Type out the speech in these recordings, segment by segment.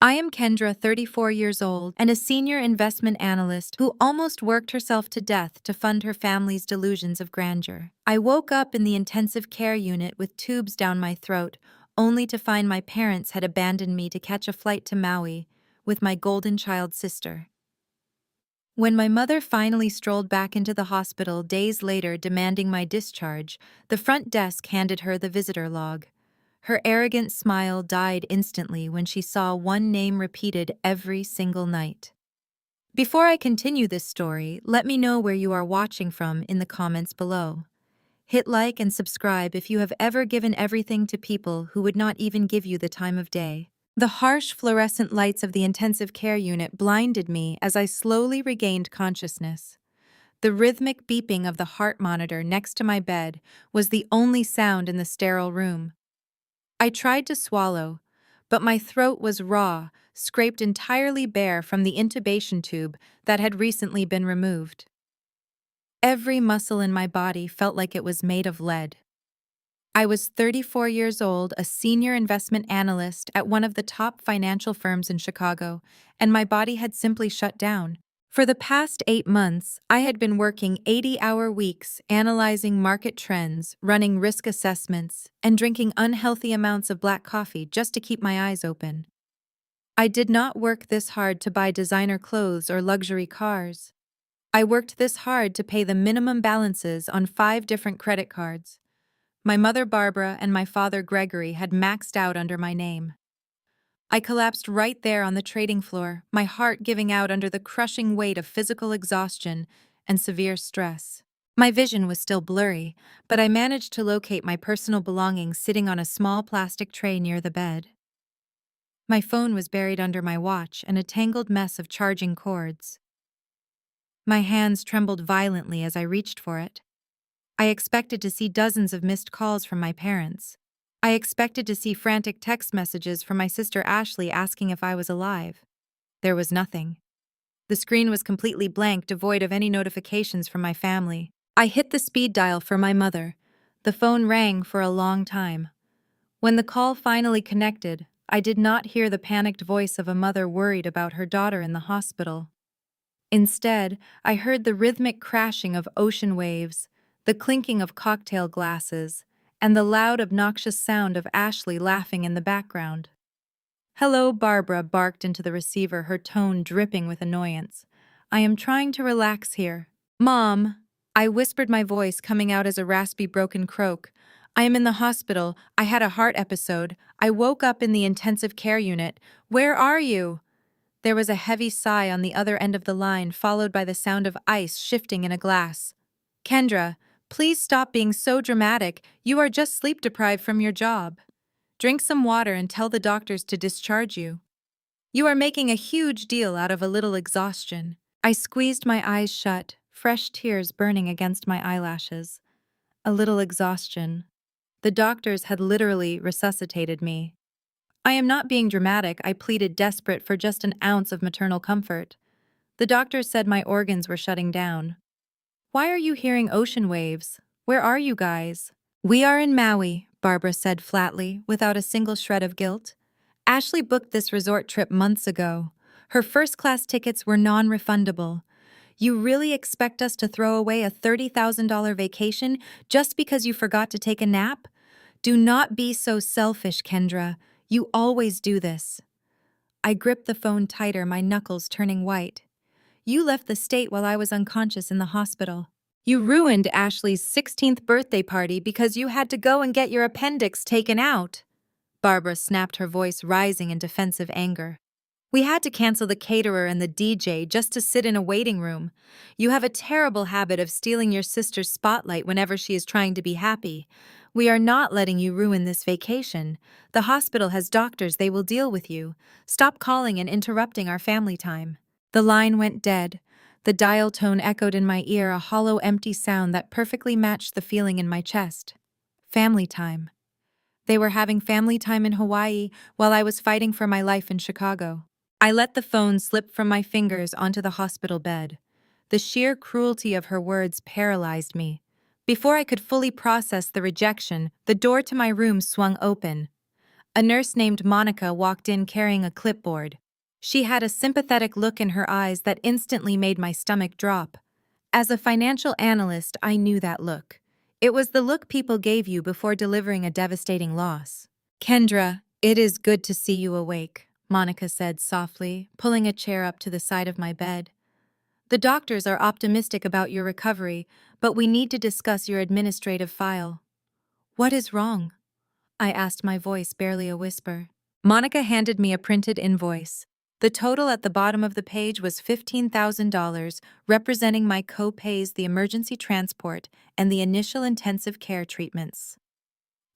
I am Kendra, 34 years old, and a senior investment analyst who almost worked herself to death to fund her family's delusions of grandeur. I woke up in the intensive care unit with tubes down my throat, only to find my parents had abandoned me to catch a flight to Maui with my golden child sister. When my mother finally strolled back into the hospital days later demanding my discharge, the front desk handed her the visitor log. Her arrogant smile died instantly when she saw one name repeated every single night. Before I continue this story, let me know where you are watching from in the comments below. Hit like and subscribe if you have ever given everything to people who would not even give you the time of day. The harsh fluorescent lights of the intensive care unit blinded me as I slowly regained consciousness. The rhythmic beeping of the heart monitor next to my bed was the only sound in the sterile room. I tried to swallow, but my throat was raw, scraped entirely bare from the intubation tube that had recently been removed. Every muscle in my body felt like it was made of lead. I was 34 years old, a senior investment analyst at one of the top financial firms in Chicago, and my body had simply shut down. For the past 8 months, I had been working 80-hour weeks, analyzing market trends, running risk assessments, and drinking unhealthy amounts of black coffee just to keep my eyes open. I did not work this hard to buy designer clothes or luxury cars. I worked this hard to pay the minimum balances on 5 different credit cards. My mother Barbara and my father Gregory had maxed out under my name. I collapsed right there on the trading floor, my heart giving out under the crushing weight of physical exhaustion and severe stress. My vision was still blurry, but I managed to locate my personal belongings sitting on a small plastic tray near the bed. My phone was buried under my watch and a tangled mess of charging cords. My hands trembled violently as I reached for it. I expected to see dozens of missed calls from my parents. I expected to see frantic text messages from my sister Ashley asking if I was alive. There was nothing. The screen was completely blank, devoid of any notifications from my family. I hit the speed dial for my mother. The phone rang for a long time. When the call finally connected, I did not hear the panicked voice of a mother worried about her daughter in the hospital. Instead, I heard the rhythmic crashing of ocean waves, the clinking of cocktail glasses, and the loud, obnoxious sound of Ashley laughing in the background. "Hello," Barbara barked into the receiver, her tone dripping with annoyance. "I am trying to relax here." "Mom," I whispered, my voice coming out as a raspy, broken croak. "I am in the hospital. I had a heart episode. I woke up in the intensive care unit. Where are you?" There was a heavy sigh on the other end of the line, followed by the sound of ice shifting in a glass. "Kendra, please stop being so dramatic. You are just sleep-deprived from your job. Drink some water and tell the doctors to discharge you. You are making a huge deal out of a little exhaustion." I squeezed my eyes shut, fresh tears burning against my eyelashes. A little exhaustion. The doctors had literally resuscitated me. "I am not being dramatic," I pleaded, desperate for just an ounce of maternal comfort. "The doctors said my organs were shutting down." "Why are you hearing ocean waves? Where are you guys?" "We are in Maui," Barbara said flatly, without a single shred of guilt. "Ashley booked this resort trip months ago. Her first-class tickets were non-refundable. You really expect us to throw away a $30,000 vacation just because you forgot to take a nap? Do not be so selfish, Kendra. You always do this." I gripped the phone tighter, my knuckles turning white. "You left the state while I was unconscious in the hospital. You ruined Ashley's 16th birthday party because you had to go and get your appendix taken out." Barbara snapped, her voice rising in defensive anger. "We had to cancel the caterer and the DJ just to sit in a waiting room. You have a terrible habit of stealing your sister's spotlight whenever she is trying to be happy. We are not letting you ruin this vacation. The hospital has doctors, they will deal with you. Stop calling and interrupting our family time." The line went dead. The dial tone echoed in my ear, a hollow, empty sound that perfectly matched the feeling in my chest. Family time. They were having family time in Hawaii while I was fighting for my life in Chicago. I let the phone slip from my fingers onto the hospital bed. The sheer cruelty of her words paralyzed me. Before I could fully process the rejection, the door to my room swung open. A nurse named Monica walked in carrying a clipboard. She had a sympathetic look in her eyes that instantly made my stomach drop. As a financial analyst, I knew that look. It was the look people gave you before delivering a devastating loss. "Kendra, it is good to see you awake," Monica said softly, pulling a chair up to the side of my bed. "The doctors are optimistic about your recovery, but we need to discuss your administrative file." "What is wrong?" I asked, my voice barely a whisper. Monica handed me a printed invoice. The total at the bottom of the page was $15,000, representing my co-pays, the emergency transport, and the initial intensive care treatments.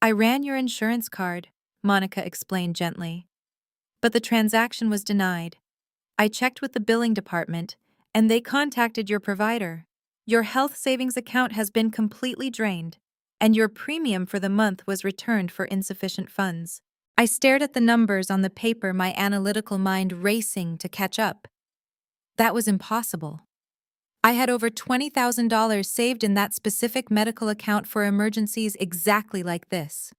"I ran your insurance card," Monica explained gently. "But the transaction was denied. I checked with the billing department, and they contacted your provider. Your health savings account has been completely drained, and your premium for the month was returned for insufficient funds." I stared at the numbers on the paper, my analytical mind racing to catch up. That was impossible. I had over $20,000 saved in that specific medical account for emergencies exactly like this.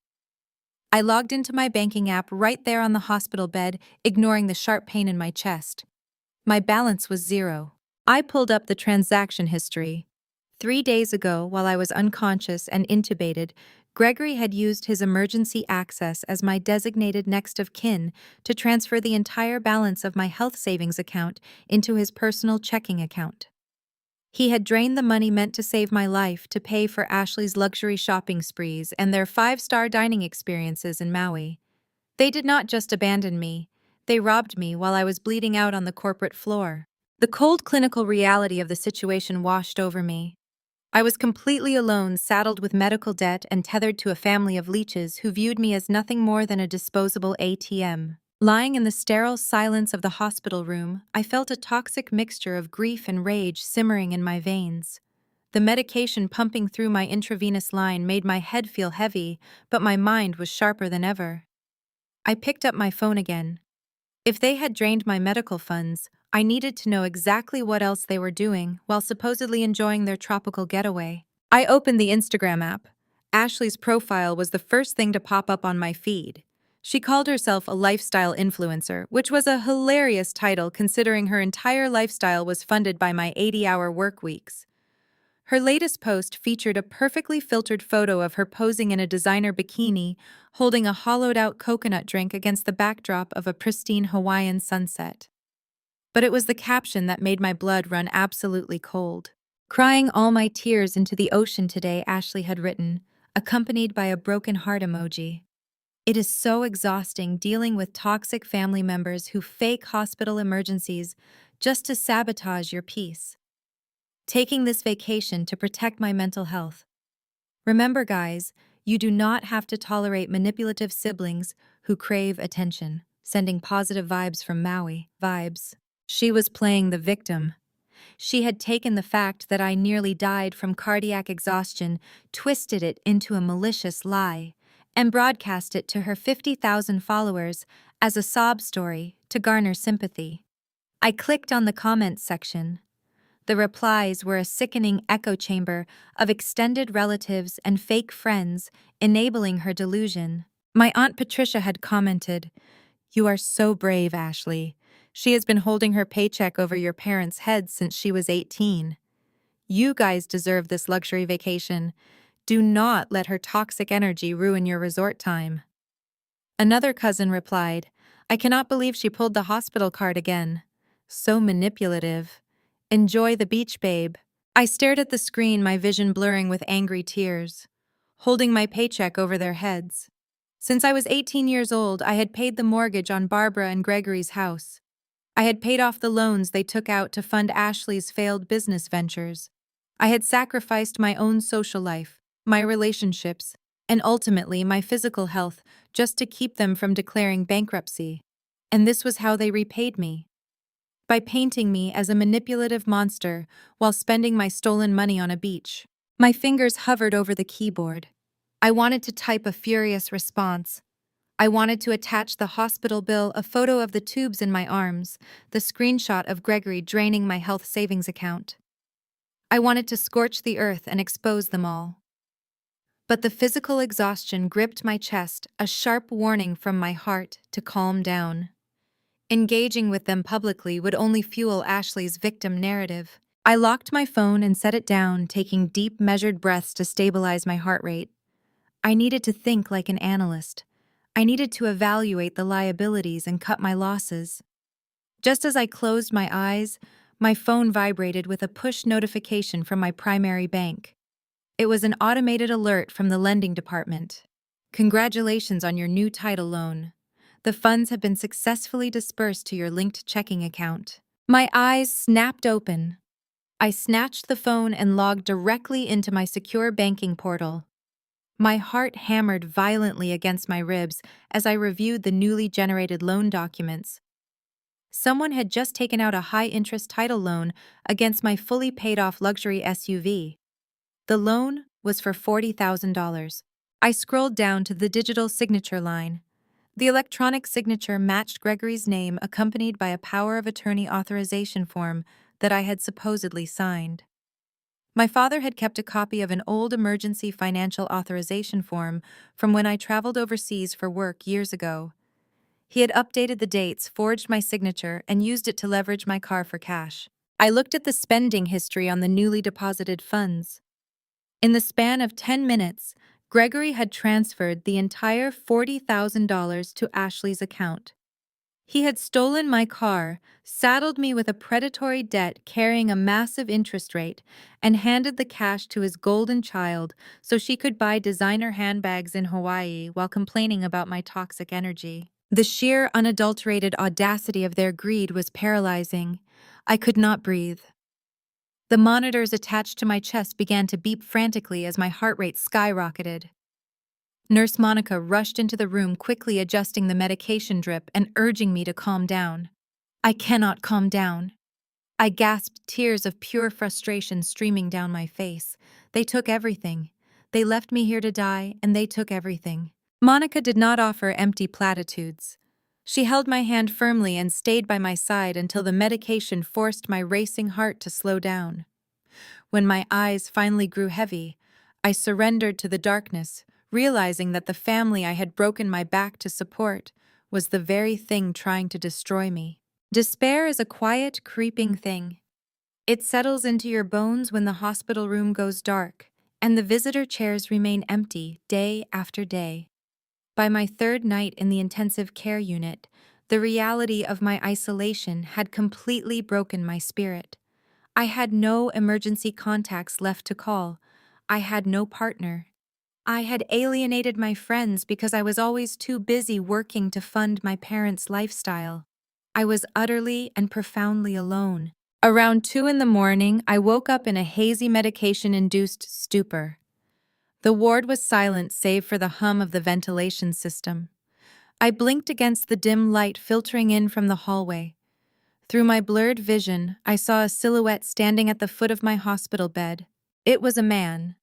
I logged into my banking app right there on the hospital bed, ignoring the sharp pain in my chest. My balance was zero. I pulled up the transaction history. 3 days ago, while I was unconscious and intubated, Gregory had used his emergency access as my designated next of kin to transfer the entire balance of my health savings account into his personal checking account. He had drained the money meant to save my life to pay for Ashley's luxury shopping sprees and their 5-star dining experiences in Maui. They did not just abandon me, they robbed me while I was bleeding out on the corporate floor. The cold clinical reality of the situation washed over me. I was completely alone, saddled with medical debt and tethered to a family of leeches who viewed me as nothing more than a disposable ATM. Lying in the sterile silence of the hospital room, I felt a toxic mixture of grief and rage simmering in my veins. The medication pumping through my intravenous line made my head feel heavy, but my mind was sharper than ever. I picked up my phone again. If they had drained my medical funds, I needed to know exactly what else they were doing while supposedly enjoying their tropical getaway. I opened the Instagram app. Ashley's profile was the first thing to pop up on my feed. She called herself a lifestyle influencer, which was a hilarious title considering her entire lifestyle was funded by my 80-hour work weeks. Her latest post featured a perfectly filtered photo of her posing in a designer bikini, holding a hollowed-out coconut drink against the backdrop of a pristine Hawaiian sunset. But it was the caption that made my blood run absolutely cold. "Crying all my tears into the ocean today," Ashley had written, accompanied by a broken heart emoji. "It is so exhausting dealing with toxic family members who fake hospital emergencies just to sabotage your peace. Taking this vacation to protect my mental health. Remember, guys, you do not have to tolerate manipulative siblings who crave attention." Sending positive vibes from Maui. Vibes. She was playing the victim. She had taken the fact that I nearly died from cardiac exhaustion, twisted it into a malicious lie, and broadcast it to her 50,000 followers as a sob story to garner sympathy. I clicked on the comments section. The replies were a sickening echo chamber of extended relatives and fake friends enabling her delusion. My Aunt Patricia had commented, "You are so brave, Ashley. She has been holding her paycheck over your parents' heads since she was 18. You guys deserve this luxury vacation. Do not let her toxic energy ruin your resort time." Another cousin replied, "I cannot believe she pulled the hospital card again. So manipulative. Enjoy the beach, babe." I stared at the screen, my vision blurring with angry tears, holding my paycheck over their heads. Since I was 18 years old, I had paid the mortgage on Barbara and Gregory's house. I had paid off the loans they took out to fund Ashley's failed business ventures. I had sacrificed my own social life, my relationships, and ultimately my physical health just to keep them from declaring bankruptcy. And this was how they repaid me. By painting me as a manipulative monster while spending my stolen money on a beach. My fingers hovered over the keyboard. I wanted to type a furious response. I wanted to attach the hospital bill, a photo of the tubes in my arms, the screenshot of Gregory draining my health savings account. I wanted to scorch the earth and expose them all. But the physical exhaustion gripped my chest, a sharp warning from my heart to calm down. Engaging with them publicly would only fuel Ashley's victim narrative. I locked my phone and set it down, taking deep, measured breaths to stabilize my heart rate. I needed to think like an analyst. I needed to evaluate the liabilities and cut my losses. Just as I closed my eyes, my phone vibrated with a push notification from my primary bank. It was an automated alert from the lending department. Congratulations on your new title loan. The funds have been successfully dispersed to your linked checking account. My eyes snapped open. I snatched the phone and logged directly into my secure banking portal. My heart hammered violently against my ribs as I reviewed the newly generated loan documents. Someone had just taken out a high-interest title loan against my fully paid-off luxury SUV. The loan was for $40,000. I scrolled down to the digital signature line. The electronic signature matched Gregory's name, accompanied by a power of attorney authorization form that I had supposedly signed. My father had kept a copy of an old emergency financial authorization form from when I traveled overseas for work years ago. He had updated the dates, forged my signature, and used it to leverage my car for cash. I looked at the spending history on the newly deposited funds. In the span of 10 minutes, Gregory had transferred the entire $40,000 to Ashley's account. He had stolen my car, saddled me with a predatory debt carrying a massive interest rate, and handed the cash to his golden child so she could buy designer handbags in Hawaii while complaining about my toxic energy. The sheer, unadulterated audacity of their greed was paralyzing. I could not breathe. The monitors attached to my chest began to beep frantically as my heart rate skyrocketed. Nurse Monica rushed into the room, quickly adjusting the medication drip and urging me to calm down. I cannot calm down. I gasped, tears of pure frustration streaming down my face. They took everything. They left me here to die, and they took everything. Monica did not offer empty platitudes. She held my hand firmly and stayed by my side until the medication forced my racing heart to slow down. When my eyes finally grew heavy, I surrendered to the darkness, realizing that the family I had broken my back to support was the very thing trying to destroy me. Despair is a quiet, creeping thing. It settles into your bones when the hospital room goes dark, and the visitor chairs remain empty day after day. By my third night in the intensive care unit, the reality of my isolation had completely broken my spirit. I had no emergency contacts left to call. I had no partner. I had alienated my friends because I was always too busy working to fund my parents' lifestyle. I was utterly and profoundly alone. Around 2 in the morning, I woke up in a hazy medication-induced stupor. The ward was silent save for the hum of the ventilation system. I blinked against the dim light filtering in from the hallway. Through my blurred vision, I saw a silhouette standing at the foot of my hospital bed. It was a man.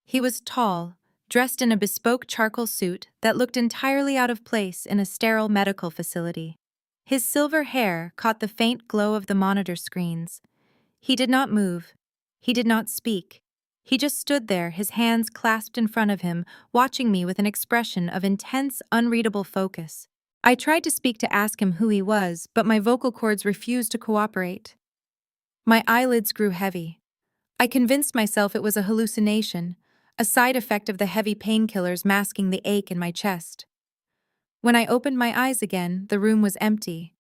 He was tall, dressed in a bespoke charcoal suit that looked entirely out of place in a sterile medical facility. His silver hair caught the faint glow of the monitor screens. He did not move. He did not speak. He just stood there, his hands clasped in front of him, watching me with an expression of intense, unreadable focus. I tried to speak to ask him who he was, but my vocal cords refused to cooperate. My eyelids grew heavy. I convinced myself it was a hallucination, a side effect of the heavy painkillers masking the ache in my chest. When I opened my eyes again, the room was empty.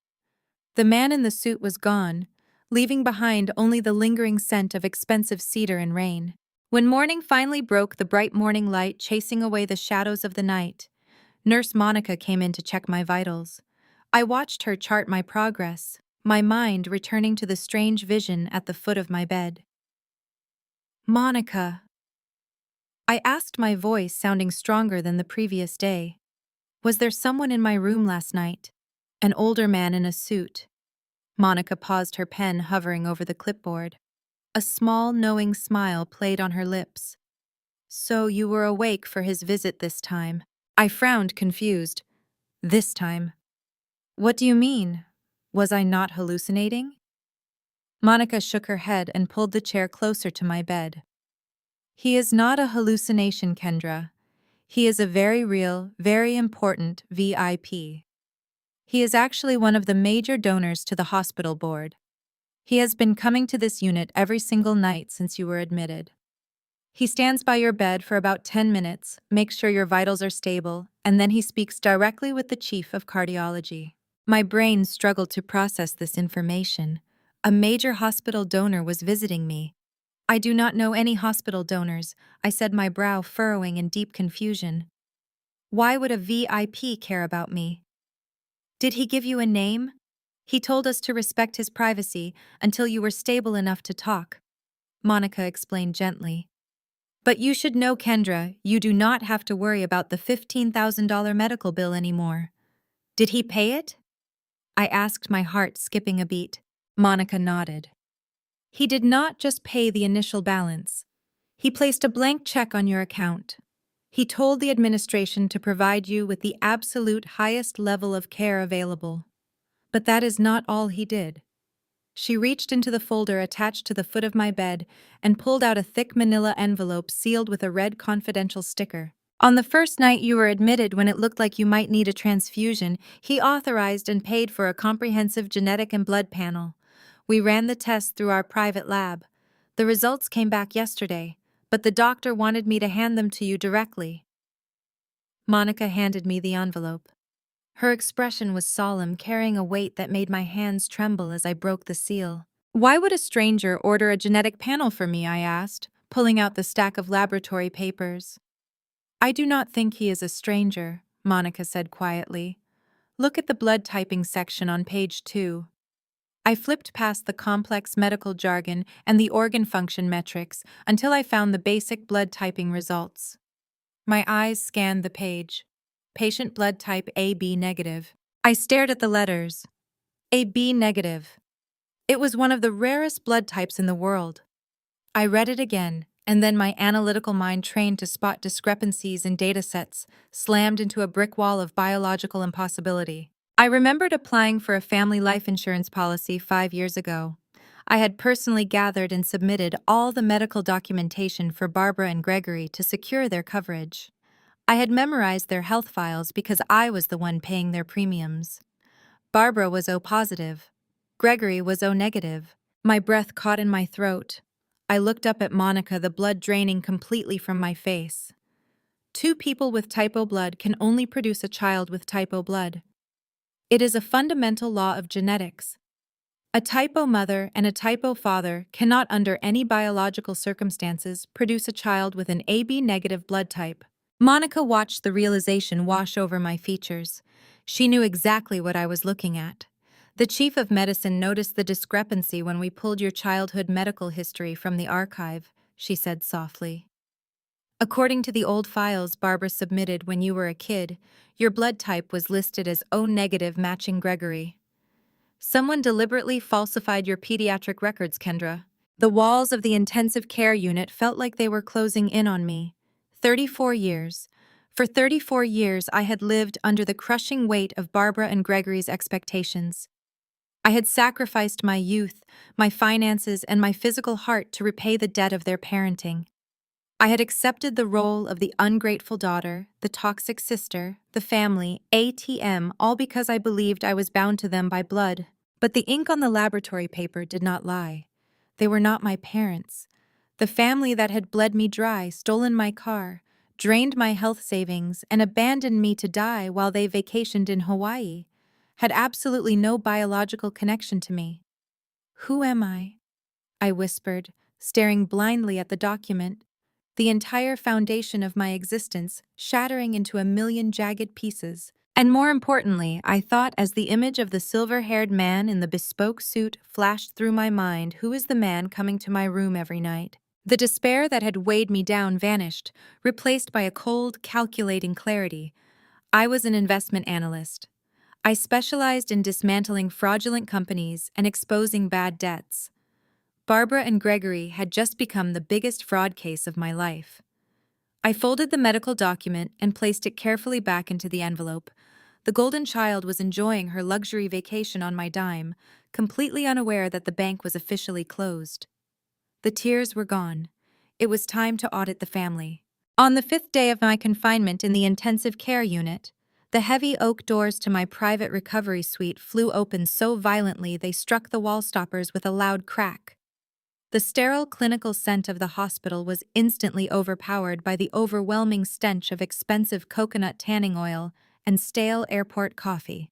The man in the suit was gone, leaving behind only the lingering scent of expensive cedar and rain. When morning finally broke, the bright morning light chasing away the shadows of the night, Nurse Monica came in to check my vitals. I watched her chart my progress, my mind returning to the strange vision at the foot of my bed. "Monica," I asked, my voice sounding stronger than the previous day. "Was there someone in my room last night?" "An older man in a suit." Monica paused, her pen hovering over the clipboard. A small, knowing smile played on her lips. "So you were awake for his visit this time?" I frowned, confused. "This time? What do you mean? Was I not hallucinating?" Monica shook her head and pulled the chair closer to my bed. He is not a hallucination, Kendra. He is a very real, very important VIP. He is actually one of the major donors to the hospital board. He has been coming to this unit every single night since you were admitted. He stands by your bed for about 10 minutes, makes sure your vitals are stable, and then he speaks directly with the chief of cardiology. My brain struggled to process this information. A major hospital donor was visiting me. I do not know any hospital donors, I said, my brow furrowing in deep confusion. Why would a VIP care about me? Did he give you a name? He told us to respect his privacy until you were stable enough to talk, Monica explained gently. But you should know, Kendra, you do not have to worry about the $15,000 medical bill anymore. Did he pay it? I asked, my heart skipping a beat. Monica nodded. He did not just pay the initial balance. He placed a blank check on your account. He told the administration to provide you with the absolute highest level of care available. But that is not all he did. She reached into the folder attached to the foot of my bed and pulled out a thick manila envelope sealed with a red confidential sticker. On the first night you were admitted, when it looked like you might need a transfusion, he authorized and paid for a comprehensive genetic and blood panel. We ran the tests through our private lab. The results came back yesterday, but the doctor wanted me to hand them to you directly. Monica handed me the envelope. Her expression was solemn, carrying a weight that made my hands tremble as I broke the seal. Why would a stranger order a genetic panel for me? I asked, pulling out the stack of laboratory papers. I do not think he is a stranger, Monica said quietly. Look at the blood typing section on page 2. I flipped past the complex medical jargon and the organ function metrics until I found the basic blood typing results. My eyes scanned the page. Patient blood type AB negative. I stared at the letters. AB negative. It was one of the rarest blood types in the world. I read it again, and then my analytical mind, trained to spot discrepancies in datasets, slammed into a brick wall of biological impossibility. I remembered applying for a family life insurance policy 5 years ago. I had personally gathered and submitted all the medical documentation for Barbara and Gregory to secure their coverage. I had memorized their health files because I was the one paying their premiums. Barbara was O positive. Gregory was O negative. My breath caught in my throat. I looked up at Monica, the blood draining completely from my face. 2 people with type O blood can only produce a child with type O blood. It is a fundamental law of genetics. A type O mother and a type O father cannot, under any biological circumstances, produce a child with an AB negative blood type. Monica watched the realization wash over my features. She knew exactly what I was looking at. The chief of medicine noticed the discrepancy when we pulled your childhood medical history from the archive, she said softly. According to the old files Barbara submitted when you were a kid, your blood type was listed as O negative, matching Gregory. Someone deliberately falsified your pediatric records, Kendra. The walls of the intensive care unit felt like they were closing in on me. 34 years. For 34 years, I had lived under the crushing weight of Barbara and Gregory's expectations. I had sacrificed my youth, my finances, and my physical heart to repay the debt of their parenting. I had accepted the role of the ungrateful daughter, the toxic sister, the family, ATM, all because I believed I was bound to them by blood. But the ink on the laboratory paper did not lie. They were not my parents. The family that had bled me dry, stolen my car, drained my health savings, and abandoned me to die while they vacationed in Hawaii, had absolutely no biological connection to me. Who am I? I whispered, staring blindly at the document, the entire foundation of my existence shattering into a million jagged pieces. And more importantly, I thought, as the image of the silver-haired man in the bespoke suit flashed through my mind, who is the man coming to my room every night? The despair that had weighed me down vanished, replaced by a cold, calculating clarity. I was an investment analyst. I specialized in dismantling fraudulent companies and exposing bad debts. Barbara and Gregory had just become the biggest fraud case of my life. I folded the medical document and placed it carefully back into the envelope. The golden child was enjoying her luxury vacation on my dime, completely unaware that the bank was officially closed. The tears were gone. It was time to audit the family. On the 5th day of my confinement in the intensive care unit, the heavy oak doors to my private recovery suite flew open so violently they struck the wall stoppers with a loud crack. The sterile clinical scent of the hospital was instantly overpowered by the overwhelming stench of expensive coconut tanning oil and stale airport coffee.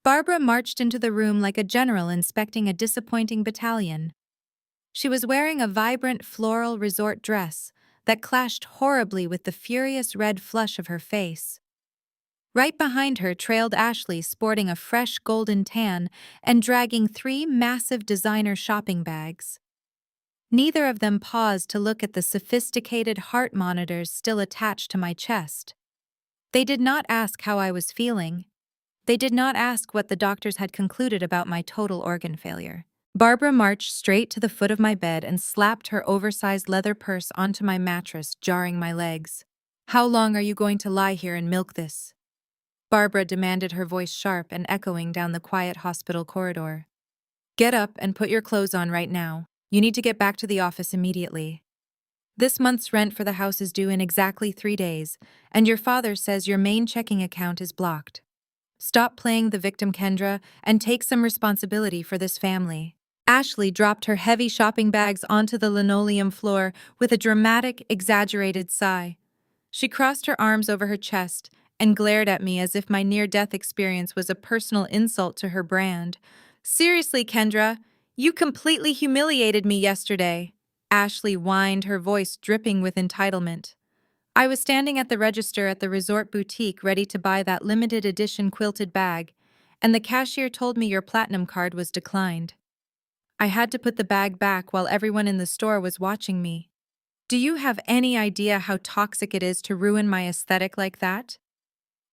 Barbara marched into the room like a general inspecting a disappointing battalion. She was wearing a vibrant floral resort dress that clashed horribly with the furious red flush of her face. Right behind her trailed Ashley, sporting a fresh golden tan and dragging 3 massive designer shopping bags. Neither of them paused to look at the sophisticated heart monitors still attached to my chest. They did not ask how I was feeling. They did not ask what the doctors had concluded about my total organ failure. Barbara marched straight to the foot of my bed and slapped her oversized leather purse onto my mattress, jarring my legs. "How long are you going to lie here and milk this?" Barbara demanded, her voice sharp and echoing down the quiet hospital corridor. "Get up and put your clothes on right now. You need to get back to the office immediately. This month's rent for the house is due in exactly 3 days, and your father says your main checking account is blocked. Stop playing the victim, Kendra, and take some responsibility for this family." Ashley dropped her heavy shopping bags onto the linoleum floor with a dramatic, exaggerated sigh. She crossed her arms over her chest and glared at me as if my near-death experience was a personal insult to her brand. "Seriously, Kendra, you completely humiliated me yesterday." Ashley whined, her voice dripping with entitlement. I was standing at the register at the resort boutique ready to buy that limited edition quilted bag, and the cashier told me your platinum card was declined. I had to put the bag back while everyone in the store was watching me. Do you have any idea how toxic it is to ruin my aesthetic like that?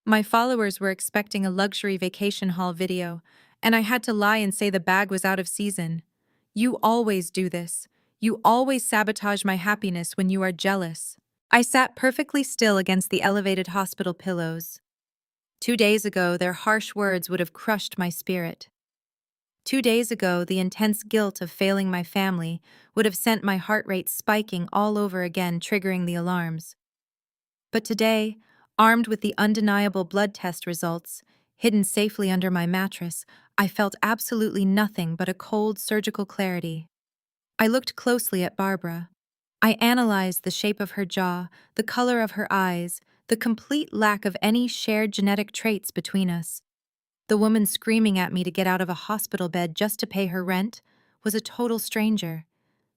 My followers were expecting a luxury vacation haul video, and I had to lie and say the bag was out of season. You always do this. You always sabotage my happiness when you are jealous. I sat perfectly still against the elevated hospital pillows. 2 days ago, their harsh words would have crushed my spirit. 2 days ago, the intense guilt of failing my family would have sent my heart rate spiking all over again, triggering the alarms. But today, armed with the undeniable blood test results, hidden safely under my mattress, I felt absolutely nothing but a cold surgical clarity. I looked closely at Barbara. I analyzed the shape of her jaw, the color of her eyes, the complete lack of any shared genetic traits between us. The woman screaming at me to get out of a hospital bed just to pay her rent was a total stranger.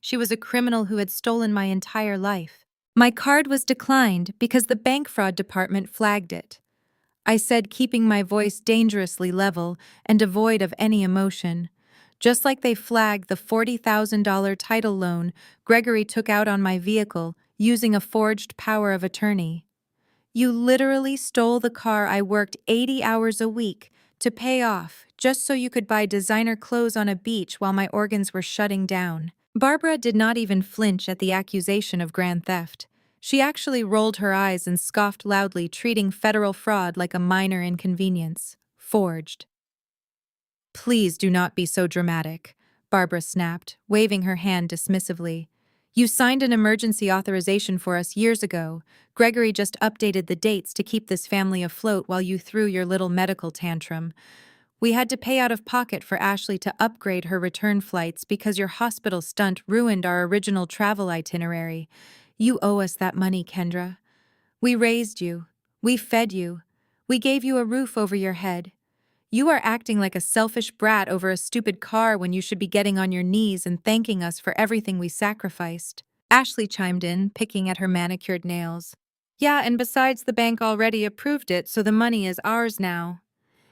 She was a criminal who had stolen my entire life. My card was declined because the bank fraud department flagged it. I said, keeping my voice dangerously level and devoid of any emotion. Just like they flagged the $40,000 title loan Gregory took out on my vehicle using a forged power of attorney. You literally stole the car I worked 80 hours a week to pay off just so you could buy designer clothes on a beach while my organs were shutting down. Barbara did not even flinch at the accusation of grand theft. She actually rolled her eyes and scoffed loudly, treating federal fraud like a minor inconvenience. Forged. "Please do not be so dramatic," Barbara snapped, waving her hand dismissively. "You signed an emergency authorization for us years ago. Gregory just updated the dates to keep this family afloat while you threw your little medical tantrum. We had to pay out of pocket for Ashley to upgrade her return flights because your hospital stunt ruined our original travel itinerary. You owe us that money, Kendra. We raised you. We fed you. We gave you a roof over your head. You are acting like a selfish brat over a stupid car when you should be getting on your knees and thanking us for everything we sacrificed." Ashley chimed in, picking at her manicured nails. "Yeah, and besides, the bank already approved it, so the money is ours now.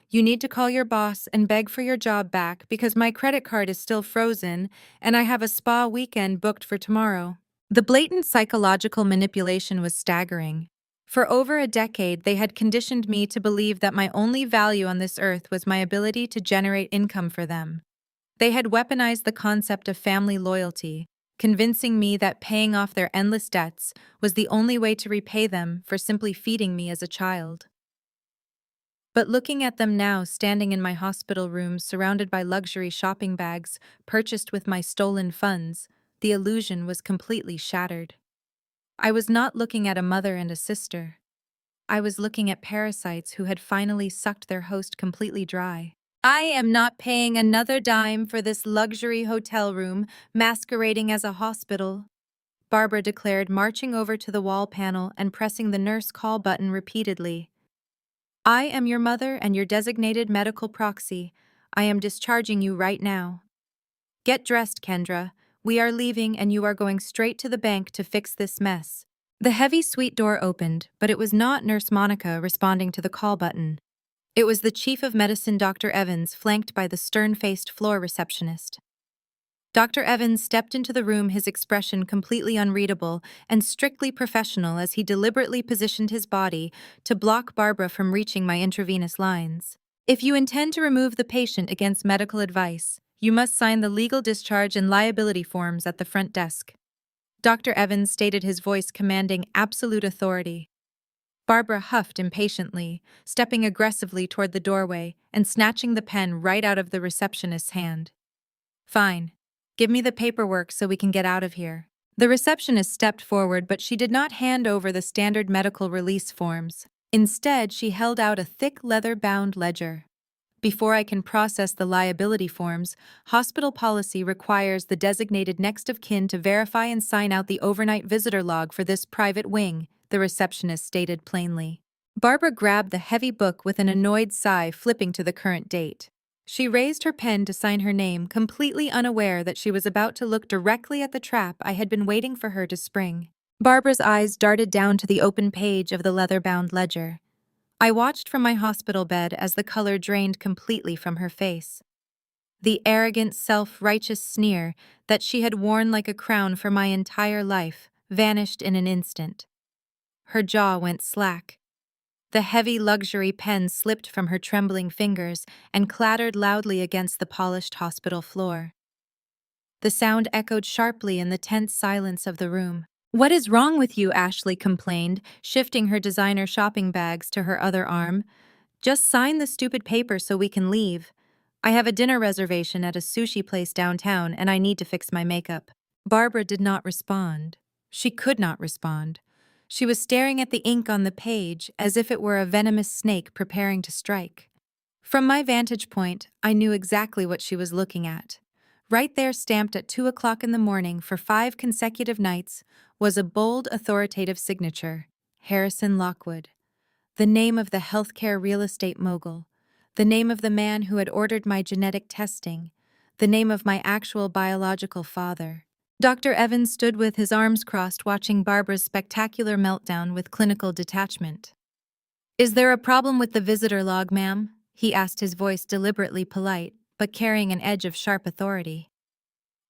You need to call your boss and beg for your job back because my credit card is still frozen and I have a spa weekend booked for tomorrow." The blatant psychological manipulation was staggering. For over a decade, they had conditioned me to believe that my only value on this earth was my ability to generate income for them. They had weaponized the concept of family loyalty, convincing me that paying off their endless debts was the only way to repay them for simply feeding me as a child. But looking at them now, standing in my hospital room surrounded by luxury shopping bags purchased with my stolen funds, The illusion was completely shattered. I was not looking at a mother and a sister. I was looking at parasites who had finally sucked their host completely dry. I am not paying another dime for this luxury hotel room masquerading as a hospital, Barbara declared, marching over to the wall panel and pressing the nurse call button repeatedly. I am your mother and your designated medical proxy. I am discharging you right now. Get dressed, Kendra. We are leaving and you are going straight to the bank to fix this mess. The heavy suite door opened, but it was not Nurse Monica responding to the call button. It was the chief of medicine, Dr. Evans, flanked by the stern-faced floor receptionist. Dr. Evans stepped into the room, his expression completely unreadable and strictly professional as he deliberately positioned his body to block Barbara from reaching my intravenous lines. If you intend to remove the patient against medical advice, you must sign the legal discharge and liability forms at the front desk. Dr. Evans stated, his voice commanding absolute authority. Barbara huffed impatiently, stepping aggressively toward the doorway and snatching the pen right out of the receptionist's hand. Fine. Give me the paperwork so we can get out of here. The receptionist stepped forward, but she did not hand over the standard medical release forms. Instead, she held out a thick leather-bound ledger. Before I can process the liability forms, hospital policy requires the designated next of kin to verify and sign out the overnight visitor log for this private wing, the receptionist stated plainly. Barbara grabbed the heavy book with an annoyed sigh, flipping to the current date. She raised her pen to sign her name, completely unaware that she was about to look directly at the trap I had been waiting for her to spring. Barbara's eyes darted down to the open page of the leather-bound ledger. I watched from my hospital bed as the color drained completely from her face. The arrogant, self-righteous sneer that she had worn like a crown for my entire life vanished in an instant. Her jaw went slack. The heavy luxury pen slipped from her trembling fingers and clattered loudly against the polished hospital floor. The sound echoed sharply in the tense silence of the room. What is wrong with you? Ashley complained, shifting her designer shopping bags to her other arm. Just sign the stupid paper so we can leave. I have a dinner reservation at a sushi place downtown and I need to fix my makeup. Barbara did not respond. She could not respond. She was staring at the ink on the page as if it were a venomous snake preparing to strike. From my vantage point, I knew exactly what she was looking at. Right there, stamped at 2 o'clock in the morning for 5 consecutive nights, was a bold, authoritative signature: Harrison Lockwood. The name of the healthcare real estate mogul. The name of the man who had ordered my genetic testing. The name of my actual biological father. Dr. Evans stood with his arms crossed, watching Barbara's spectacular meltdown with clinical detachment. Is there a problem with the visitor log, ma'am? He asked, his voice deliberately polite, but carrying an edge of sharp authority.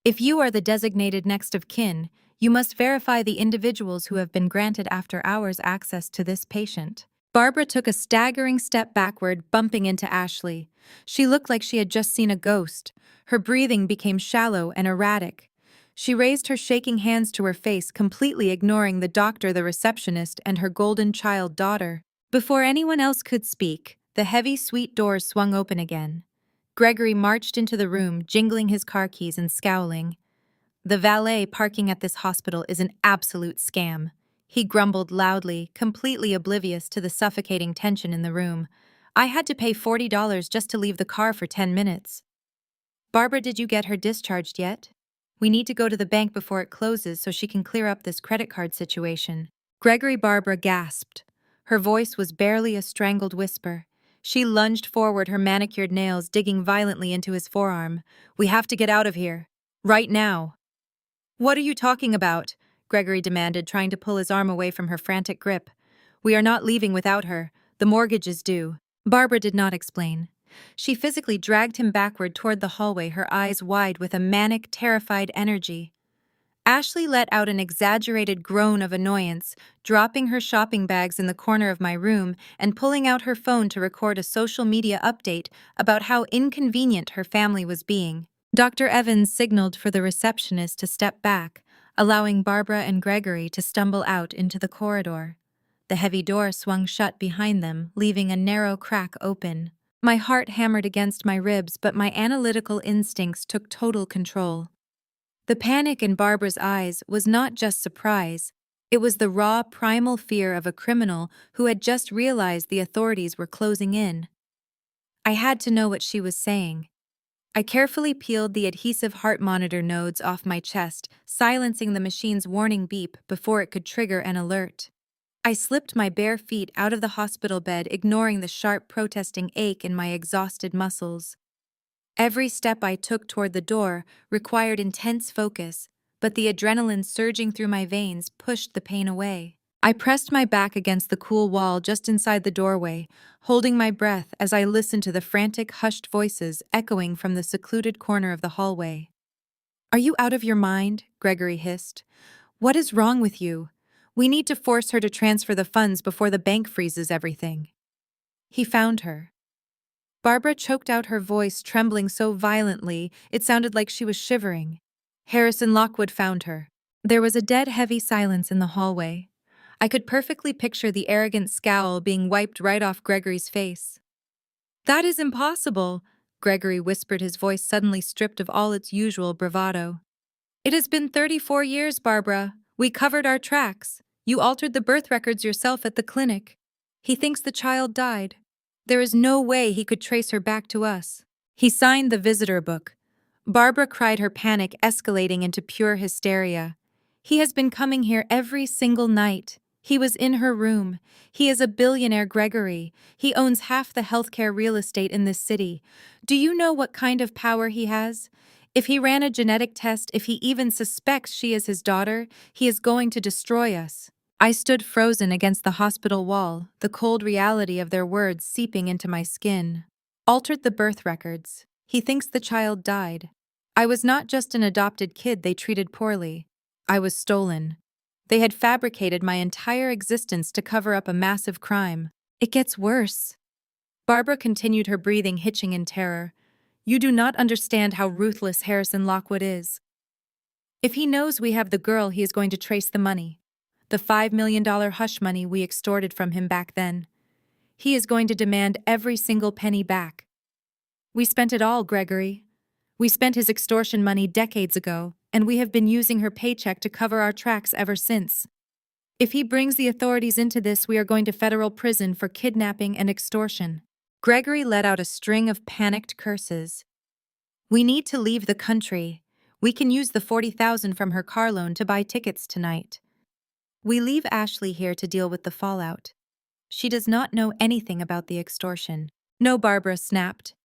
If you are the designated next of kin, you must verify the individuals who have been granted after-hours access to this patient. Barbara took a staggering step backward, bumping into Ashley. She looked like she had just seen a ghost. Her breathing became shallow and erratic. She raised her shaking hands to her face, completely ignoring the doctor, the receptionist, and her golden child daughter. Before anyone else could speak, the heavy suite doors swung open again. Gregory marched into the room, jingling his car keys and scowling. The valet parking at this hospital is an absolute scam, he grumbled loudly, completely oblivious to the suffocating tension in the room. I had to pay $40 just to leave the car for 10 minutes. Barbara, did you get her discharged yet? We need to go to the bank before it closes so she can clear up this credit card situation. Barbara gasped. Her voice was barely a strangled whisper. She lunged forward, her manicured nails digging violently into his forearm. We have to get out of here. Right now. What are you talking about? Gregory demanded, trying to pull his arm away from her frantic grip. We are not leaving without her. The mortgage is due. Barbara did not explain. She physically dragged him backward toward the hallway, her eyes wide with a manic, terrified energy. Ashley let out an exaggerated groan of annoyance, dropping her shopping bags in the corner of my room and pulling out her phone to record a social media update about how inconvenient her family was being. Dr. Evans signaled for the receptionist to step back, allowing Barbara and Gregory to stumble out into the corridor. The heavy door swung shut behind them, leaving a narrow crack open. My heart hammered against my ribs, but my analytical instincts took total control. The panic in Barbara's eyes was not just surprise, it was the raw, primal fear of a criminal who had just realized the authorities were closing in. I had to know what she was saying. I carefully peeled the adhesive heart monitor nodes off my chest, silencing the machine's warning beep before it could trigger an alert. I slipped my bare feet out of the hospital bed, ignoring the sharp, protesting ache in my exhausted muscles. Every step I took toward the door required intense focus, but the adrenaline surging through my veins pushed the pain away. I pressed my back against the cool wall just inside the doorway, holding my breath as I listened to the frantic, hushed voices echoing from the secluded corner of the hallway. "Are you out of your mind?" Gregory hissed. "What is wrong with you? We need to force her to transfer the funds before the bank freezes everything." He found her. Barbara choked out her voice, trembling so violently it sounded like she was shivering. Harrison Lockwood found her. There was a dead heavy silence in the hallway. I could perfectly picture the arrogant scowl being wiped right off Gregory's face. "That is impossible," Gregory whispered, his voice suddenly stripped of all its usual bravado. "It has been 34 years, Barbara. We covered our tracks. You altered the birth records yourself at the clinic. He thinks the child died. There is no way he could trace her back to us." He signed the visitor book. Barbara cried, her panic escalating into pure hysteria. "He has been coming here every single night. He was in her room. He is a billionaire, Gregory. He owns half the healthcare real estate in this city. Do you know what kind of power he has? If he ran a genetic test, if he even suspects she is his daughter, he is going to destroy us." I stood frozen against the hospital wall, the cold reality of their words seeping into my skin. "Altered the birth records. He thinks the child died. I was not just an adopted kid they treated poorly. I was stolen. They had fabricated my entire existence to cover up a massive crime. It gets worse." Barbara continued, her breathing hitching in terror. "You do not understand how ruthless Harrison Lockwood is. If he knows we have the girl, he is going to trace the money. The $5 million hush money we extorted from him back then. He is going to demand every single penny back. We spent it all, Gregory. We spent his extortion money decades ago, and we have been using her paycheck to cover our tracks ever since. If he brings the authorities into this, we are going to federal prison for kidnapping and extortion." Gregory let out a string of panicked curses. "We need to leave the country. We can use the $40,000 from her car loan to buy tickets tonight. We leave Ashley here to deal with the fallout. She does not know anything about the extortion." "No," Barbara snapped.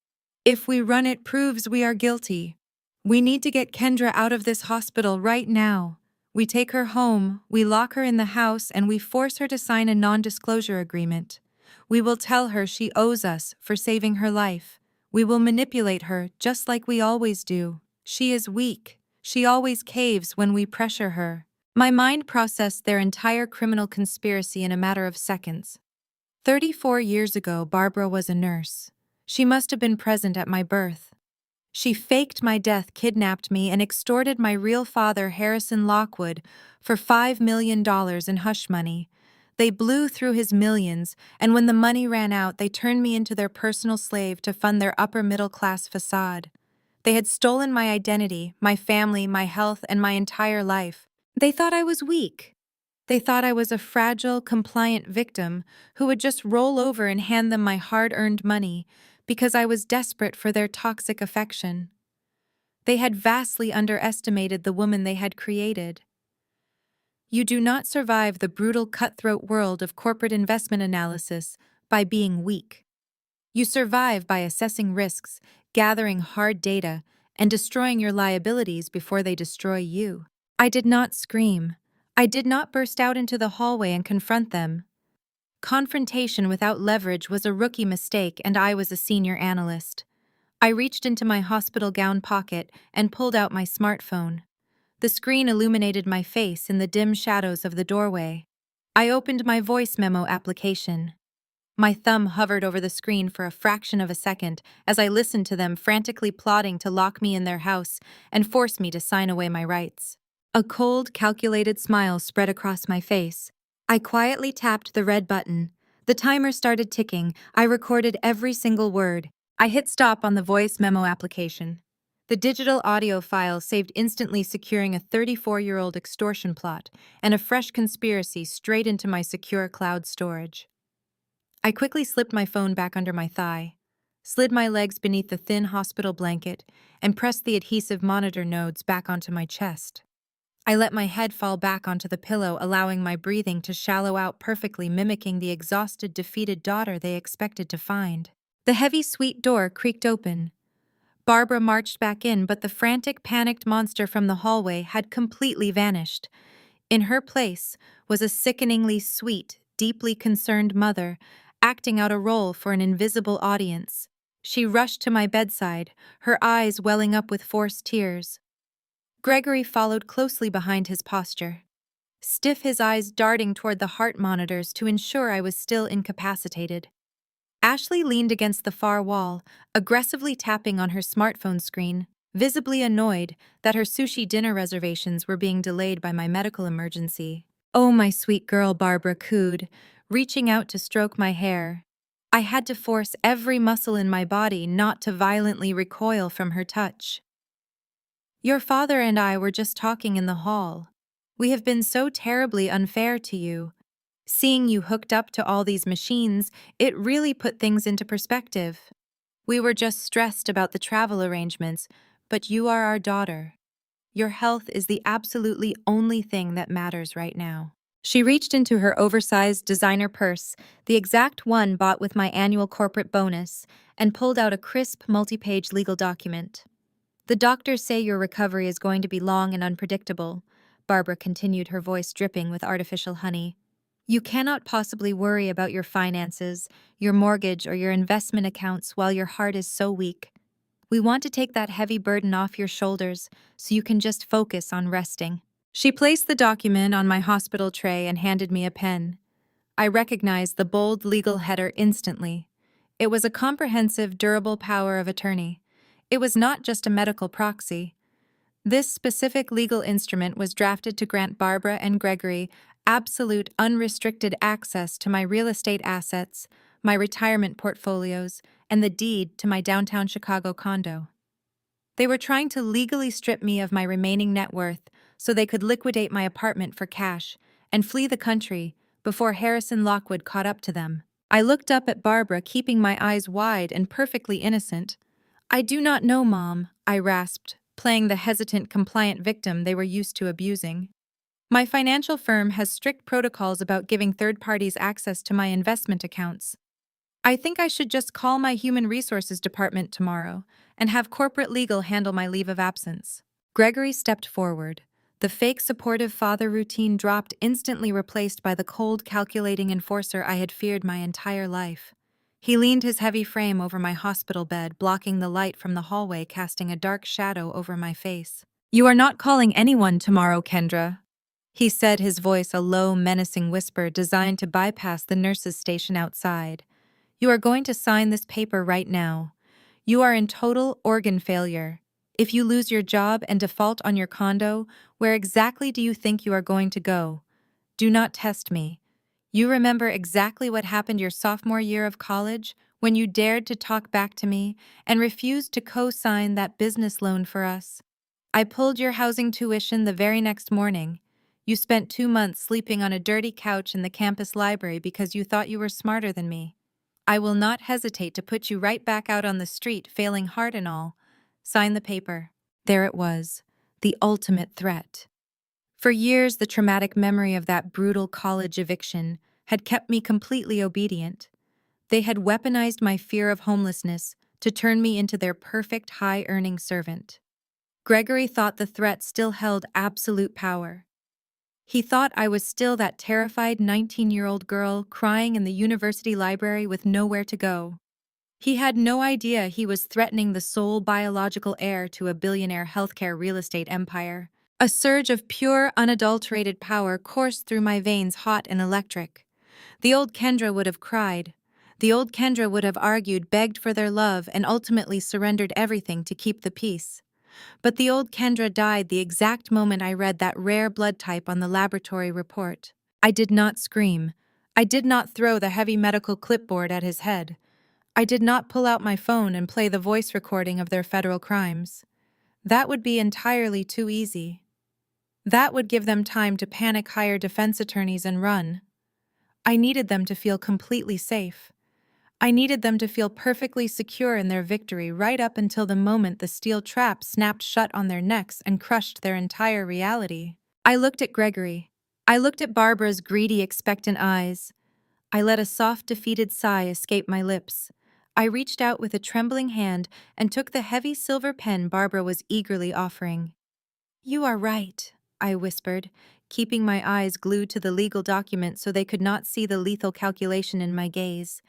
"If we run, it proves we are guilty. We need to get Kendra out of this hospital right now. We take her home, we lock her in the house, and we force her to sign a non-disclosure agreement. We will tell her she owes us for saving her life. We will manipulate her just like we always do. She is weak. She always caves when we pressure her." My mind processed their entire criminal conspiracy in a matter of seconds. 34 years ago, Barbara was a nurse. She must have been present at my birth. She faked my death, kidnapped me, and extorted my real father, Harrison Lockwood, for $5 million in hush money. They blew through his millions, and when the money ran out, they turned me into their personal slave to fund their upper-middle-class facade. They had stolen my identity, my family, my health, and my entire life. They thought I was weak. They thought I was a fragile, compliant victim who would just roll over and hand them my hard-earned money because I was desperate for their toxic affection. They had vastly underestimated the woman they had created. You do not survive the brutal, cutthroat world of corporate investment analysis by being weak. You survive by assessing risks, gathering hard data, and destroying your liabilities before they destroy you. I did not scream. I did not burst out into the hallway and confront them. Confrontation without leverage was a rookie mistake, and I was a senior analyst. I reached into my hospital gown pocket and pulled out my smartphone. The screen illuminated my face in the dim shadows of the doorway. I opened my voice memo application. My thumb hovered over the screen for a fraction of a second as I listened to them frantically plotting to lock me in their house and force me to sign away my rights. A cold, calculated smile spread across my face. I quietly tapped the red button. The timer started ticking. I recorded every single word. I hit stop on the voice memo application. The digital audio file saved instantly, securing a 34-year-old extortion plot and a fresh conspiracy straight into my secure cloud storage. I quickly slipped my phone back under my thigh, slid my legs beneath the thin hospital blanket, and pressed the adhesive monitor nodes back onto my chest. I let my head fall back onto the pillow, allowing my breathing to shallow out perfectly, mimicking the exhausted, defeated daughter they expected to find. The heavy, sweet door creaked open. Barbara marched back in, but the frantic, panicked monster from the hallway had completely vanished. In her place was a sickeningly sweet, deeply concerned mother, acting out a role for an invisible audience. She rushed to my bedside, her eyes welling up with forced tears. Gregory followed closely behind, his posture stiff, his eyes darting toward the heart monitors to ensure I was still incapacitated. Ashley leaned against the far wall, aggressively tapping on her smartphone screen, visibly annoyed that her sushi dinner reservations were being delayed by my medical emergency. "Oh, my sweet girl," Barbara cooed, reaching out to stroke my hair. I had to force every muscle in my body not to violently recoil from her touch. "Your father and I were just talking in the hall. We have been so terribly unfair to you. Seeing you hooked up to all these machines, it really put things into perspective. We were just stressed about the travel arrangements, but you are our daughter. Your health is the absolutely only thing that matters right now." She reached into her oversized designer purse, the exact one bought with my annual corporate bonus, and pulled out a crisp, multi-page legal document. "The doctors say your recovery is going to be long and unpredictable," Barbara continued, her voice dripping with artificial honey. "You cannot possibly worry about your finances, your mortgage, or your investment accounts while your heart is so weak. We want to take that heavy burden off your shoulders so you can just focus on resting." She placed the document on my hospital tray and handed me a pen. I recognized the bold legal header instantly. It was a comprehensive, durable power of attorney. It was not just a medical proxy. This specific legal instrument was drafted to grant Barbara and Gregory absolute, unrestricted access to my real estate assets, my retirement portfolios, and the deed to my downtown Chicago condo. They were trying to legally strip me of my remaining net worth so they could liquidate my apartment for cash and flee the country before Harrison Lockwood caught up to them. I looked up at Barbara, keeping my eyes wide and perfectly innocent. "I do not know, Mom," I rasped, playing the hesitant, compliant victim they were used to abusing. "My financial firm has strict protocols about giving third parties access to my investment accounts. I think I should just call my human resources department tomorrow and have corporate legal handle my leave of absence." Gregory stepped forward. The fake supportive father routine dropped, instantly replaced by the cold, calculating enforcer I had feared my entire life. He leaned his heavy frame over my hospital bed, blocking the light from the hallway, casting a dark shadow over my face. "You are not calling anyone tomorrow, Kendra," he said, his voice a low, menacing whisper designed to bypass the nurse's station outside. "You are going to sign this paper right now. You are in total organ failure. If you lose your job and default on your condo, where exactly do you think you are going to go? Do not test me. You remember exactly what happened your sophomore year of college, when you dared to talk back to me and refused to co-sign that business loan for us. I pulled your housing tuition the very next morning. You spent 2 months sleeping on a dirty couch in the campus library because you thought you were smarter than me. I will not hesitate to put you right back out on the street, failing hard and all. Sign the paper." There it was, the ultimate threat. For years, the traumatic memory of that brutal college eviction had kept me completely obedient. They had weaponized my fear of homelessness to turn me into their perfect high-earning servant. Gregory thought the threat still held absolute power. He thought I was still that terrified 19-year-old girl crying in the university library with nowhere to go. He had no idea he was threatening the sole biological heir to a billionaire healthcare real estate empire. A surge of pure, unadulterated power coursed through my veins, hot and electric. The old Kendra would have cried. The old Kendra would have argued, begged for their love, and ultimately surrendered everything to keep the peace. But the old Kendra died the exact moment I read that rare blood type on the laboratory report. I did not scream. I did not throw the heavy medical clipboard at his head. I did not pull out my phone and play the voice recording of their federal crimes. That would be entirely too easy. That would give them time to panic, hire defense attorneys, and run. I needed them to feel completely safe. I needed them to feel perfectly secure in their victory right up until the moment the steel trap snapped shut on their necks and crushed their entire reality. I looked at Gregory. I looked at Barbara's greedy, expectant eyes. I let a soft, defeated sigh escape my lips. I reached out with a trembling hand and took the heavy silver pen Barbara was eagerly offering. "You are right," I whispered, keeping my eyes glued to the legal document so they could not see the lethal calculation in my gaze.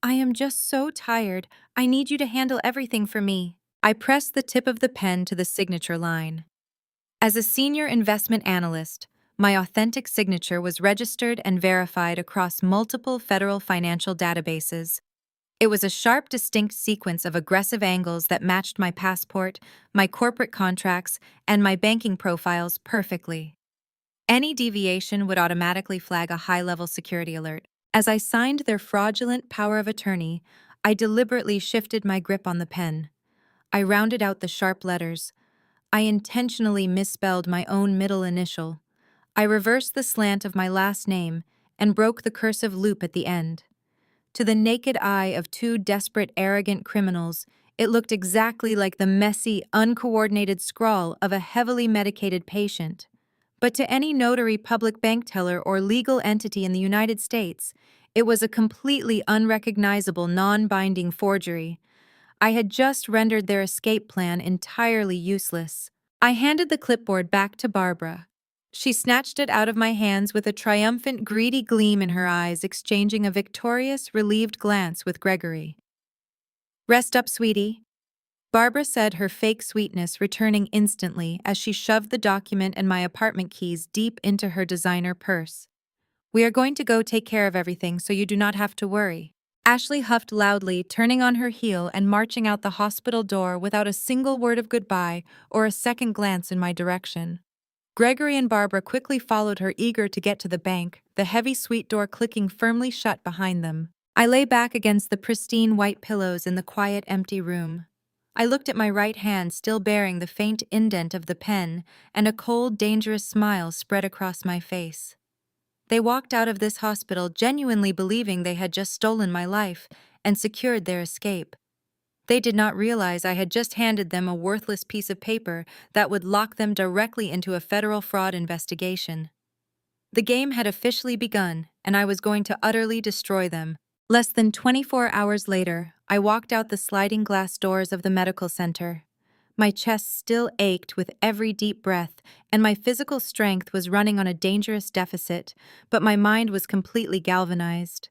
"I am just so tired. I need you to handle everything for me." I pressed the tip of the pen to the signature line. As a senior investment analyst, my authentic signature was registered and verified across multiple federal financial databases. It was a sharp, distinct sequence of aggressive angles that matched my passport, my corporate contracts, and my banking profiles perfectly. Any deviation would automatically flag a high-level security alert. As I signed their fraudulent power of attorney, I deliberately shifted my grip on the pen. I rounded out the sharp letters. I intentionally misspelled my own middle initial. I reversed the slant of my last name and broke the cursive loop at the end. To the naked eye of two desperate, arrogant criminals, it looked exactly like the messy, uncoordinated scrawl of a heavily medicated patient. But to any notary, public bank teller, or legal entity in the United States, it was a completely unrecognizable, non-binding forgery. I had just rendered their escape plan entirely useless. I handed the clipboard back to Barbara. She snatched it out of my hands with a triumphant, greedy gleam in her eyes, exchanging a victorious, relieved glance with Gregory. "Rest up, sweetie," Barbara said, her fake sweetness returning instantly as she shoved the document and my apartment keys deep into her designer purse. "We are going to go take care of everything so you do not have to worry." Ashley huffed loudly, turning on her heel and marching out the hospital door without a single word of goodbye or a second glance in my direction. Gregory and Barbara quickly followed her, eager to get to the bank, the heavy suite door clicking firmly shut behind them. I lay back against the pristine white pillows in the quiet, empty room. I looked at my right hand, still bearing the faint indent of the pen, and a cold, dangerous smile spread across my face. They walked out of this hospital genuinely believing they had just stolen my life and secured their escape. They did not realize I had just handed them a worthless piece of paper that would lock them directly into a federal fraud investigation. The game had officially begun, and I was going to utterly destroy them. Less than 24 hours later, I walked out the sliding glass doors of the medical center. My chest still ached with every deep breath, and my physical strength was running on a dangerous deficit, but my mind was completely galvanized.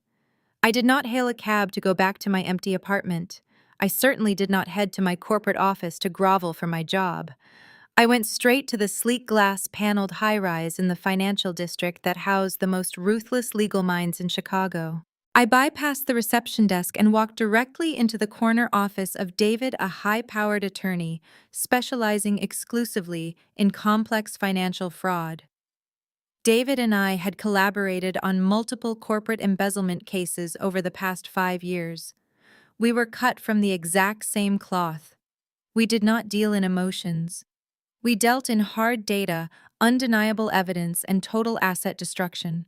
I did not hail a cab to go back to my empty apartment. I certainly did not head to my corporate office to grovel for my job. I went straight to the sleek glass-paneled high-rise in the financial district that housed the most ruthless legal minds in Chicago. I bypassed the reception desk and walked directly into the corner office of David, a high-powered attorney specializing exclusively in complex financial fraud. David and I had collaborated on multiple corporate embezzlement cases over the past 5 years. We were cut from the exact same cloth. We did not deal in emotions. We dealt in hard data, undeniable evidence, and total asset destruction.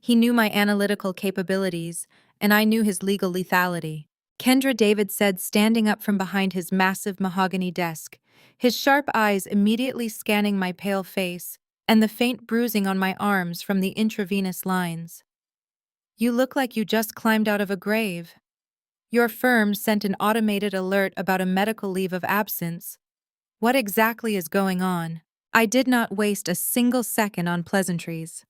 He knew my analytical capabilities, and I knew his legal lethality. "Kendra," David said, standing up from behind his massive mahogany desk, his sharp eyes immediately scanning my pale face and the faint bruising on my arms from the intravenous lines. "You look like you just climbed out of a grave. Your firm sent an automated alert about a medical leave of absence. What exactly is going on?" I did not waste a single second on pleasantries.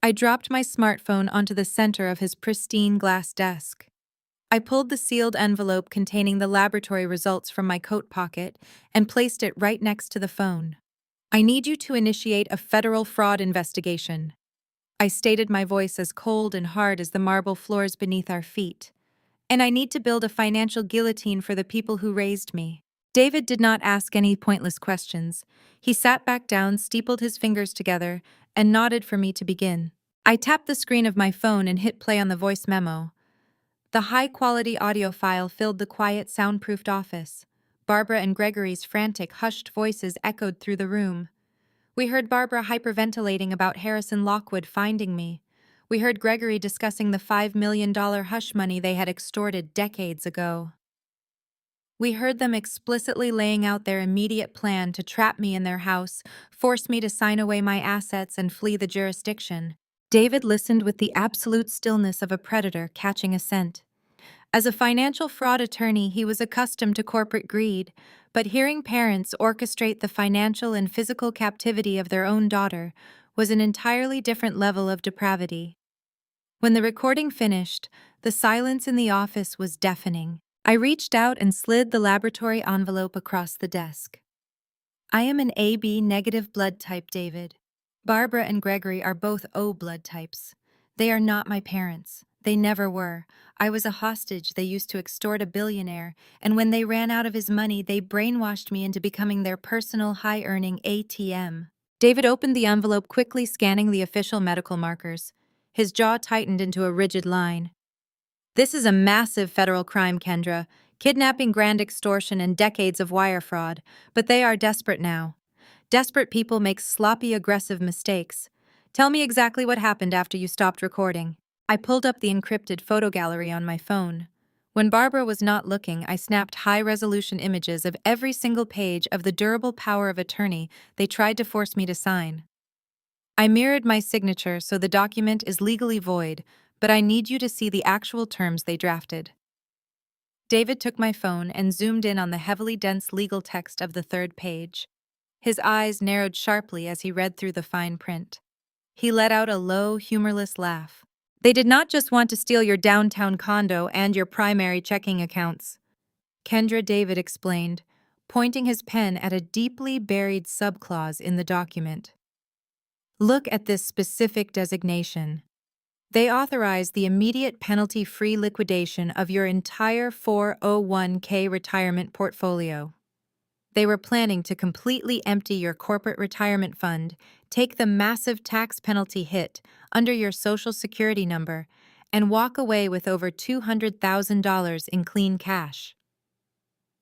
I dropped my smartphone onto the center of his pristine glass desk. I pulled the sealed envelope containing the laboratory results from my coat pocket and placed it right next to the phone. "I need you to initiate a federal fraud investigation." I stated, my voice as cold and hard as the marble floors beneath our feet. "And I need to build a financial guillotine for the people who raised me." David did not ask any pointless questions. He sat back down, steepled his fingers together, and nodded for me to begin. I tapped the screen of my phone and hit play on the voice memo. The high-quality audio file filled the quiet, soundproofed office. Barbara and Gregory's frantic, hushed voices echoed through the room. We heard Barbara hyperventilating about Harrison Lockwood finding me. We heard Gregory discussing the $5 million hush money they had extorted decades ago. We heard them explicitly laying out their immediate plan to trap me in their house, force me to sign away my assets, and flee the jurisdiction. David listened with the absolute stillness of a predator catching a scent. As a financial fraud attorney, he was accustomed to corporate greed, but hearing parents orchestrate the financial and physical captivity of their own daughter was an entirely different level of depravity. When the recording finished, the silence in the office was deafening. I reached out and slid the laboratory envelope across the desk. I am an AB negative blood type, David. Barbara and Gregory are both O blood types. They are not my parents. They never were. I was a hostage they used to extort a billionaire, and when they ran out of his money, they brainwashed me into becoming their personal high-earning ATM. David opened the envelope, quickly scanning the official medical markers. His jaw tightened into a rigid line. This is a massive federal crime, Kendra. Kidnapping, grand extortion, and decades of wire fraud. But they are desperate now. Desperate people make sloppy, aggressive mistakes. Tell me exactly what happened after you stopped recording. I pulled up the encrypted photo gallery on my phone. When Barbara was not looking, I snapped high-resolution images of every single page of the durable power of attorney they tried to force me to sign. I mirrored my signature so the document is legally void, but I need you to see the actual terms they drafted. David took my phone and zoomed in on the heavily dense legal text of the third page. His eyes narrowed sharply as he read through the fine print. He let out a low, humorless laugh. They did not just want to steal your downtown condo and your primary checking accounts. Kendra, David explained, pointing his pen at a deeply buried subclause in the document. Look at this specific designation. They authorize the immediate penalty-free liquidation of your entire 401k retirement portfolio. They were planning to completely empty your corporate retirement fund, take the massive tax penalty hit under your Social Security number, and walk away with over $200,000 in clean cash.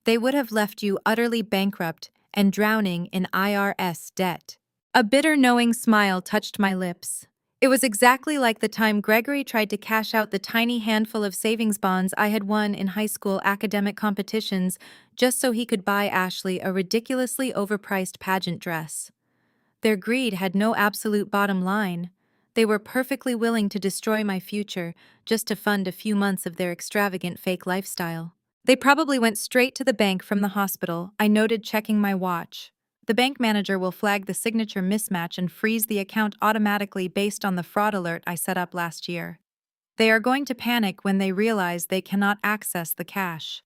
They would have left you utterly bankrupt and drowning in IRS debt. A bitter, knowing smile touched my lips. It was exactly like the time Gregory tried to cash out the tiny handful of savings bonds I had won in high school academic competitions just so he could buy Ashley a ridiculously overpriced pageant dress. Their greed had no absolute bottom line. They were perfectly willing to destroy my future just to fund a few months of their extravagant fake lifestyle. They probably went straight to the bank from the hospital, I noted, checking my watch. The bank manager will flag the signature mismatch and freeze the account automatically based on the fraud alert I set up last year. They are going to panic when they realize they cannot access the cash.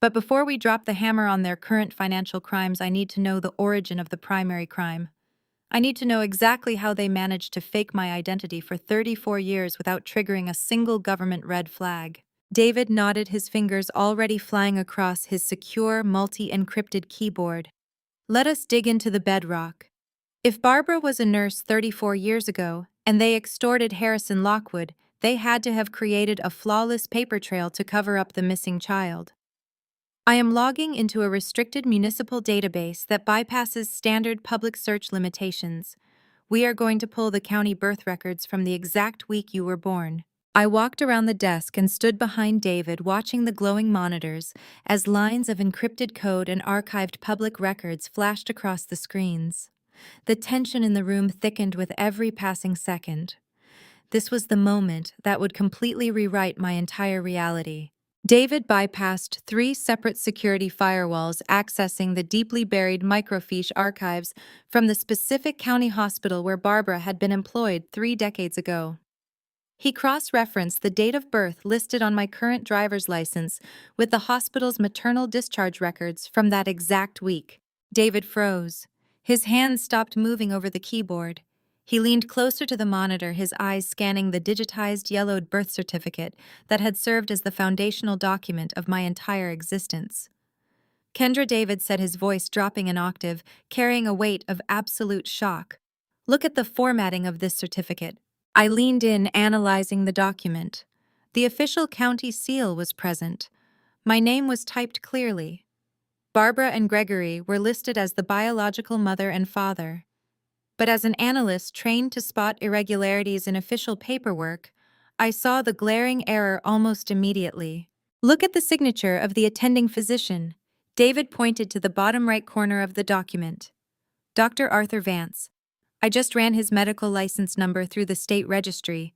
But before we drop the hammer on their current financial crimes, I need to know the origin of the primary crime. I need to know exactly how they managed to fake my identity for 34 years without triggering a single government red flag. David nodded, his fingers already flying across his secure, multi-encrypted keyboard. Let us dig into the bedrock. If Barbara was a nurse 34 years ago, and they extorted Harrison Lockwood, they had to have created a flawless paper trail to cover up the missing child. I am logging into a restricted municipal database that bypasses standard public search limitations. We are going to pull the county birth records from the exact week you were born. I walked around the desk and stood behind David, watching the glowing monitors as lines of encrypted code and archived public records flashed across the screens. The tension in the room thickened with every passing second. This was the moment that would completely rewrite my entire reality. David bypassed 3 separate security firewalls, accessing the deeply buried microfiche archives from the specific county hospital where Barbara had been employed 3 decades ago. He cross-referenced the date of birth listed on my current driver's license with the hospital's maternal discharge records from that exact week. David froze. His hands stopped moving over the keyboard. He leaned closer to the monitor, his eyes scanning the digitized, yellowed birth certificate that had served as the foundational document of my entire existence. Kendra, David said, his voice dropping an octave, carrying a weight of absolute shock. Look at the formatting of this certificate. I leaned in, analyzing the document. The official county seal was present. My name was typed clearly. Barbara and Gregory were listed as the biological mother and father. But as an analyst trained to spot irregularities in official paperwork, I saw the glaring error almost immediately. Look at the signature of the attending physician. David pointed to the bottom right corner of the document. Dr. Arthur Vance. I just ran his medical license number through the state registry.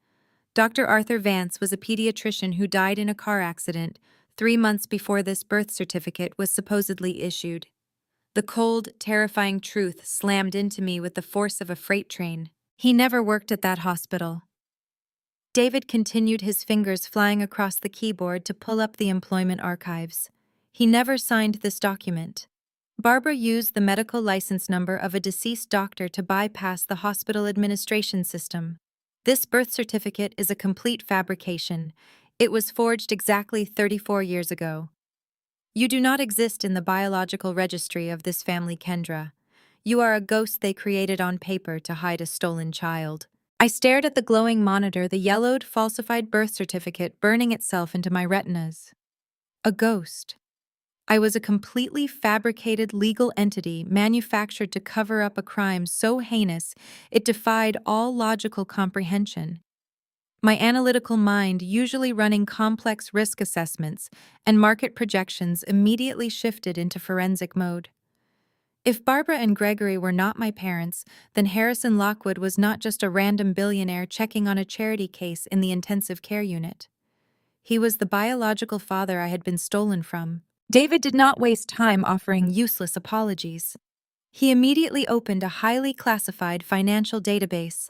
Dr. Arthur Vance was a pediatrician who died in a car accident 3 months before this birth certificate was supposedly issued. The cold, terrifying truth slammed into me with the force of a freight train. He never worked at that hospital. David continued, his fingers flying across the keyboard to pull up the employment archives. He never signed this document. Barbara used the medical license number of a deceased doctor to bypass the hospital administration system. This birth certificate is a complete fabrication. It was forged exactly 34 years ago. You do not exist in the biological registry of this family, Kendra. You are a ghost they created on paper to hide a stolen child. I stared at the glowing monitor, the yellowed, falsified birth certificate burning itself into my retinas. A ghost. I was a completely fabricated legal entity manufactured to cover up a crime so heinous it defied all logical comprehension. My analytical mind, usually running complex risk assessments and market projections, immediately shifted into forensic mode. If Barbara and Gregory were not my parents, then Harrison Lockwood was not just a random billionaire checking on a charity case in the intensive care unit. He was the biological father I had been stolen from. David did not waste time offering useless apologies. He immediately opened a highly classified financial database,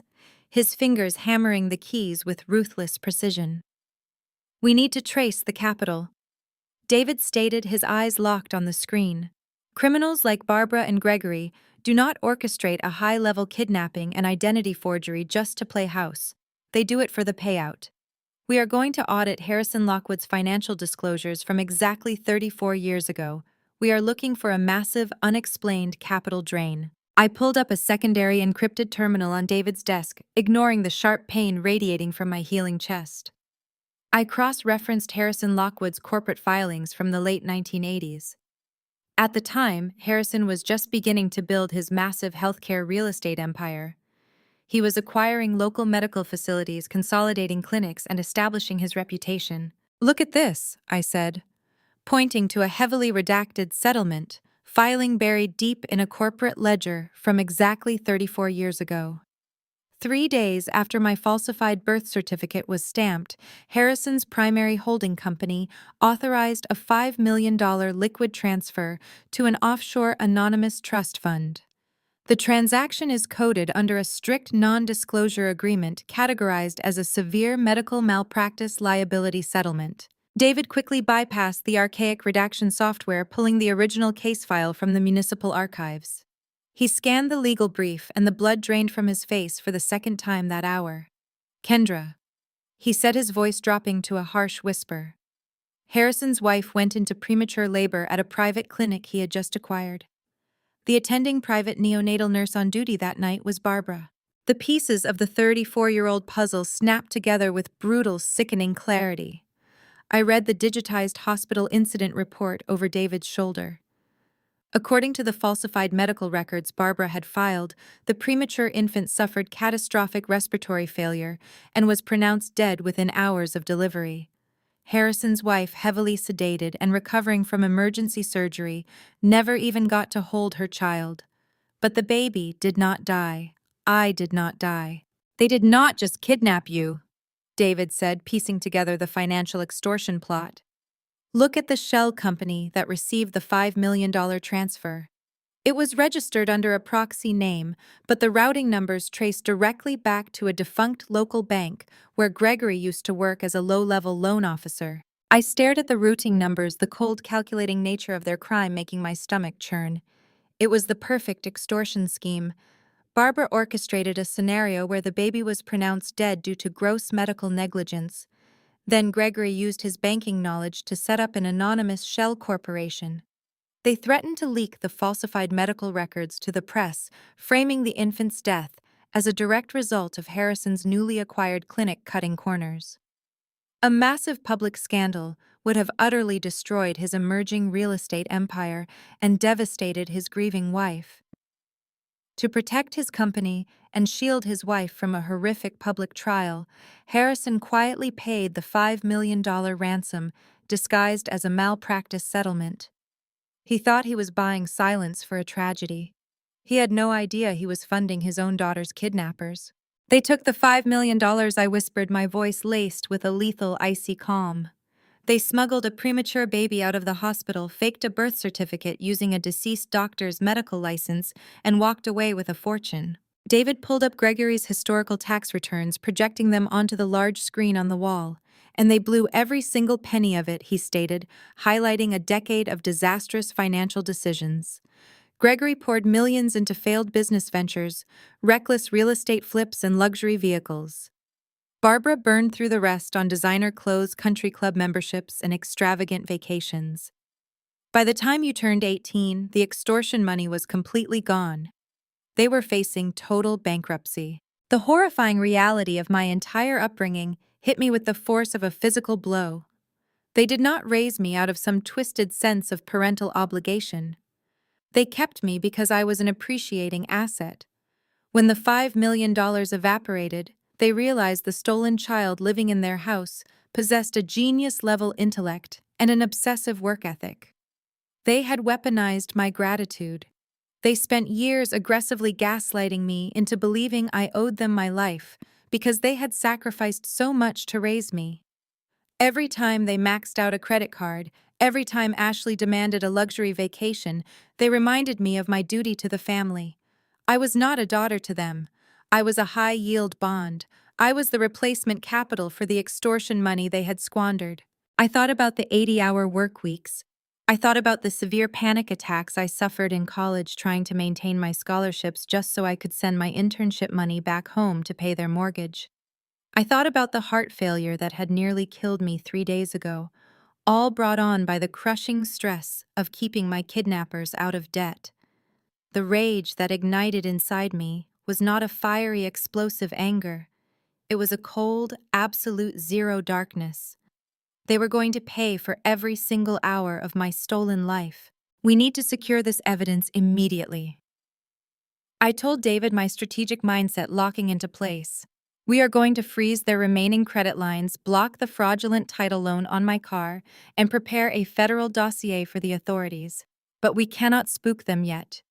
his fingers hammering the keys with ruthless precision. We need to trace the capital, David stated, his eyes locked on the screen. Criminals like Barbara and Gregory do not orchestrate a high-level kidnapping and identity forgery just to play house. They do it for the payout. We are going to audit Harrison Lockwood's financial disclosures from exactly 34 years ago. We are looking for a massive, unexplained capital drain. I pulled up a secondary encrypted terminal on David's desk, ignoring the sharp pain radiating from my healing chest. I cross-referenced Harrison Lockwood's corporate filings from the late 1980s. At the time, Harrison was just beginning to build his massive healthcare real estate empire. He was acquiring local medical facilities, consolidating clinics, and establishing his reputation. Look at this, I said, pointing to a heavily redacted settlement, filing buried deep in a corporate ledger from exactly 34 years ago. 3 days after my falsified birth certificate was stamped, Harrison's primary holding company authorized a $5 million liquid transfer to an offshore anonymous trust fund. The transaction is coded under a strict non-disclosure agreement categorized as a severe medical malpractice liability settlement. David quickly bypassed the archaic redaction software, pulling the original case file from the municipal archives. He scanned the legal brief, and the blood drained from his face for the second time that hour. Kendra, he said, his voice dropping to a harsh whisper. Harrison's wife went into premature labor at a private clinic he had just acquired. The attending private neonatal nurse on duty that night was Barbara. The pieces of the 34-year-old puzzle snapped together with brutal, sickening clarity. I read the digitized hospital incident report over David's shoulder. According to the falsified medical records Barbara had filed, the premature infant suffered catastrophic respiratory failure and was pronounced dead within hours of delivery. Harrison's wife, heavily sedated and recovering from emergency surgery, never even got to hold her child. But the baby did not die. I did not die. They did not just kidnap you, David said, piecing together the financial extortion plot. Look at the shell company that received the $5 million transfer. It was registered under a proxy name, but the routing numbers traced directly back to a defunct local bank where Gregory used to work as a low-level loan officer. I stared at the routing numbers, the cold, calculating nature of their crime making my stomach churn. It was the perfect extortion scheme. Barbara orchestrated a scenario where the baby was pronounced dead due to gross medical negligence. Then Gregory used his banking knowledge to set up an anonymous shell corporation. They threatened to leak the falsified medical records to the press, framing the infant's death as a direct result of Harrison's newly acquired clinic cutting corners. A massive public scandal would have utterly destroyed his emerging real estate empire and devastated his grieving wife. To protect his company and shield his wife from a horrific public trial, Harrison quietly paid the $5 million ransom disguised as a malpractice settlement. He thought he was buying silence for a tragedy. He had no idea he was funding his own daughter's kidnappers. "They took the $5 million," I whispered, my voice laced with a lethal, icy calm. "They smuggled a premature baby out of the hospital, faked a birth certificate using a deceased doctor's medical license, and walked away with a fortune." David pulled up Gregory's historical tax returns, projecting them onto the large screen on the wall. "And they blew every single penny of it," he stated, highlighting a decade of disastrous financial decisions. Gregory poured millions into failed business ventures, reckless real estate flips, and luxury vehicles. Barbara burned through the rest on designer clothes, country club memberships, and extravagant vacations. By the time you turned 18, the extortion money was completely gone. They were facing total bankruptcy. The horrifying reality of my entire upbringing hit me with the force of a physical blow. They did not raise me out of some twisted sense of parental obligation. They kept me because I was an appreciating asset. When the $5 million evaporated, they realized the stolen child living in their house possessed a genius-level intellect and an obsessive work ethic. They had weaponized my gratitude. They spent years aggressively gaslighting me into believing I owed them my life because they had sacrificed so much to raise me. Every time they maxed out a credit card, every time Ashley demanded a luxury vacation, they reminded me of my duty to the family. I was not a daughter to them. I was a high-yield bond. I was the replacement capital for the extortion money they had squandered. I thought about the 80-hour work weeks. I thought about the severe panic attacks I suffered in college trying to maintain my scholarships just so I could send my internship money back home to pay their mortgage. I thought about the heart failure that had nearly killed me 3 days ago, all brought on by the crushing stress of keeping my kidnappers out of debt. The rage that ignited inside me was not a fiery, explosive anger. It was a cold, absolute zero darkness. They were going to pay for every single hour of my stolen life. "We need to secure this evidence immediately." I told David, my strategic mindset locking into place. "We are going to freeze their remaining credit lines, block the fraudulent title loan on my car, and prepare a federal dossier for the authorities. But we cannot spook them yet.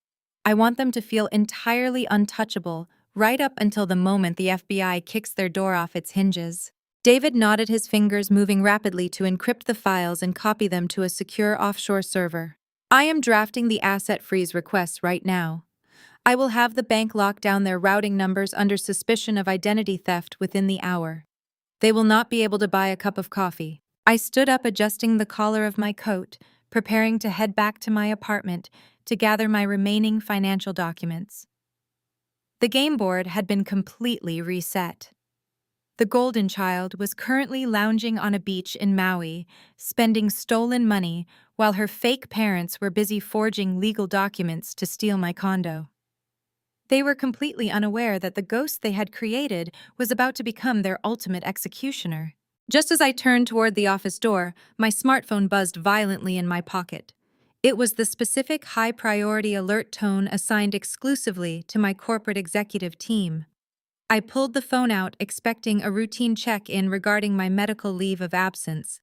I want them to feel entirely untouchable right up until the moment the FBI kicks their door off its hinges." David nodded, his fingers moving rapidly to encrypt the files and copy them to a secure offshore server. "I am drafting the asset freeze requests right now. I will have the bank lock down their routing numbers under suspicion of identity theft within the hour. They will not be able to buy a cup of coffee." I stood up, adjusting the collar of my coat, preparing to head back to my apartment to gather my remaining financial documents. The game board had been completely reset. The golden child was currently lounging on a beach in Maui, spending stolen money while her fake parents were busy forging legal documents to steal my condo. They were completely unaware that the ghost they had created was about to become their ultimate executioner. Just as I turned toward the office door, my smartphone buzzed violently in my pocket. It was the specific high-priority alert tone assigned exclusively to my corporate executive team. I pulled the phone out, expecting a routine check-in regarding my medical leave of absence.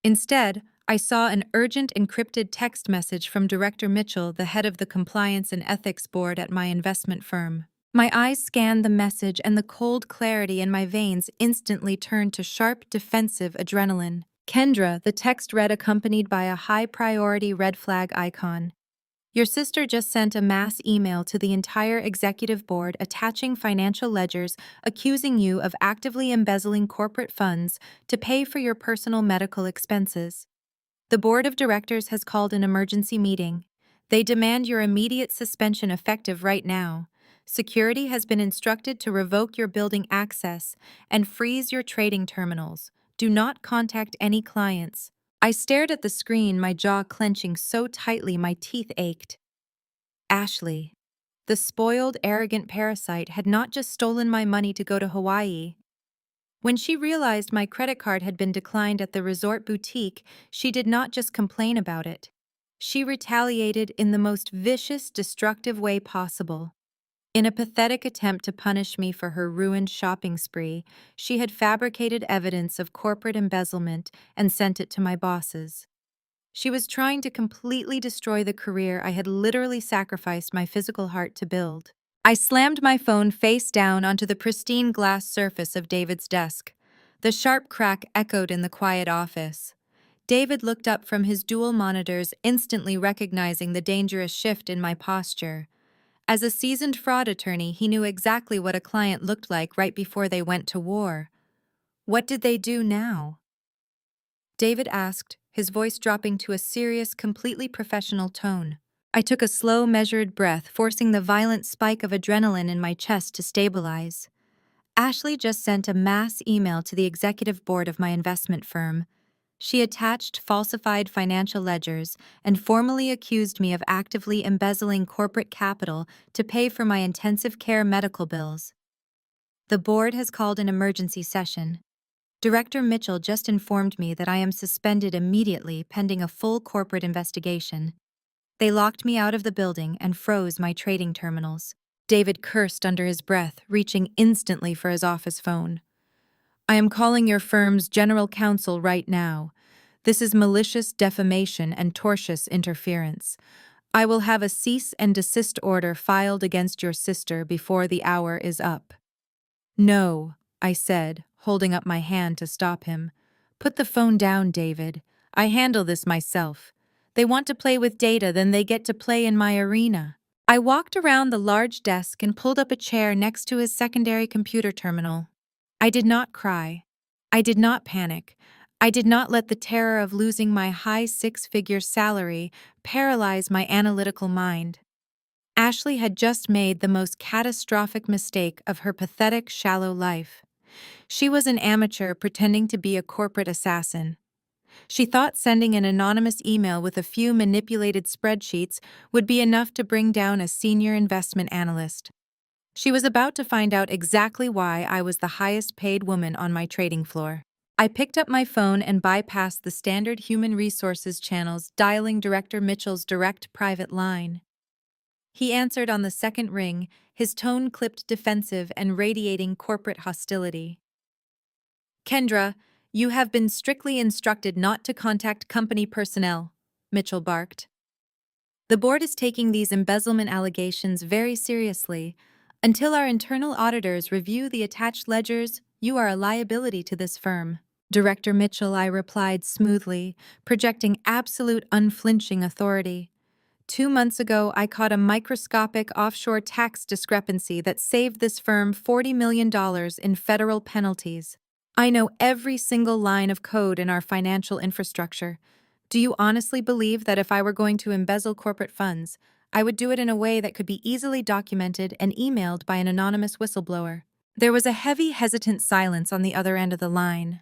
Instead, I saw an urgent encrypted text message from Director Mitchell, the head of the Compliance and Ethics Board at my investment firm. My eyes scanned the message, and the cold clarity in my veins instantly turned to sharp, defensive adrenaline. "Kendra," the text read, accompanied by a high-priority red flag icon. "Your sister just sent a mass email to the entire executive board attaching financial ledgers accusing you of actively embezzling corporate funds to pay for your personal medical expenses. The board of directors has called an emergency meeting. They demand your immediate suspension effective right now. Security has been instructed to revoke your building access and freeze your trading terminals. Do not contact any clients." I stared at the screen, my jaw clenching so tightly my teeth ached. Ashley, the spoiled, arrogant parasite, had not just stolen my money to go to Hawaii. When she realized my credit card had been declined at the resort boutique, she did not just complain about it. She retaliated in the most vicious, destructive way possible. In a pathetic attempt to punish me for her ruined shopping spree, she had fabricated evidence of corporate embezzlement and sent it to my bosses. She was trying to completely destroy the career I had literally sacrificed my physical heart to build. I slammed my phone face down onto the pristine glass surface of David's desk. The sharp crack echoed in the quiet office. David looked up from his dual monitors, instantly recognizing the dangerous shift in my posture. As a seasoned fraud attorney, he knew exactly what a client looked like right before they went to war. What did they do now? David asked, his voice dropping to a serious, completely professional tone. I took a slow, measured breath, forcing the violent spike of adrenaline in my chest to stabilize. Ashley just sent a mass email to the executive board of my investment firm. She attached falsified financial ledgers and formally accused me of actively embezzling corporate capital to pay for my intensive care medical bills. The board has called an emergency session. Director Mitchell just informed me that I am suspended immediately pending a full corporate investigation. They locked me out of the building and froze my trading terminals. David cursed under his breath, reaching instantly for his office phone. I am calling your firm's general counsel right now. This is malicious defamation and tortious interference. I will have a cease and desist order filed against your sister before the hour is up. No, I said, holding up my hand to stop him. Put the phone down, David. I handle this myself. They want to play with data, then they get to play in my arena. I walked around the large desk and pulled up a chair next to his secondary computer terminal. I did not cry. I did not panic. I did not let the terror of losing my high six-figure salary paralyze my analytical mind. Ashley had just made the most catastrophic mistake of her pathetic, shallow life. She was an amateur pretending to be a corporate assassin. She thought sending an anonymous email with a few manipulated spreadsheets would be enough to bring down a senior investment analyst. She was about to find out exactly why I was the highest paid woman on my trading floor. I picked up my phone and bypassed the standard human resources channels, dialing Director Mitchell's direct private line. He answered on the second ring, his tone clipped defensive and radiating corporate hostility. Kendra, you have been strictly instructed not to contact company personnel, Mitchell barked. The board is taking these embezzlement allegations very seriously. Until our internal auditors review the attached ledgers, you are a liability to this firm. Director Mitchell, I replied smoothly, projecting absolute unflinching authority. 2 months ago, I caught a microscopic offshore tax discrepancy that saved this firm $40 million in federal penalties. I know every single line of code in our financial infrastructure. Do you honestly believe that if I were going to embezzle corporate funds, I would do it in a way that could be easily documented and emailed by an anonymous whistleblower? There was a heavy, hesitant silence on the other end of the line.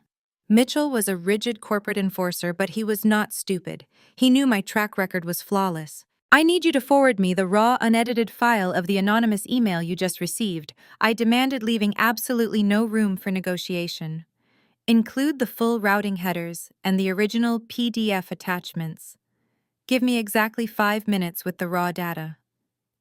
Mitchell was a rigid corporate enforcer, but he was not stupid. He knew my track record was flawless. I need you to forward me the raw, unedited file of the anonymous email you just received, I demanded, leaving absolutely no room for negotiation. Include the full routing headers and the original PDF attachments. Give me exactly 5 minutes with the raw data.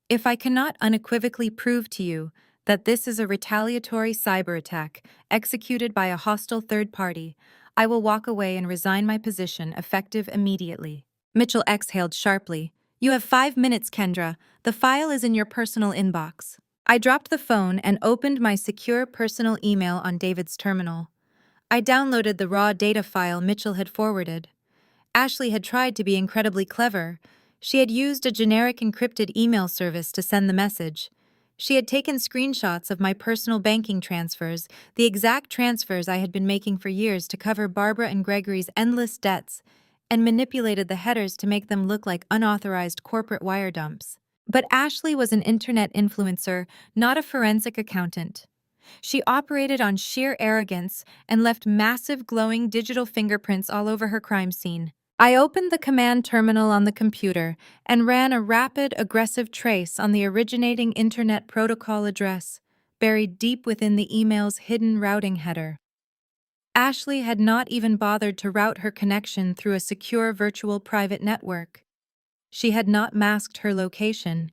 If I cannot unequivocally prove to you that this is a retaliatory cyber attack executed by a hostile third party, I will walk away and resign my position effective immediately. Mitchell exhaled sharply. You have 5 minutes, Kendra. The file is in your personal inbox. I dropped the phone and opened my secure personal email on David's terminal. I downloaded the raw data file Mitchell had forwarded. Ashley had tried to be incredibly clever. She had used a generic encrypted email service to send the message. She had taken screenshots of my personal banking transfers, the exact transfers I had been making for years to cover Barbara and Gregory's endless debts, and manipulated the headers to make them look like unauthorized corporate wire dumps. But Ashley was an internet influencer, not a forensic accountant. She operated on sheer arrogance and left massive glowing digital fingerprints all over her crime scene. I opened the command terminal on the computer and ran a rapid, aggressive trace on the originating internet protocol address, buried deep within the email's hidden routing header. Ashley had not even bothered to route her connection through a secure virtual private network. She had not masked her location.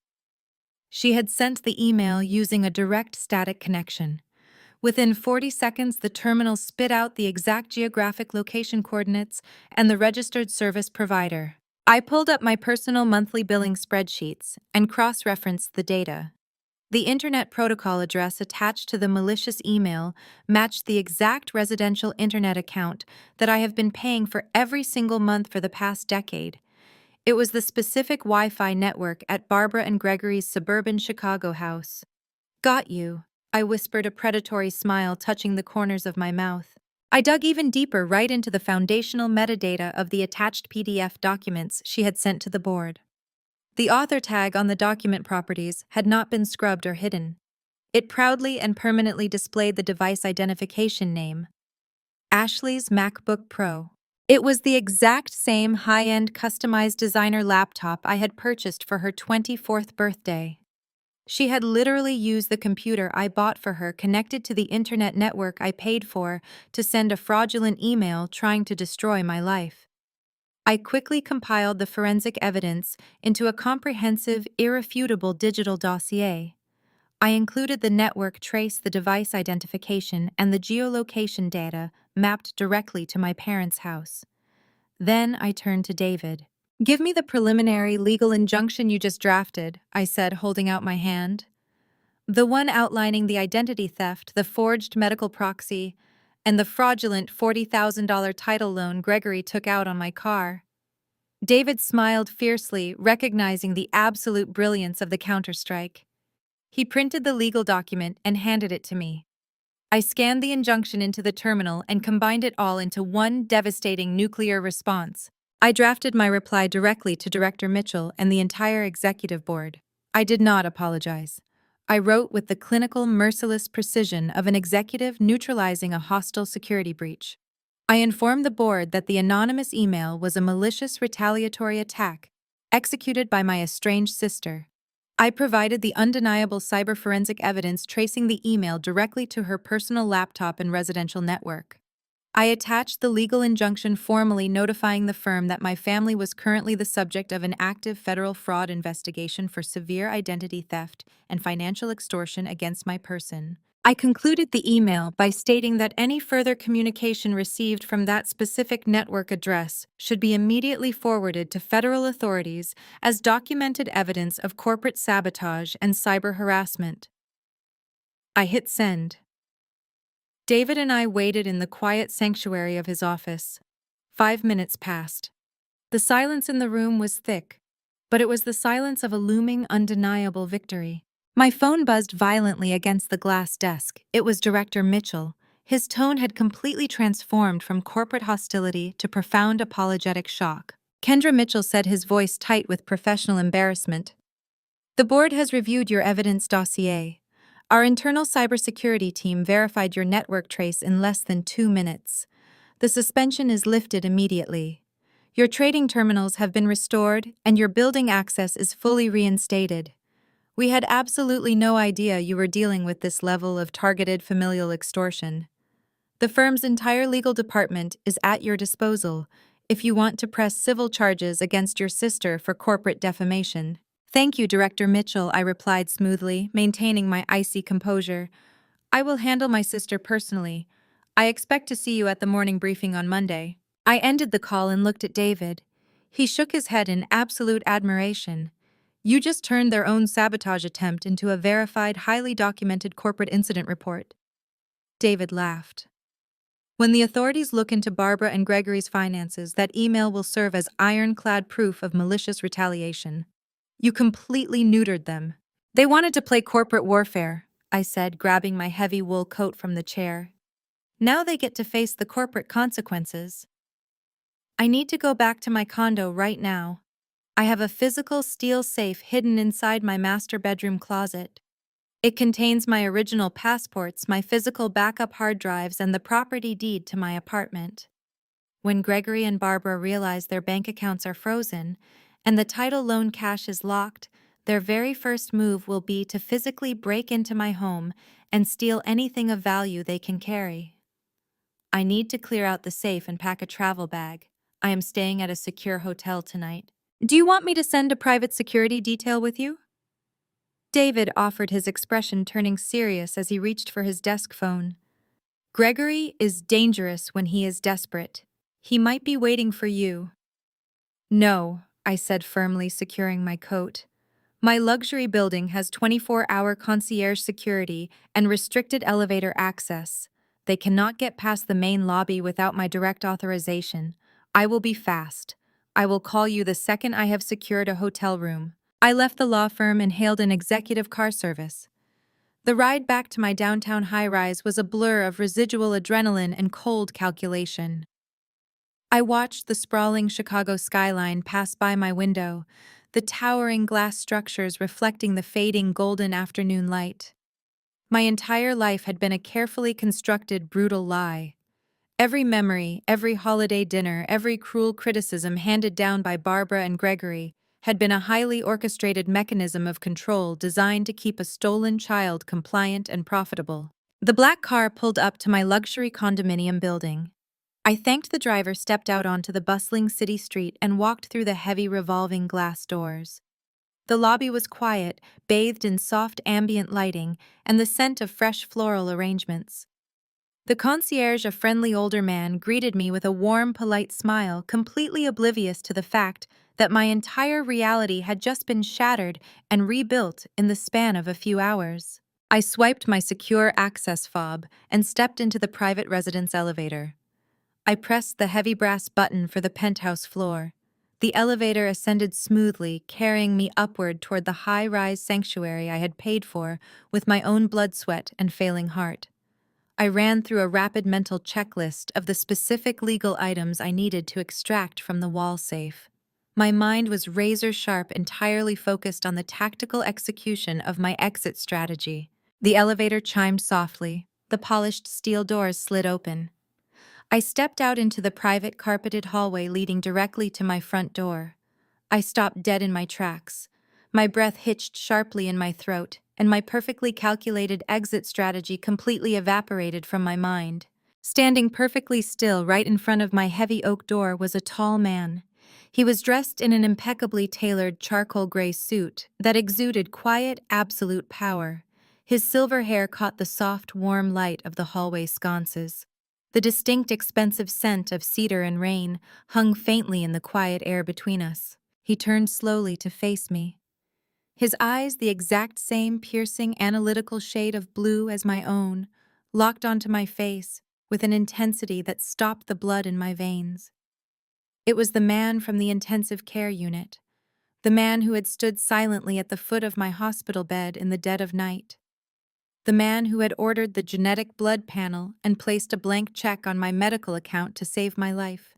She had sent the email using a direct static connection. Within 40 seconds, the terminal spit out the exact geographic location coordinates and the registered service provider. I pulled up my personal monthly billing spreadsheets and cross-referenced the data. The Internet Protocol address attached to the malicious email matched the exact residential internet account that I have been paying for every single month for the past decade. It was the specific Wi-Fi network at Barbara and Gregory's suburban Chicago house. "Got you," I whispered, a predatory smile touching the corners of my mouth. I dug even deeper, right into the foundational metadata of the attached PDF documents she had sent to the board. The author tag on the document properties had not been scrubbed or hidden. It proudly and permanently displayed the device identification name: Ashley's MacBook Pro. It was the exact same high-end customized designer laptop I had purchased for her 24th birthday. She had literally used the computer I bought for her, connected to the internet network I paid for, to send a fraudulent email trying to destroy my life. I quickly compiled the forensic evidence into a comprehensive, irrefutable digital dossier. I included the network trace, the device identification, and the geolocation data mapped directly to my parents' house. Then I turned to David. "Give me the preliminary legal injunction you just drafted," I said, holding out my hand. "The one outlining the identity theft, the forged medical proxy, and the fraudulent $40,000 title loan Gregory took out on my car." David smiled fiercely, recognizing the absolute brilliance of the counterstrike. He printed the legal document and handed it to me. I scanned the injunction into the terminal and combined it all into one devastating nuclear response. I drafted my reply directly to Director Mitchell and the entire executive board. I did not apologize. I wrote with the clinical, merciless precision of an executive neutralizing a hostile security breach. I informed the board that the anonymous email was a malicious retaliatory attack executed by my estranged sister. I provided the undeniable cyber forensic evidence tracing the email directly to her personal laptop and residential network. I attached the legal injunction formally notifying the firm that my family was currently the subject of an active federal fraud investigation for severe identity theft and financial extortion against my person. I concluded the email by stating that any further communication received from that specific network address should be immediately forwarded to federal authorities as documented evidence of corporate sabotage and cyber harassment. I hit send. David and I waited in the quiet sanctuary of his office. 5 minutes passed. The silence in the room was thick, but it was the silence of a looming, undeniable victory. My phone buzzed violently against the glass desk. It was Director Mitchell. His tone had completely transformed from corporate hostility to profound apologetic shock. Kendra, Mitchell said, his voice tight with professional embarrassment. "The board has reviewed your evidence dossier. Our internal cybersecurity team verified your network trace in less than 2 minutes. The suspension is lifted immediately. Your trading terminals have been restored and your building access is fully reinstated. We had absolutely no idea you were dealing with this level of targeted familial extortion. The firm's entire legal department is at your disposal if you want to press civil charges against your sister for corporate defamation." "Thank you, Director Mitchell," I replied smoothly, maintaining my icy composure. "I will handle my sister personally. I expect to see you at the morning briefing on Monday." I ended the call and looked at David. He shook his head in absolute admiration. "You just turned their own sabotage attempt into a verified, highly documented corporate incident report." David laughed. "When the authorities look into Barbara and Gregory's finances, that email will serve as ironclad proof of malicious retaliation. You completely neutered them. They wanted to play corporate warfare," I said, grabbing my heavy wool coat from the chair. "Now they get to face the corporate consequences. I need to go back to my condo right now. I have a physical steel safe hidden inside my master bedroom closet. It contains my original passports, my physical backup hard drives, and the property deed to my apartment. When Gregory and Barbara realize their bank accounts are frozen and the title loan cash is locked, their very first move will be to physically break into my home and steal anything of value they can carry. I need to clear out the safe and pack a travel bag. I am staying at a secure hotel tonight. Do you want me to send a private security detail with you? David offered, his expression turning serious as he reached for his desk phone. Gregory is dangerous when he is desperate. He might be waiting for you. No, I said firmly, securing my coat. My luxury building has 24-hour concierge security and restricted elevator access. They cannot get past the main lobby without my direct authorization. I will be fast. I will call you the second I have secured a hotel room. I left the law firm and hailed an executive car service. The ride back to my downtown high-rise was a blur of residual adrenaline and cold calculation. I watched the sprawling Chicago skyline pass by my window, the towering glass structures reflecting the fading golden afternoon light. My entire life had been a carefully constructed, brutal lie. Every memory, every holiday dinner, every cruel criticism handed down by Barbara and Gregory had been a highly orchestrated mechanism of control designed to keep a stolen child compliant and profitable. The black car pulled up to my luxury condominium building. I thanked the driver, stepped out onto the bustling city street, and walked through the heavy revolving glass doors. The lobby was quiet, bathed in soft ambient lighting and the scent of fresh floral arrangements. The concierge, a friendly older man, greeted me with a warm, polite smile, completely oblivious to the fact that my entire reality had just been shattered and rebuilt in the span of a few hours. I swiped my secure access fob and stepped into the private residence elevator. I pressed the heavy brass button for the penthouse floor. The elevator ascended smoothly, carrying me upward toward the high-rise sanctuary I had paid for with my own blood sweat and failing heart. I ran through a rapid mental checklist of the specific legal items I needed to extract from the wall safe. My mind was razor-sharp, entirely focused on the tactical execution of my exit strategy. The elevator chimed softly. The polished steel doors slid open. I stepped out into the private carpeted hallway leading directly to my front door. I stopped dead in my tracks. My breath hitched sharply in my throat, and my perfectly calculated exit strategy completely evaporated from my mind. Standing perfectly still right in front of my heavy oak door was a tall man. He was dressed in an impeccably tailored charcoal gray suit that exuded quiet, absolute power. His silver hair caught the soft, warm light of the hallway sconces. The distinct, expensive scent of cedar and rain hung faintly in the quiet air between us. He turned slowly to face me. His eyes, the exact same piercing, analytical shade of blue as my own, locked onto my face with an intensity that stopped the blood in my veins. It was the man from the intensive care unit, the man who had stood silently at the foot of my hospital bed in the dead of night. The man who had ordered the genetic blood panel and placed a blank check on my medical account to save my life.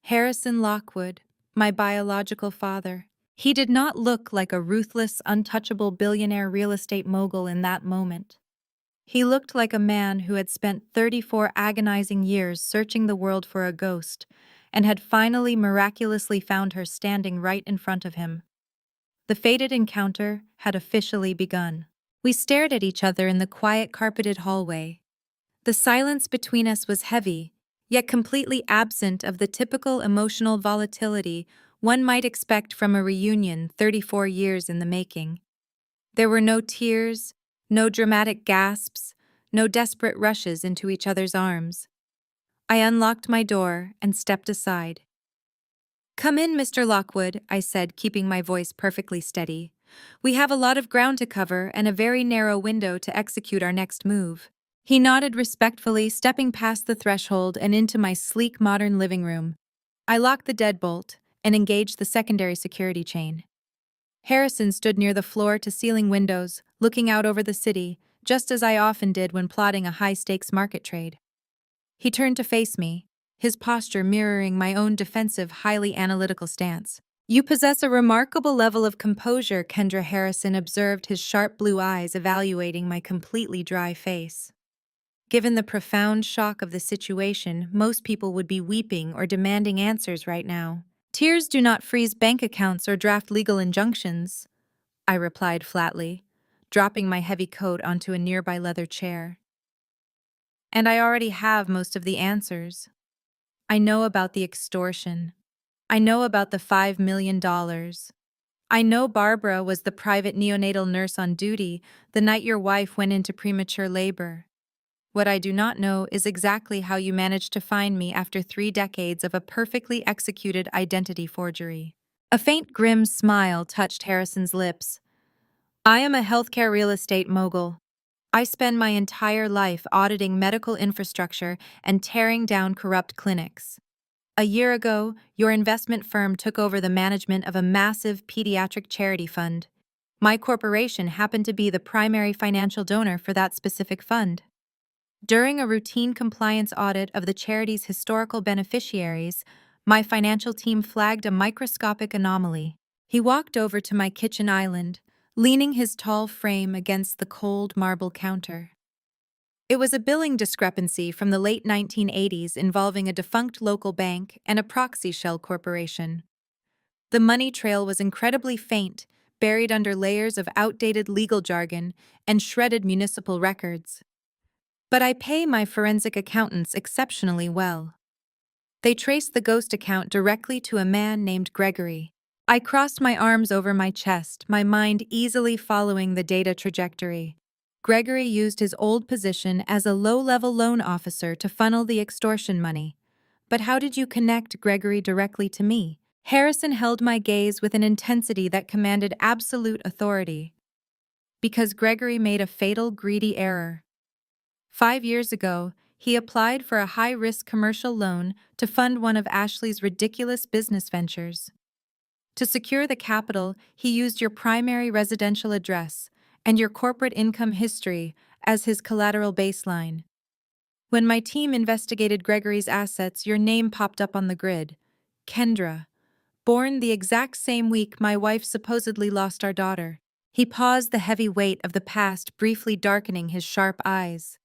Harrison Lockwood, my biological father. He did not look like a ruthless, untouchable billionaire real estate mogul in that moment. He looked like a man who had spent 34 agonizing years searching the world for a ghost and had finally miraculously found her standing right in front of him. The fated encounter had officially begun. We stared at each other in the quiet carpeted hallway. The silence between us was heavy, yet completely absent of the typical emotional volatility one might expect from a reunion 34 years in the making. There were no tears, no dramatic gasps, no desperate rushes into each other's arms. I unlocked my door and stepped aside. "Come in, Mr. Lockwood," I said, keeping my voice perfectly steady. "We have a lot of ground to cover and a very narrow window to execute our next move." He nodded respectfully, stepping past the threshold and into my sleek modern living room. I locked the deadbolt and engaged the secondary security chain. Harrison stood near the floor-to-ceiling windows, looking out over the city, just as I often did when plotting a high-stakes market trade. He turned to face me, his posture mirroring my own defensive, highly analytical stance. "You possess a remarkable level of composure," Kendra Harrison observed, his sharp blue eyes evaluating my completely dry face. Given the profound shock of the situation, most people would be weeping or demanding answers right now. "Tears do not freeze bank accounts or draft legal injunctions," I replied flatly, dropping my heavy coat onto a nearby leather chair. And I already have most of the answers. I know about the extortion. I know about the $5 million. I know Barbara was the private neonatal nurse on duty the night your wife went into premature labor. What I do not know is exactly how you managed to find me after 3 decades of a perfectly executed identity forgery. A faint grim smile touched Harrison's lips. I am a healthcare real estate mogul. I spend my entire life auditing medical infrastructure and tearing down corrupt clinics. A year ago, your investment firm took over the management of a massive pediatric charity fund. My corporation happened to be the primary financial donor for that specific fund. During a routine compliance audit of the charity's historical beneficiaries, my financial team flagged a microscopic anomaly. He walked over to my kitchen island, leaning his tall frame against the cold marble counter. It was a billing discrepancy from the late 1980s involving a defunct local bank and a proxy shell corporation. The money trail was incredibly faint, buried under layers of outdated legal jargon and shredded municipal records. But I pay my forensic accountants exceptionally well. They traced the ghost account directly to a man named Gregory. I crossed my arms over my chest, my mind easily following the data trajectory. Gregory used his old position as a low-level loan officer to funnel the extortion money. But how did you connect Gregory directly to me? Harrison held my gaze with an intensity that commanded absolute authority. Because Gregory made a fatal, greedy error. 5 years ago, he applied for a high-risk commercial loan to fund one of Ashley's ridiculous business ventures. To secure the capital, he used your primary residential address and your corporate income history as his collateral baseline. When my team investigated Gregory's assets, your name popped up on the grid. Kendra, born the exact same week my wife supposedly lost our daughter. He paused, the heavy weight of the past briefly darkening his sharp eyes.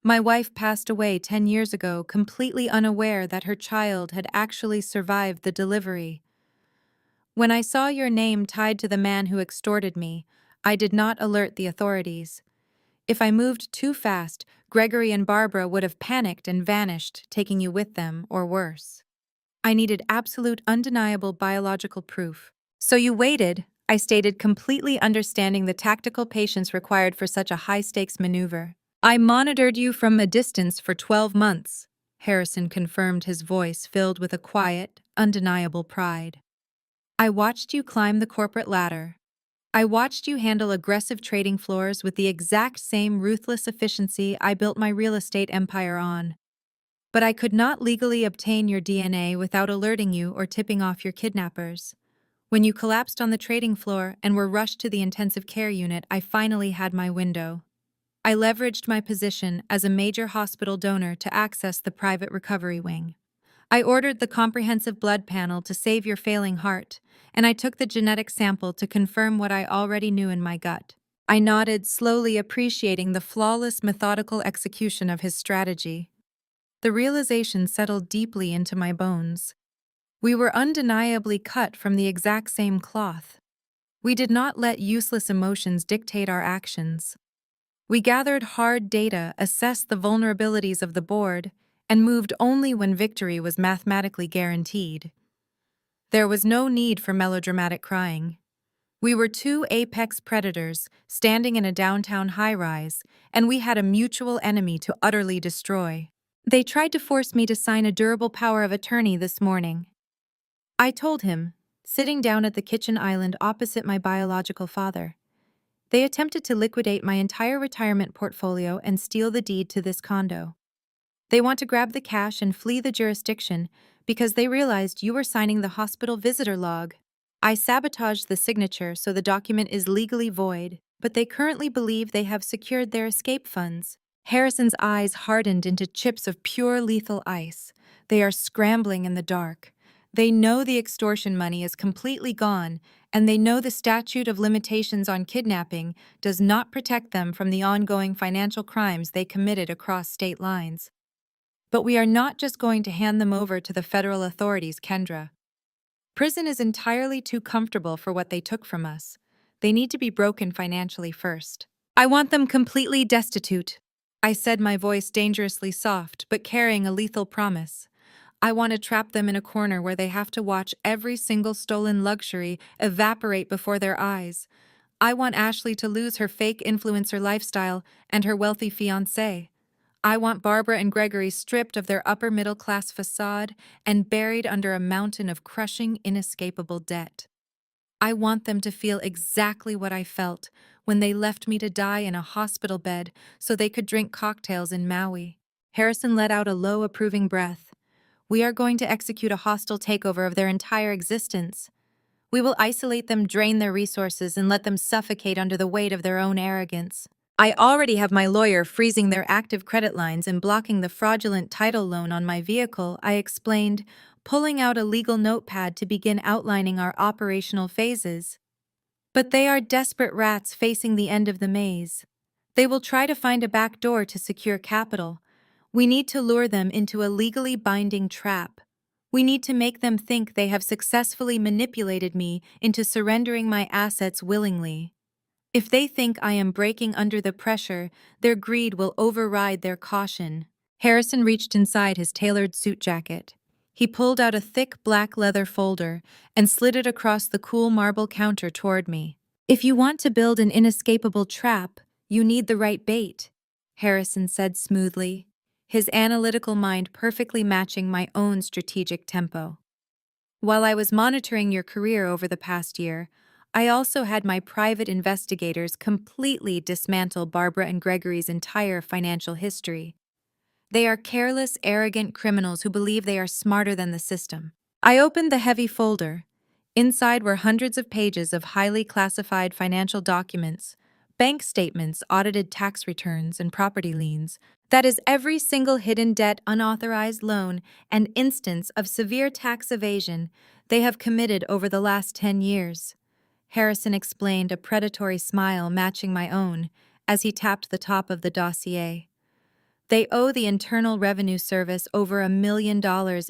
My wife passed away 10 years ago, completely unaware that her child had actually survived the delivery. When I saw your name tied to the man who extorted me, I did not alert the authorities. If I moved too fast, Gregory and Barbara would have panicked and vanished, taking you with them, or worse. I needed absolute, undeniable biological proof. So you waited, I stated, completely understanding the tactical patience required for such a high-stakes maneuver. I monitored you from a distance for 12 months, Harrison confirmed, his voice filled with a quiet, undeniable pride. I watched you climb the corporate ladder. I watched you handle aggressive trading floors with the exact same ruthless efficiency I built my real estate empire on. But I could not legally obtain your DNA without alerting you or tipping off your kidnappers. When you collapsed on the trading floor and were rushed to the intensive care unit, I finally had my window. I leveraged my position as a major hospital donor to access the private recovery wing. I ordered the comprehensive blood panel to save your failing heart, and I took the genetic sample to confirm what I already knew in my gut. I nodded, slowly appreciating the flawless, methodical execution of his strategy. The realization settled deeply into my bones. We were undeniably cut from the exact same cloth. We did not let useless emotions dictate our actions. We gathered hard data, assessed the vulnerabilities of the board, and moved only when victory was mathematically guaranteed. There was no need for melodramatic crying. We were two apex predators standing in a downtown high-rise, and we had a mutual enemy to utterly destroy. They tried to force me to sign a durable power of attorney this morning. I told him, sitting down at the kitchen island opposite my biological father. They attempted to liquidate my entire retirement portfolio and steal the deed to this condo. They want to grab the cash and flee the jurisdiction because they realized you were signing the hospital visitor log. I sabotaged the signature so the document is legally void, but they currently believe they have secured their escape funds. Harrison's eyes hardened into chips of pure lethal ice. They are scrambling in the dark. They know the extortion money is completely gone, and they know the statute of limitations on kidnapping does not protect them from the ongoing financial crimes they committed across state lines. But we are not just going to hand them over to the federal authorities, Kendra. Prison is entirely too comfortable for what they took from us. They need to be broken financially first. I want them completely destitute. I said, my voice dangerously soft, but carrying a lethal promise. I want to trap them in a corner where they have to watch every single stolen luxury evaporate before their eyes. I want Ashley to lose her fake influencer lifestyle and her wealthy fiancé. I want Barbara and Gregory stripped of their upper middle class facade and buried under a mountain of crushing, inescapable debt. I want them to feel exactly what I felt when they left me to die in a hospital bed so they could drink cocktails in Maui. Harrison let out a low, approving breath. We are going to execute a hostile takeover of their entire existence. We will isolate them, drain their resources, and let them suffocate under the weight of their own arrogance. I already have my lawyer freezing their active credit lines and blocking the fraudulent title loan on my vehicle, I explained, pulling out a legal notepad to begin outlining our operational phases. But they are desperate rats facing the end of the maze. They will try to find a back door to secure capital. We need to lure them into a legally binding trap. We need to make them think they have successfully manipulated me into surrendering my assets willingly. If they think I am breaking under the pressure, their greed will override their caution. Harrison reached inside his tailored suit jacket. He pulled out a thick black leather folder and slid it across the cool marble counter toward me. If you want to build an inescapable trap, you need the right bait, Harrison said smoothly, his analytical mind perfectly matching my own strategic tempo. While I was monitoring your career over the past year, I also had my private investigators completely dismantle Barbara and Gregory's entire financial history. They are careless, arrogant criminals who believe they are smarter than the system. I opened the heavy folder. Inside were hundreds of pages of highly classified financial documents, bank statements, audited tax returns, and property liens. That is every single hidden debt, unauthorized loan, and instance of severe tax evasion they have committed over the last 10 years. Harrison explained, a predatory smile matching my own, as he tapped the top of the dossier. They owe the Internal Revenue Service over $1 million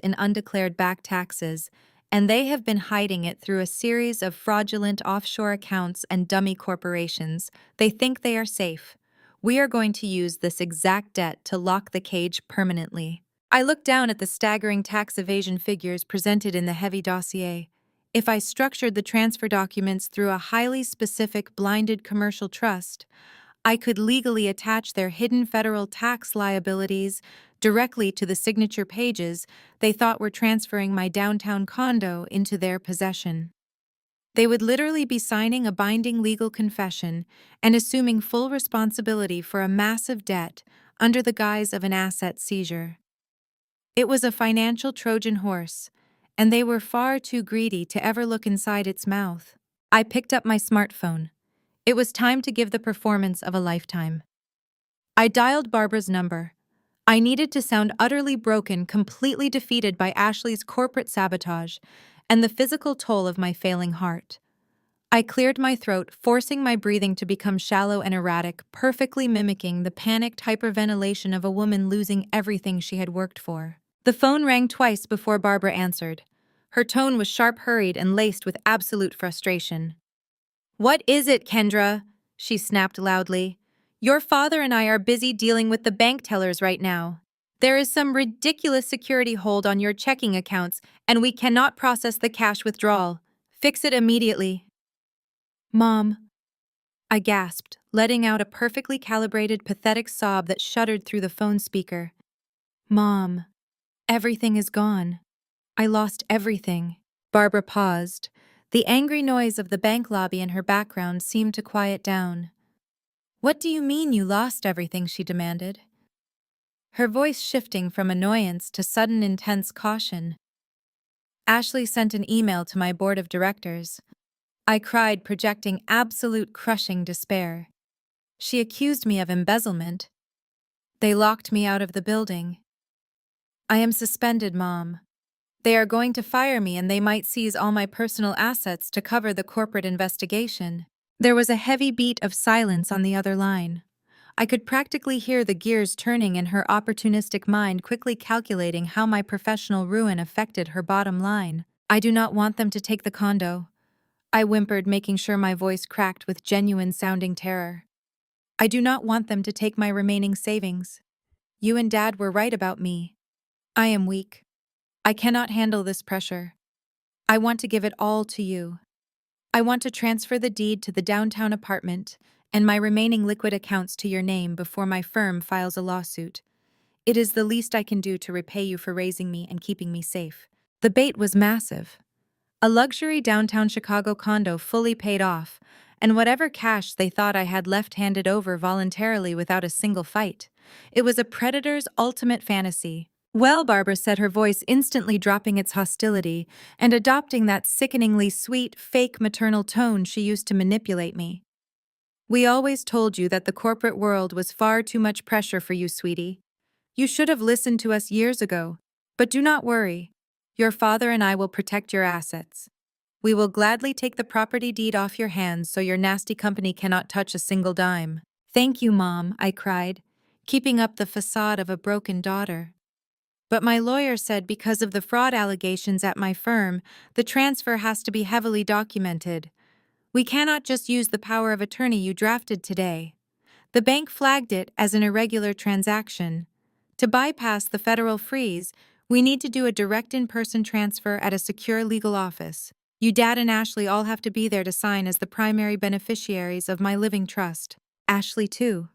in undeclared back taxes, and they have been hiding it through a series of fraudulent offshore accounts and dummy corporations. They think they are safe. We are going to use this exact debt to lock the cage permanently. I looked down at the staggering tax evasion figures presented in the heavy dossier. If I structured the transfer documents through a highly specific blinded commercial trust, I could legally attach their hidden federal tax liabilities directly to the signature pages they thought were transferring my downtown condo into their possession. They would literally be signing a binding legal confession and assuming full responsibility for a massive debt under the guise of an asset seizure. It was a financial Trojan horse, and they were far too greedy to ever look inside its mouth. I picked up my smartphone. It was time to give the performance of a lifetime. I dialed Barbara's number. I needed to sound utterly broken, completely defeated by Ashley's corporate sabotage and the physical toll of my failing heart. I cleared my throat, forcing my breathing to become shallow and erratic, perfectly mimicking the panicked hyperventilation of a woman losing everything she had worked for. The phone rang twice before Barbara answered. Her tone was sharp, hurried, and laced with absolute frustration. "What is it, Kendra?" she snapped loudly. "Your father and I are busy dealing with the bank tellers right now. There is some ridiculous security hold on your checking accounts, and we cannot process the cash withdrawal. Fix it immediately." "Mom," I gasped, letting out a perfectly calibrated, pathetic sob that shuddered through the phone speaker. "Mom, everything is gone. I lost everything." Barbara paused. The angry noise of the bank lobby in her background seemed to quiet down. "What do you mean you lost everything?" she demanded, her voice shifting from annoyance to sudden intense caution. "Ashley sent an email to my board of directors." I cried, projecting absolute crushing despair. "She accused me of embezzlement. They locked me out of the building. I am suspended, Mom. They are going to fire me, and they might seize all my personal assets to cover the corporate investigation." There was a heavy beat of silence on the other line. I could practically hear the gears turning in her opportunistic mind, quickly calculating how my professional ruin affected her bottom line. "I do not want them to take the condo," I whimpered, making sure my voice cracked with genuine-sounding terror. I do not want them to take my remaining savings. You and Dad were right about me. I am weak. I cannot handle this pressure. I want to give it all to you. I want to transfer the deed to the downtown apartment and my remaining liquid accounts to your name before my firm files a lawsuit. It is the least I can do to repay you for raising me and keeping me safe. The bait was massive. A luxury downtown Chicago condo fully paid off, and whatever cash they thought I had left handed over voluntarily without a single fight. It was a predator's ultimate fantasy. Well, Barbara said, her voice instantly dropping its hostility and adopting that sickeningly sweet, fake maternal tone she used to manipulate me. We always told you that the corporate world was far too much pressure for you, sweetie. You should have listened to us years ago. But do not worry. Your father and I will protect your assets. We will gladly take the property deed off your hands so your nasty company cannot touch a single dime. Thank you, Mom, I cried, keeping up the facade of a broken daughter. But my lawyer said because of the fraud allegations at my firm, the transfer has to be heavily documented. We cannot just use the power of attorney you drafted today. The bank flagged it as an irregular transaction. To bypass the federal freeze, we need to do a direct in-person transfer at a secure legal office. You, Dad, and Ashley all have to be there to sign as the primary beneficiaries of my living trust. Ashley, too?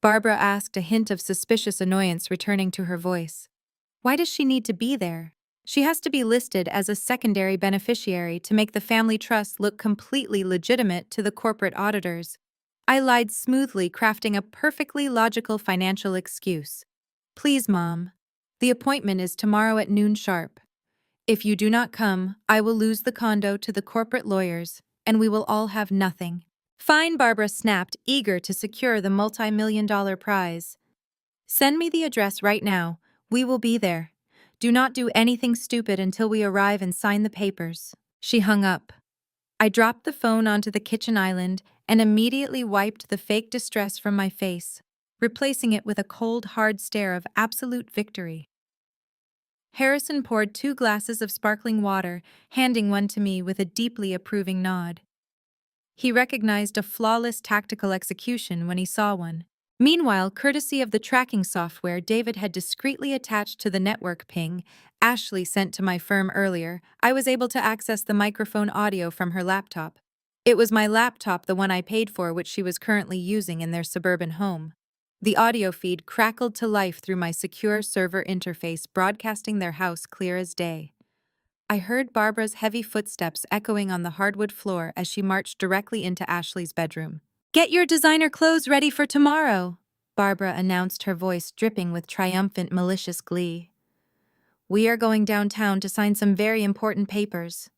Barbara asked, a hint of suspicious annoyance returning to her voice. Why does she need to be there? She has to be listed as a secondary beneficiary to make the family trust look completely legitimate to the corporate auditors. I lied smoothly, crafting a perfectly logical financial excuse. Please, Mom. The appointment is tomorrow at noon sharp. If you do not come, I will lose the condo to the corporate lawyers, and we will all have nothing. Fine, Barbara snapped, eager to secure the multi-million-dollar prize. Send me the address right now. We will be there. Do not do anything stupid until we arrive and sign the papers. She hung up. I dropped the phone onto the kitchen island and immediately wiped the fake distress from my face, replacing it with a cold, hard stare of absolute victory. Harrison poured 2 glasses of sparkling water, handing one to me with a deeply approving nod. He recognized a flawless tactical execution when he saw one. Meanwhile, courtesy of the tracking software David had discreetly attached to the network ping Ashley sent to my firm earlier, I was able to access the microphone audio from her laptop. It was my laptop, the one I paid for, which she was currently using in their suburban home. The audio feed crackled to life through my secure server interface, broadcasting their house clear as day. I heard Barbara's heavy footsteps echoing on the hardwood floor as she marched directly into Ashley's bedroom. Get your designer clothes ready for tomorrow, Barbara announced, her voice dripping with triumphant, malicious glee. We are going downtown to sign some very important papers.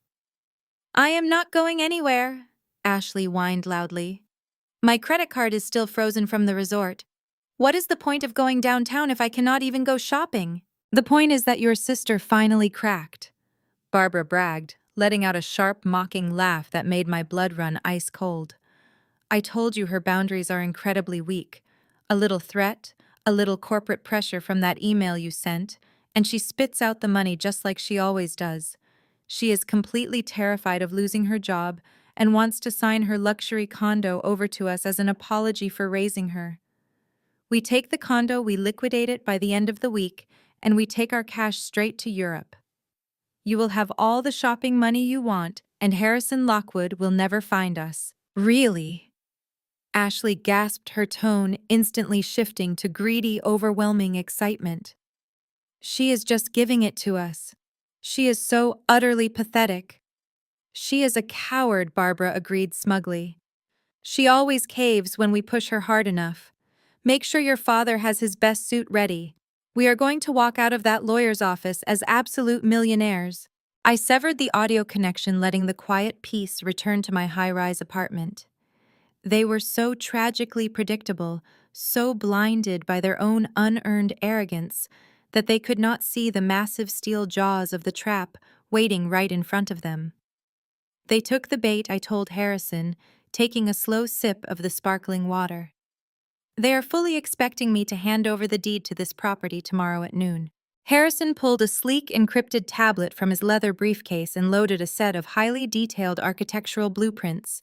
I am not going anywhere, Ashley whined loudly. My credit card is still frozen from the resort. What is the point of going downtown if I cannot even go shopping? The point is that your sister finally cracked, Barbara bragged, letting out a sharp, mocking laugh that made my blood run ice cold. I told you her boundaries are incredibly weak. A little threat, a little corporate pressure from that email you sent, and she spits out the money just like she always does. She is completely terrified of losing her job and wants to sign her luxury condo over to us as an apology for raising her. We take the condo, we liquidate it by the end of the week, and we take our cash straight to Europe. You will have all the shopping money you want, and Harrison Lockwood will never find us. Really? Ashley gasped, her tone instantly shifting to greedy, overwhelming excitement. She is just giving it to us. She is so utterly pathetic. She is a coward, Barbara agreed smugly. She always caves when we push her hard enough. Make sure your father has his best suit ready. We are going to walk out of that lawyer's office as absolute millionaires. I severed the audio connection, letting the quiet peace return to my high-rise apartment. They were so tragically predictable, so blinded by their own unearned arrogance, that they could not see the massive steel jaws of the trap waiting right in front of them. They took the bait, I told Harrison, taking a slow sip of the sparkling water. They are fully expecting me to hand over the deed to this property tomorrow at noon. Harrison pulled a sleek encrypted tablet from his leather briefcase and loaded a set of highly detailed architectural blueprints.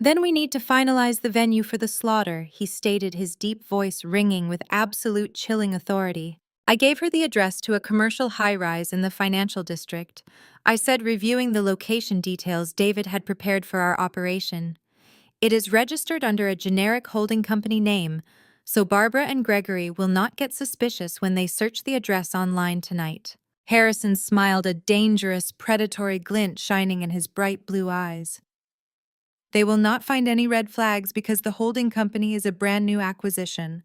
Then we need to finalize the venue for the slaughter, he stated, his deep voice ringing with absolute chilling authority. I gave her the address to a commercial high-rise in the financial district. I said, reviewing the location details David had prepared for our operation. It is registered under a generic holding company name, so Barbara and Gregory will not get suspicious when they search the address online tonight. Harrison smiled, a dangerous, predatory glint shining in his bright blue eyes. They will not find any red flags because the holding company is a brand new acquisition.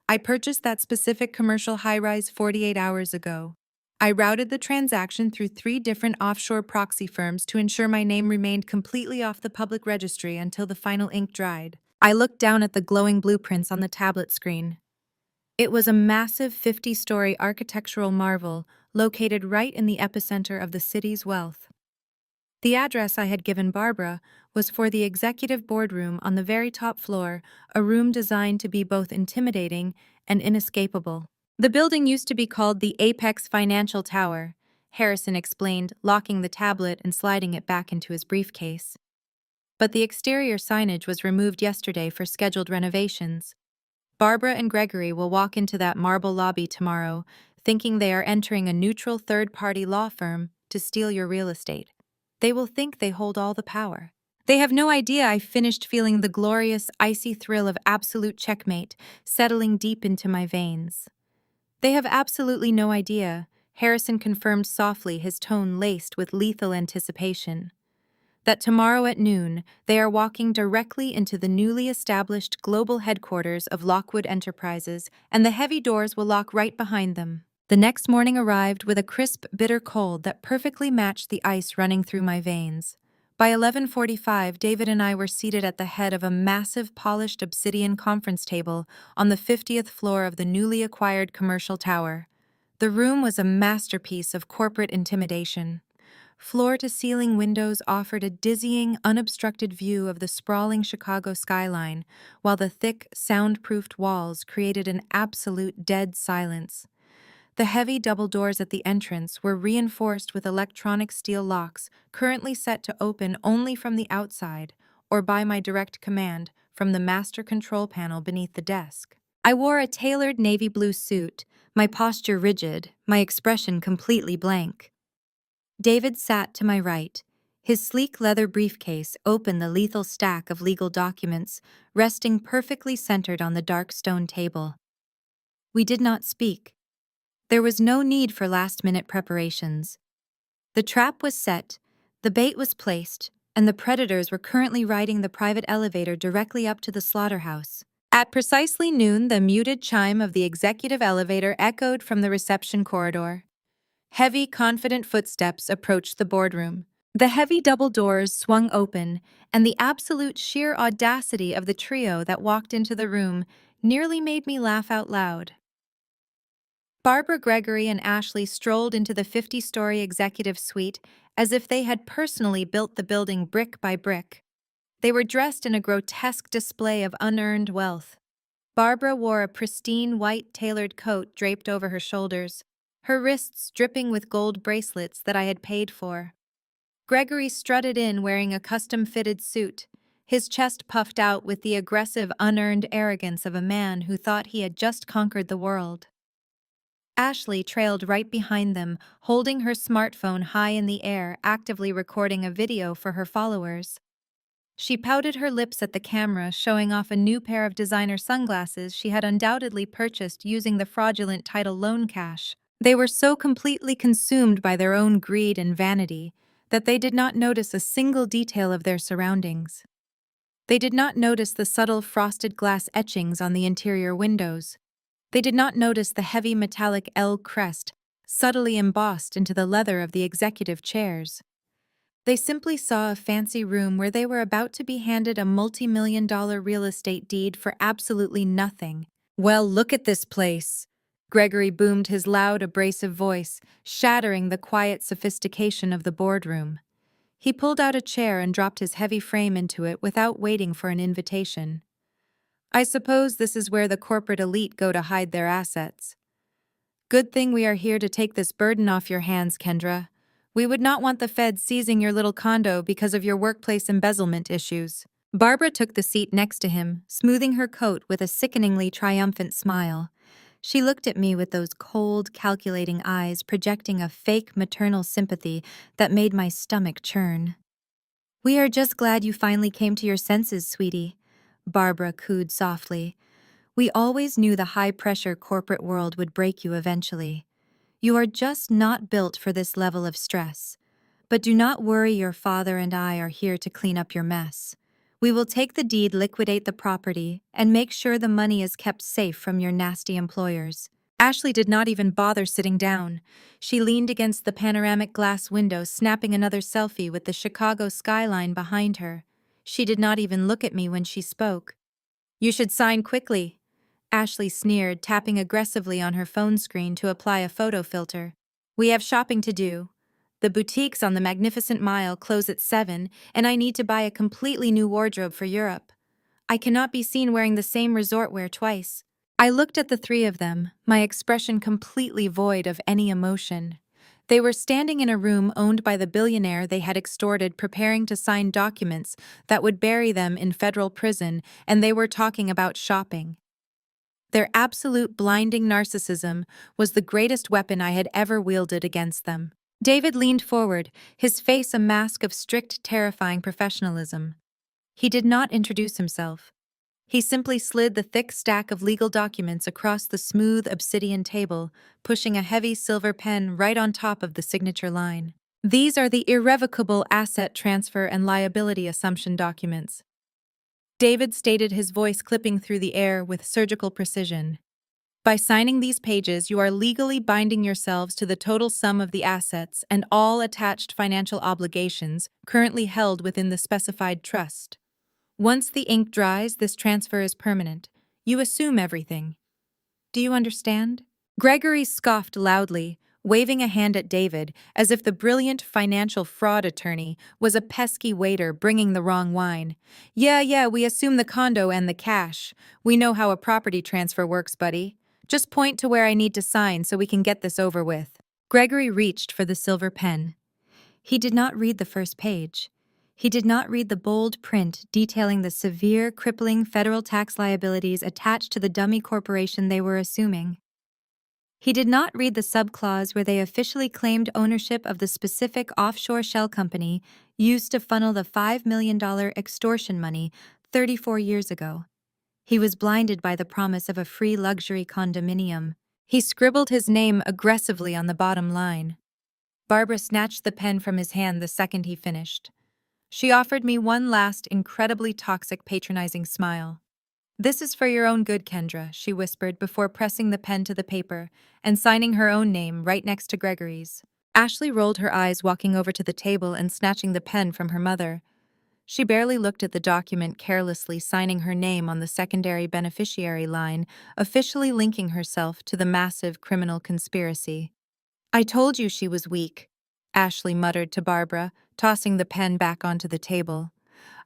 I purchased that specific commercial high-rise 48 hours ago. I routed the transaction through 3 different offshore proxy firms to ensure my name remained completely off the public registry until the final ink dried. I looked down at the glowing blueprints on the tablet screen. It was a massive 50-story architectural marvel located right in the epicenter of the city's wealth. The address I had given Barbara was for the executive boardroom on the very top floor, a room designed to be both intimidating and inescapable. The building used to be called the Apex Financial Tower, Harrison explained, locking the tablet and sliding it back into his briefcase. But the exterior signage was removed yesterday for scheduled renovations. Barbara and Gregory will walk into that marble lobby tomorrow, thinking they are entering a neutral third-party law firm to steal your real estate. They will think they hold all the power. They have no idea I finished feeling the glorious, icy thrill of absolute checkmate settling deep into my veins. They have absolutely no idea, Harrison confirmed softly, his tone laced with lethal anticipation, that tomorrow at noon they are walking directly into the newly established global headquarters of Lockwood Enterprises, and the heavy doors will lock right behind them. The next morning arrived with a crisp, bitter cold that perfectly matched the ice running through my veins. By 11:45, David and I were seated at the head of a massive polished obsidian conference table on the 50th floor of the newly acquired commercial tower. The room was a masterpiece of corporate intimidation. Floor-to-ceiling windows offered a dizzying, unobstructed view of the sprawling Chicago skyline, while the thick, soundproofed walls created an absolute dead silence. The heavy double doors at the entrance were reinforced with electronic steel locks, currently set to open only from the outside, or by my direct command, from the master control panel beneath the desk. I wore a tailored navy blue suit, my posture rigid, my expression completely blank. David sat to my right, his sleek leather briefcase open, the lethal stack of legal documents resting perfectly centered on the dark stone table. We did not speak. There was no need for last-minute preparations. The trap was set, the bait was placed, and the predators were currently riding the private elevator directly up to the slaughterhouse. At precisely noon, the muted chime of the executive elevator echoed from the reception corridor. Heavy, confident footsteps approached the boardroom. The heavy double doors swung open, and the absolute sheer audacity of the trio that walked into the room nearly made me laugh out loud. Barbara, Gregory, and Ashley strolled into the 50-story executive suite as if they had personally built the building brick by brick. They were dressed in a grotesque display of unearned wealth. Barbara wore a pristine white tailored coat draped over her shoulders, her wrists dripping with gold bracelets that I had paid for. Gregory strutted in wearing a custom-fitted suit, his chest puffed out with the aggressive, unearned arrogance of a man who thought he had just conquered the world. Ashley trailed right behind them, holding her smartphone high in the air, actively recording a video for her followers. She pouted her lips at the camera, showing off a new pair of designer sunglasses she had undoubtedly purchased using the fraudulent title loan cash. They were so completely consumed by their own greed and vanity that they did not notice a single detail of their surroundings. They did not notice the subtle frosted glass etchings on the interior windows. They did not notice the heavy metallic L crest subtly embossed into the leather of the executive chairs. They simply saw a fancy room where they were about to be handed a multi-million-dollar real estate deed for absolutely nothing. "Well, look at this place," Gregory boomed, his loud, abrasive voice shattering the quiet sophistication of the boardroom. He pulled out a chair and dropped his heavy frame into it without waiting for an invitation. "I suppose this is where the corporate elite go to hide their assets. Good thing we are here to take this burden off your hands, Kendra. We would not want the feds seizing your little condo because of your workplace embezzlement issues." Barbara took the seat next to him, smoothing her coat with a sickeningly triumphant smile. She looked at me with those cold, calculating eyes projecting a fake maternal sympathy that made my stomach churn. "We are just glad you finally came to your senses, sweetie," Barbara cooed softly. "We always knew the high-pressure corporate world would break you eventually. You are just not built for this level of stress. But do not worry, your father and I are here to clean up your mess. We will take the deed, liquidate the property, and make sure the money is kept safe from your nasty employers." Ashley did not even bother sitting down. She leaned against the panoramic glass window, snapping another selfie with the Chicago skyline behind her. She did not even look at me when she spoke. "You should sign quickly," Ashley sneered, tapping aggressively on her phone screen to apply a photo filter. "We have shopping to do. The boutiques on the Magnificent Mile close at 7, and I need to buy a completely new wardrobe for Europe. I cannot be seen wearing the same resort wear twice." I looked at the three of them, my expression completely void of any emotion. They were standing in a room owned by the billionaire they had extorted, preparing to sign documents that would bury them in federal prison, and they were talking about shopping. Their absolute blinding narcissism was the greatest weapon I had ever wielded against them. David leaned forward, his face a mask of strict, terrifying professionalism. He did not introduce himself. He simply slid the thick stack of legal documents across the smooth obsidian table, pushing a heavy silver pen right on top of the signature line. "These are the irrevocable asset transfer and liability assumption documents," David stated, his voice clipping through the air with surgical precision. "By signing these pages, you are legally binding yourselves to the total sum of the assets and all attached financial obligations currently held within the specified trust. Once the ink dries, this transfer is permanent. You assume everything. Do you understand?" Gregory scoffed loudly, waving a hand at David as if the brilliant financial fraud attorney was a pesky waiter bringing the wrong wine. Yeah, we assume the condo and the cash. We know how a property transfer works, buddy. Just point to where I need to sign so we can get this over with." Gregory reached for the silver pen. He did not read the first page. He did not read the bold print detailing the severe, crippling federal tax liabilities attached to the dummy corporation they were assuming. He did not read the subclause where they officially claimed ownership of the specific offshore shell company used to funnel the $5 million extortion money 34 years ago. He was blinded by the promise of a free luxury condominium. He scribbled his name aggressively on the bottom line. Barbara snatched the pen from his hand the second he finished. She offered me one last, incredibly toxic, patronizing smile. "This is for your own good, Kendra," she whispered before pressing the pen to the paper and signing her own name right next to Gregory's. Ashley rolled her eyes, walking over to the table and snatching the pen from her mother. She barely looked at the document, carelessly signing her name on the secondary beneficiary line, officially linking herself to the massive criminal conspiracy. "I told you she was weak," Ashley muttered to Barbara, tossing the pen back onto the table.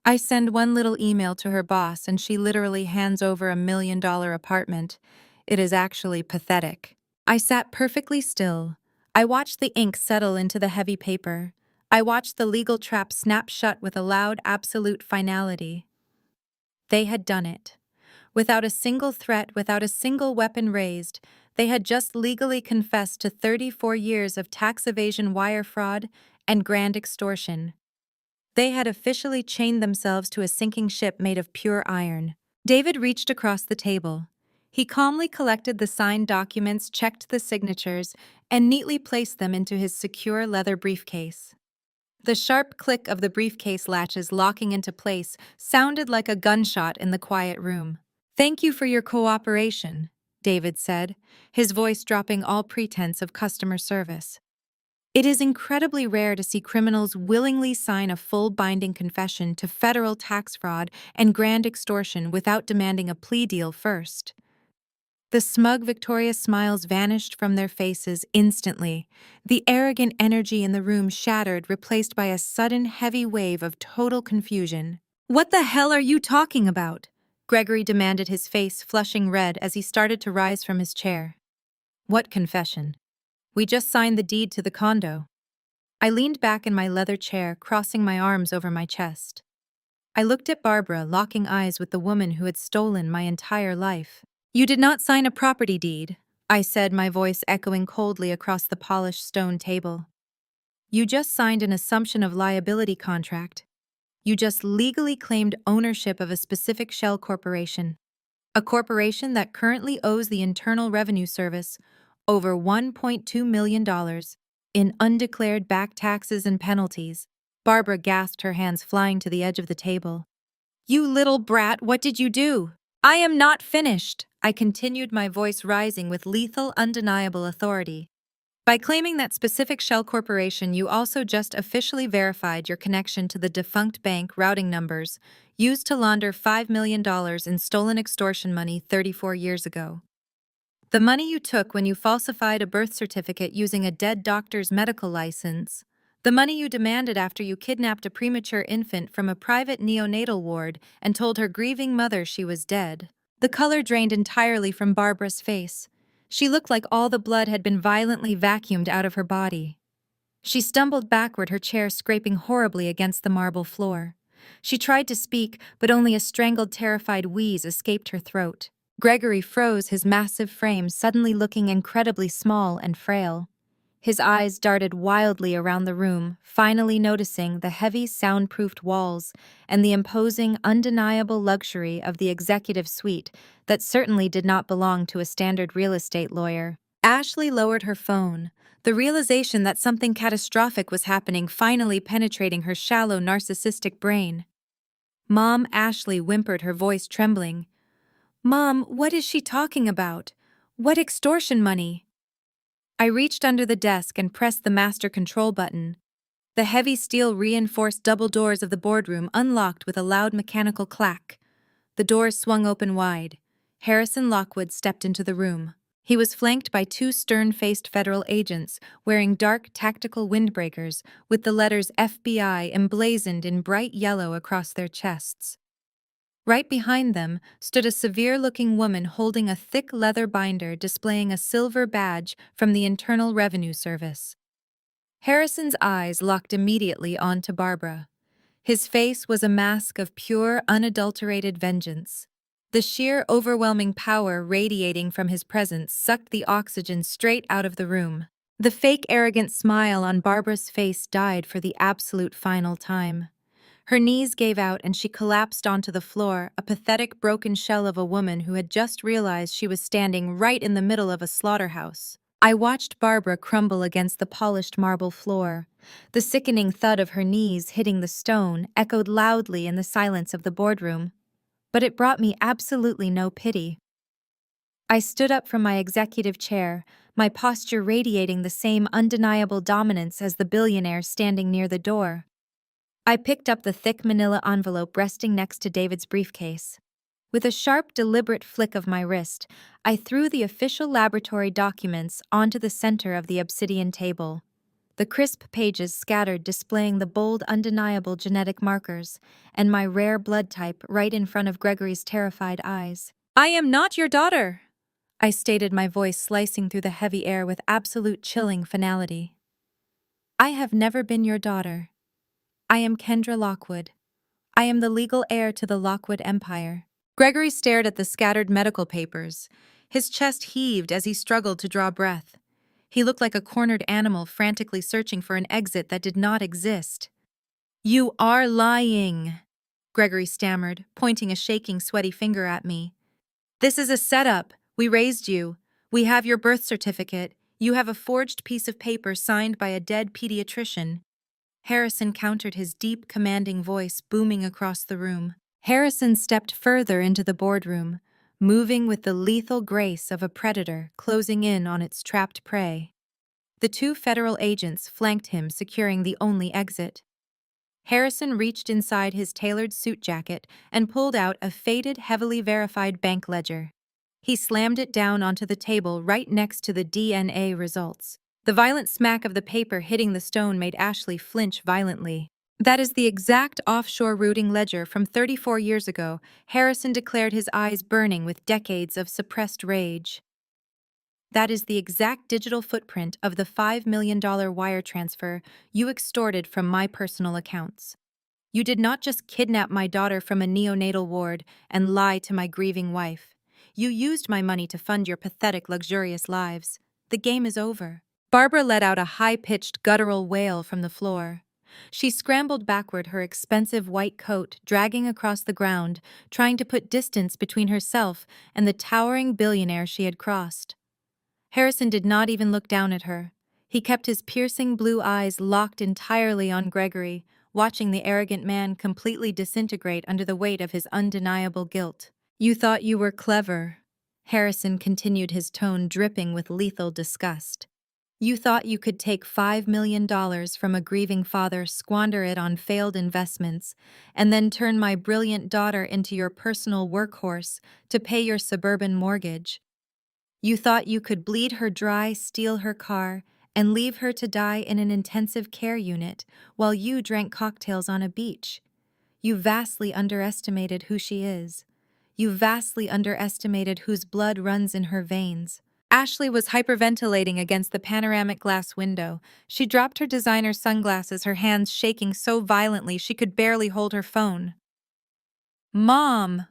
"I send one little email to her boss and she literally hands over $1 million apartment. It is actually pathetic." I sat perfectly still. I watched the ink settle into the heavy paper. I watched the legal trap snap shut with a loud, absolute finality. They had done it. Without a single threat, without a single weapon raised, they had just legally confessed to 34 years of tax evasion, wire fraud, and grand extortion. They had officially chained themselves to a sinking ship made of pure iron. David reached across the table. He calmly collected the signed documents, checked the signatures, and neatly placed them into his secure leather briefcase. The sharp click of the briefcase latches locking into place sounded like a gunshot in the quiet room. "Thank you for your cooperation," David said, his voice dropping all pretense of customer service. "It is incredibly rare to see criminals willingly sign a full binding confession to federal tax fraud and grand extortion without demanding a plea deal first." The smug, victorious smiles vanished from their faces instantly. The arrogant energy in the room shattered, replaced by a sudden, heavy wave of total confusion. "What the hell are you talking about?" Gregory demanded, his face flushing red as he started to rise from his chair. "What confession? We just signed the deed to the condo." I leaned back in my leather chair, crossing my arms over my chest. I looked at Barbara, locking eyes with the woman who had stolen my entire life. "You did not sign a property deed," I said, my voice echoing coldly across the polished stone table. "You just signed an assumption of liability contract. You just legally claimed ownership of a specific shell corporation. A corporation that currently owes the Internal Revenue Service over $1.2 million in undeclared back taxes and penalties." Barbara gasped, her hands flying to the edge of the table. "You little brat, what did you do?" "I am not finished," I continued, my voice rising with lethal, undeniable authority. "By claiming that specific shell corporation, you also just officially verified your connection to the defunct bank routing numbers used to launder $5 million in stolen extortion money 34 years ago. The money you took when you falsified a birth certificate using a dead doctor's medical license. The money you demanded after you kidnapped a premature infant from a private neonatal ward and told her grieving mother she was dead." The color drained entirely from Barbara's face. She looked like all the blood had been violently vacuumed out of her body. She stumbled backward, her chair scraping horribly against the marble floor. She tried to speak, but only a strangled, terrified wheeze escaped her throat. Gregory froze, his massive frame suddenly looking incredibly small and frail. His eyes darted wildly around the room, finally noticing the heavy, soundproofed walls and the imposing, undeniable luxury of the executive suite that certainly did not belong to a standard real estate lawyer. Ashley lowered her phone, the realization that something catastrophic was happening finally penetrating her shallow, narcissistic brain. "Mom," Ashley whimpered, her voice trembling. "Mom, what is she talking about? What extortion money?" I reached under the desk and pressed the master control button. The heavy steel-reinforced double doors of the boardroom unlocked with a loud mechanical clack. The doors swung open wide. Harrison Lockwood stepped into the room. He was flanked by two stern-faced federal agents wearing dark tactical windbreakers with the letters FBI emblazoned in bright yellow across their chests. Right behind them stood a severe-looking woman holding a thick leather binder displaying a silver badge from the Internal Revenue Service. Harrison's eyes locked immediately onto Barbara. His face was a mask of pure, unadulterated vengeance. The sheer, overwhelming power radiating from his presence sucked the oxygen straight out of the room. The fake, arrogant smile on Barbara's face died for the absolute final time. Her knees gave out and she collapsed onto the floor, a pathetic, broken shell of a woman who had just realized she was standing right in the middle of a slaughterhouse. I watched Barbara crumble against the polished marble floor. The sickening thud of her knees hitting the stone echoed loudly in the silence of the boardroom. But it brought me absolutely no pity. I stood up from my executive chair, my posture radiating the same undeniable dominance as the billionaire standing near the door. I picked up the thick manila envelope resting next to David's briefcase. With a sharp, deliberate flick of my wrist, I threw the official laboratory documents onto the center of the obsidian table. The crisp pages scattered displaying the bold, undeniable genetic markers, and my rare blood type right in front of Gregory's terrified eyes. "I am not your daughter," I stated, my voice slicing through the heavy air with absolute chilling finality. "I have never been your daughter. I am Kendra Lockwood. I am the legal heir to the Lockwood empire." Gregory stared at the scattered medical papers. His chest heaved as he struggled to draw breath. He looked like a cornered animal frantically searching for an exit that did not exist. "You are lying," Gregory stammered, pointing a shaking, sweaty finger at me. "This is a setup. We raised you. We have your birth certificate. You have a forged piece of paper signed by a dead pediatrician." Harrison countered, his deep, commanding voice booming across the room. Harrison stepped further into the boardroom, moving with the lethal grace of a predator closing in on its trapped prey. The two federal agents flanked him, securing the only exit. Harrison reached inside his tailored suit jacket and pulled out a faded, heavily verified bank ledger. He slammed it down onto the table right next to the DNA results. The violent smack of the paper hitting the stone made Ashley flinch violently. "That is the exact offshore routing ledger from 34 years ago," Harrison declared, his eyes burning with decades of suppressed rage. "That is the exact digital footprint of the $5 million wire transfer you extorted from my personal accounts. You did not just kidnap my daughter from a neonatal ward and lie to my grieving wife. You used my money to fund your pathetic, luxurious lives. The game is over." Barbara let out a high-pitched guttural wail from the floor. She scrambled backward, her expensive white coat dragging across the ground, trying to put distance between herself and the towering billionaire she had crossed. Harrison did not even look down at her. He kept his piercing blue eyes locked entirely on Gregory, watching the arrogant man completely disintegrate under the weight of his undeniable guilt. "You thought you were clever," Harrison continued, his tone dripping with lethal disgust. "You thought you could take $5 million from a grieving father, squander it on failed investments, and then turn my brilliant daughter into your personal workhorse to pay your suburban mortgage. You thought you could bleed her dry, steal her car, and leave her to die in an intensive care unit while you drank cocktails on a beach. You vastly underestimated who she is. You vastly underestimated whose blood runs in her veins." Ashley was hyperventilating against the panoramic glass window. She dropped her designer sunglasses, her hands shaking so violently she could barely hold her phone. "Mom!"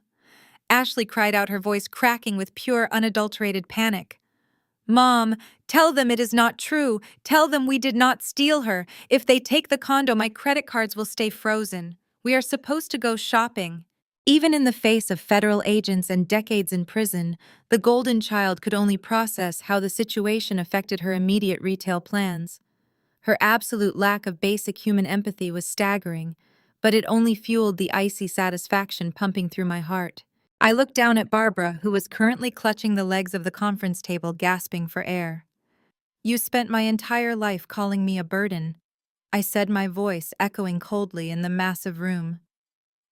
Ashley cried out, her voice cracking with pure, unadulterated panic. "Mom, tell them it is not true. Tell them we did not steal her. If they take the condo, my credit cards will stay frozen. We are supposed to go shopping." Even in the face of federal agents and decades in prison, the golden child could only process how the situation affected her immediate retail plans. Her absolute lack of basic human empathy was staggering, but it only fueled the icy satisfaction pumping through my heart. I looked down at Barbara, who was currently clutching the legs of the conference table, gasping for air. "You spent my entire life calling me a burden," I said, my voice echoing coldly in the massive room.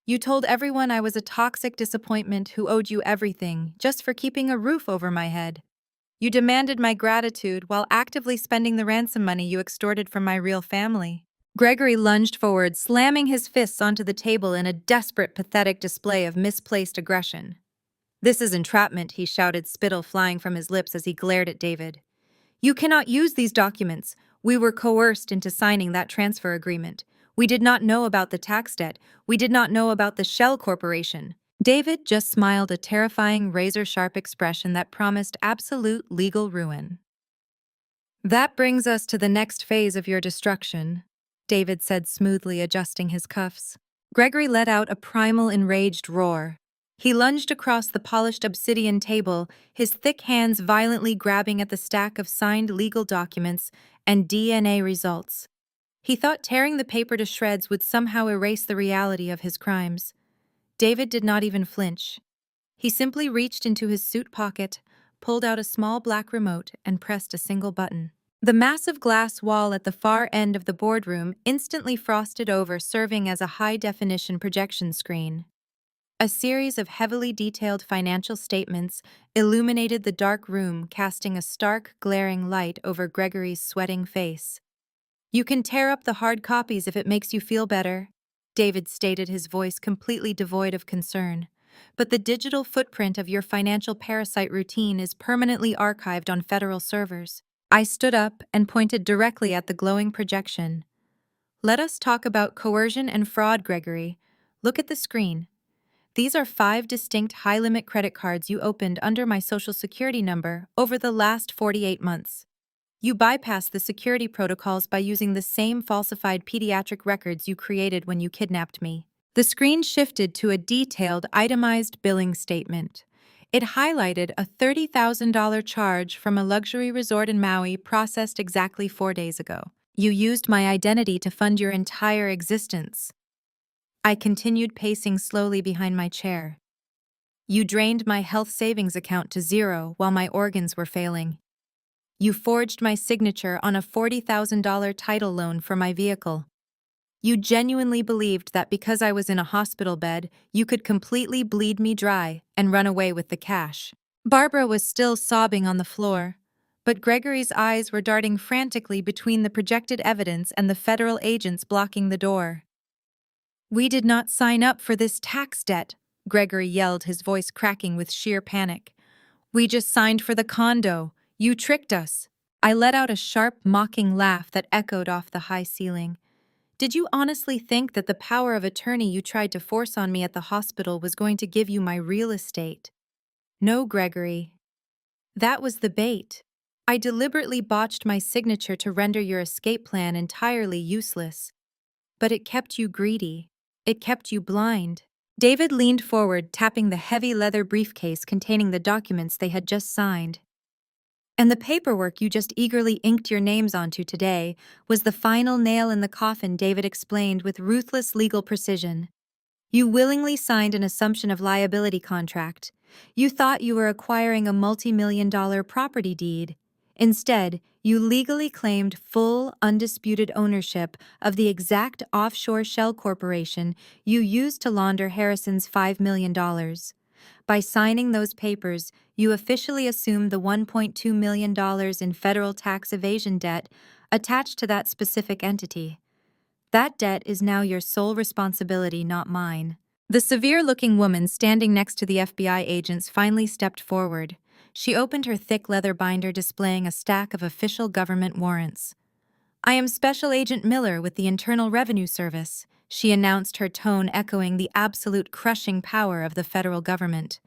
"You told everyone I was a toxic disappointment who owed you everything just for keeping a roof over my head. You demanded my gratitude while actively spending the ransom money you extorted from my real family." Gregory lunged forward, slamming his fists onto the table in a desperate, pathetic display of misplaced aggression. "This is entrapment," he shouted, spittle flying from his lips as he glared at David. "You cannot use these documents. We were coerced into signing that transfer agreement. We did not know about the tax debt. We did not know about the shell corporation." David just smiled, a terrifying, razor-sharp expression that promised absolute legal ruin. "That brings us to the next phase of your destruction," David said smoothly, adjusting his cuffs. Gregory let out a primal, enraged roar. He lunged across the polished obsidian table, his thick hands violently grabbing at the stack of signed legal documents and DNA results. He thought tearing the paper to shreds would somehow erase the reality of his crimes. David did not even flinch. He simply reached into his suit pocket, pulled out a small black remote, and pressed a single button. The massive glass wall at the far end of the boardroom instantly frosted over, serving as a high-definition projection screen. A series of heavily detailed financial statements illuminated the dark room, casting a stark, glaring light over Gregory's sweating face. "You can tear up the hard copies if it makes you feel better," David stated, his voice completely devoid of concern. "But the digital footprint of your financial parasite routine is permanently archived on federal servers." I stood up and pointed directly at the glowing projection. "Let us talk about coercion and fraud, Gregory. Look at the screen. These are 5 distinct high-limit credit cards you opened under my Social Security number over the last 48 months. You bypassed the security protocols by using the same falsified pediatric records you created when you kidnapped me." The screen shifted to a detailed, itemized billing statement. It highlighted a $30,000 charge from a luxury resort in Maui processed exactly 4 days ago. "You used my identity to fund your entire existence." I continued, pacing slowly behind my chair. "You drained my health savings account to zero while my organs were failing. You forged my signature on a $40,000 title loan for my vehicle. You genuinely believed that because I was in a hospital bed, you could completely bleed me dry and run away with the cash." Barbara was still sobbing on the floor, but Gregory's eyes were darting frantically between the projected evidence and the federal agents blocking the door. "We did not sign up for this tax debt," Gregory yelled, his voice cracking with sheer panic. "We just signed for the condo. You tricked us." I let out a sharp, mocking laugh that echoed off the high ceiling. Did you honestly think that the power of attorney you tried to force on me at the hospital was going to give you my real estate? No, Gregory. That was the bait. I deliberately botched my signature to render your escape plan entirely useless. But it kept you greedy. It kept you blind. David leaned forward, tapping the heavy leather briefcase containing the documents they had just signed. And the paperwork you just eagerly inked your names onto today was the final nail in the coffin, David explained with ruthless legal precision. You willingly signed an assumption of liability contract. You thought you were acquiring a multi-million-dollar property deed. Instead, you legally claimed full, undisputed ownership of the exact offshore shell corporation you used to launder Harrison's $5 million. By signing those papers, you officially assumed the $1.2 million in federal tax evasion debt attached to that specific entity. That debt is now your sole responsibility, not mine. The severe-looking woman standing next to the FBI agents finally stepped forward. She opened her thick leather binder displaying a stack of official government warrants. I am Special Agent Miller with the Internal Revenue Service, she announced, her tone echoing the absolute crushing power of the federal government.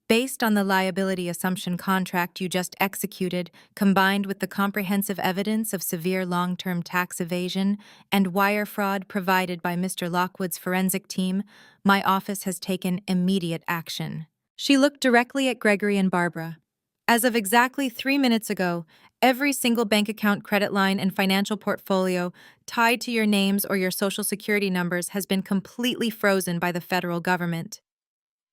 Based on the liability assumption contract you just executed, combined with the comprehensive evidence of severe long-term tax evasion and wire fraud provided by Mr. Lockwood's forensic team, my office has taken immediate action. She looked directly at Gregory and Barbara. As of exactly 3 minutes ago, every single bank account, credit line, and financial portfolio tied to your names or your social security numbers has been completely frozen by the federal government.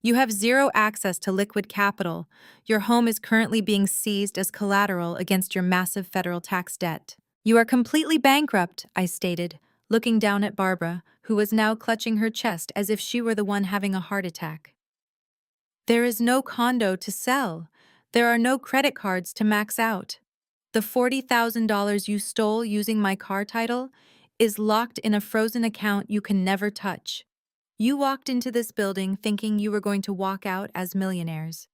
You have zero access to liquid capital. Your home is currently being seized as collateral against your massive federal tax debt. You are completely bankrupt, I stated, looking down at Barbara, who was now clutching her chest as if she were the one having a heart attack. There is no condo to sell. There are no credit cards to max out. The $40,000 you stole using my car title is locked in a frozen account you can never touch. You walked into this building thinking you were going to walk out as millionaires.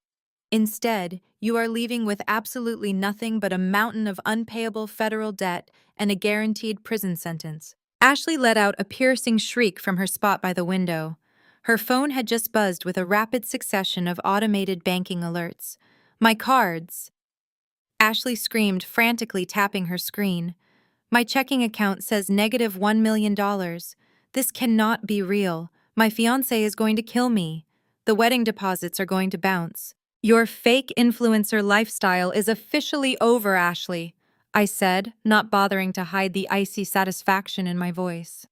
Instead, you are leaving with absolutely nothing but a mountain of unpayable federal debt and a guaranteed prison sentence. Ashley let out a piercing shriek from her spot by the window. Her phone had just buzzed with a rapid succession of automated banking alerts. My cards! Ashley screamed, frantically tapping her screen. My checking account says negative $1 million. This cannot be real. My fiancé is going to kill me. The wedding deposits are going to bounce. Your fake influencer lifestyle is officially over, Ashley, I said, not bothering to hide the icy satisfaction in my voice.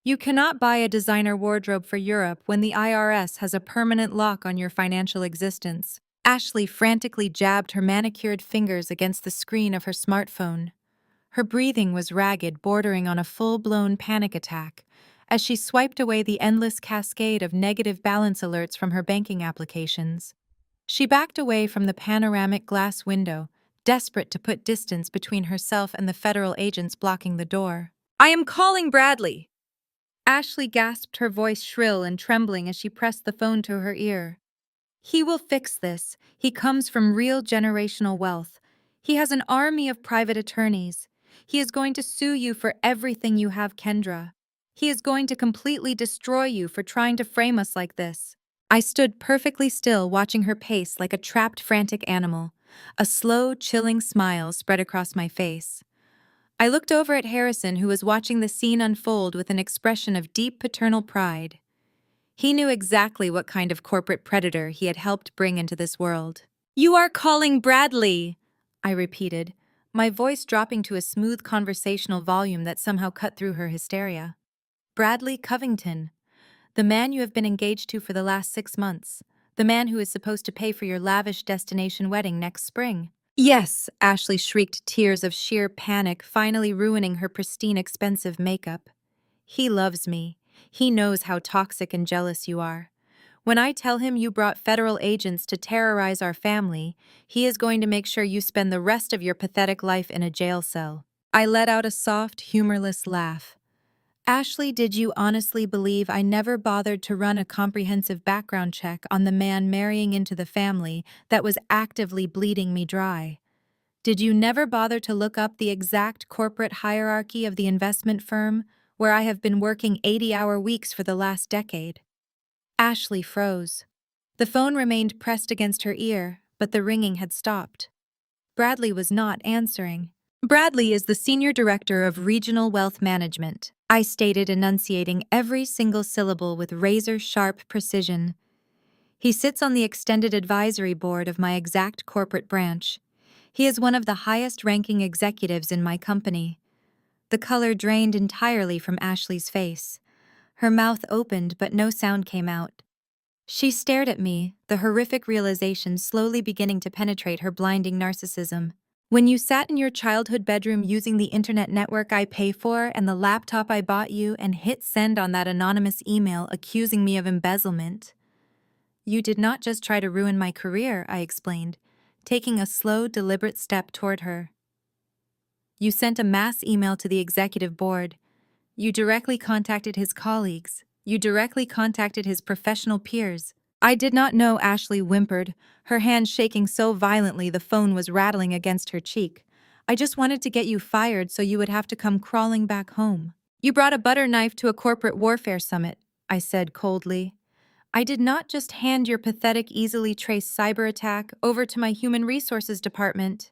You cannot buy a designer wardrobe for Europe when the IRS has a permanent lock on your financial existence. Ashley frantically jabbed her manicured fingers against the screen of her smartphone. Her breathing was ragged, bordering on a full-blown panic attack, as she swiped away the endless cascade of negative balance alerts from her banking applications. She backed away from the panoramic glass window, desperate to put distance between herself and the federal agents blocking the door. I am calling Bradley! Ashley gasped, her voice shrill and trembling as she pressed the phone to her ear. He will fix this. He comes from real generational wealth. He has an army of private attorneys. He is going to sue you for everything you have, Kendra. He is going to completely destroy you for trying to frame us like this. I stood perfectly still, watching her pace like a trapped, frantic animal. A slow, chilling smile spread across my face. I looked over at Harrison, who was watching the scene unfold with an expression of deep paternal pride. He knew exactly what kind of corporate predator he had helped bring into this world. You are calling Bradley, I repeated, my voice dropping to a smooth conversational volume that somehow cut through her hysteria. Bradley Covington, the man you have been engaged to for the last 6 months, the man who is supposed to pay for your lavish destination wedding next spring. Yes, Ashley shrieked, tears of sheer panic finally ruining her pristine, expensive makeup. He loves me. He knows how toxic and jealous you are. When I tell him you brought federal agents to terrorize our family, he is going to make sure you spend the rest of your pathetic life in a jail cell. I let out a soft, humorless laugh. Ashley, did you honestly believe I never bothered to run a comprehensive background check on the man marrying into the family that was actively bleeding me dry? Did you never bother to look up the exact corporate hierarchy of the investment firm where I have been working 80-hour weeks for the last decade. Ashley froze. The phone remained pressed against her ear, but the ringing had stopped. Bradley was not answering. Bradley is the Senior Director of Regional Wealth Management, I stated, enunciating every single syllable with razor-sharp precision. He sits on the extended advisory board of my exact corporate branch. He is one of the highest-ranking executives in my company. The color drained entirely from Ashley's face. Her mouth opened, but no sound came out. She stared at me, the horrific realization slowly beginning to penetrate her blinding narcissism. When you sat in your childhood bedroom using the internet network I pay for and the laptop I bought you and hit send on that anonymous email accusing me of embezzlement, you did not just try to ruin my career, I explained, taking a slow, deliberate step toward her. You sent a mass email to the executive board. You directly contacted his colleagues. You directly contacted his professional peers. I did not know, Ashley whimpered, her hand shaking so violently the phone was rattling against her cheek. I just wanted to get you fired so you would have to come crawling back home. You brought a butter knife to a corporate warfare summit, I said coldly. I did not just hand your pathetic, easily traced cyber attack over to my human resources department.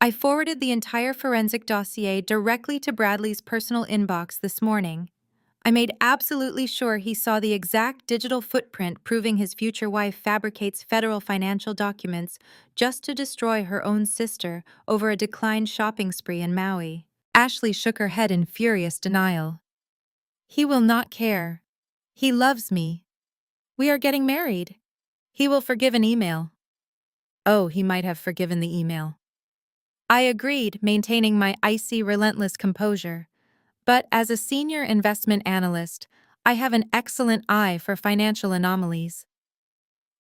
I forwarded the entire forensic dossier directly to Bradley's personal inbox this morning. I made absolutely sure he saw the exact digital footprint proving his future wife fabricates federal financial documents just to destroy her own sister over a declined shopping spree in Maui. Ashley shook her head in furious denial. He will not care. He loves me. We are getting married. He will forgive an email. Oh, he might have forgiven the email. I agreed, maintaining my icy, relentless composure. But as a senior investment analyst, I have an excellent eye for financial anomalies.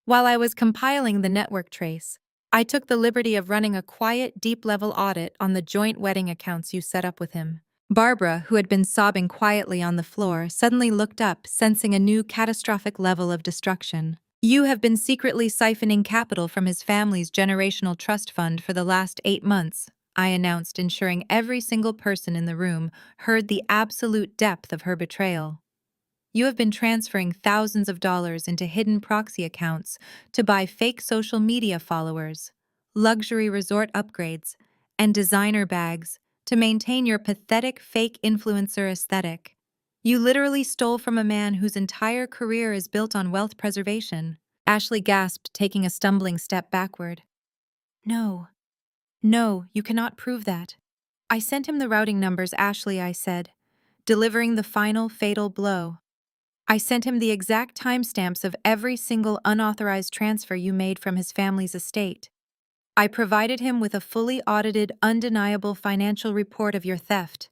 While I was compiling the network trace, I took the liberty of running a quiet, deep-level audit on the joint wedding accounts you set up with him. Barbara, who had been sobbing quietly on the floor, suddenly looked up, sensing a new catastrophic level of destruction. You have been secretly siphoning capital from his family's generational trust fund for the last 8 months, I announced, ensuring every single person in the room heard the absolute depth of her betrayal. You have been transferring thousands of dollars into hidden proxy accounts to buy fake social media followers, luxury resort upgrades, and designer bags to maintain your pathetic fake influencer aesthetic. You literally stole from a man whose entire career is built on wealth preservation. Ashley gasped, taking a stumbling step backward. No, you cannot prove that. I sent him the routing numbers, Ashley, I said, delivering the final fatal blow. I sent him the exact timestamps of every single unauthorized transfer you made from his family's estate. I provided him with a fully audited, undeniable financial report of your theft.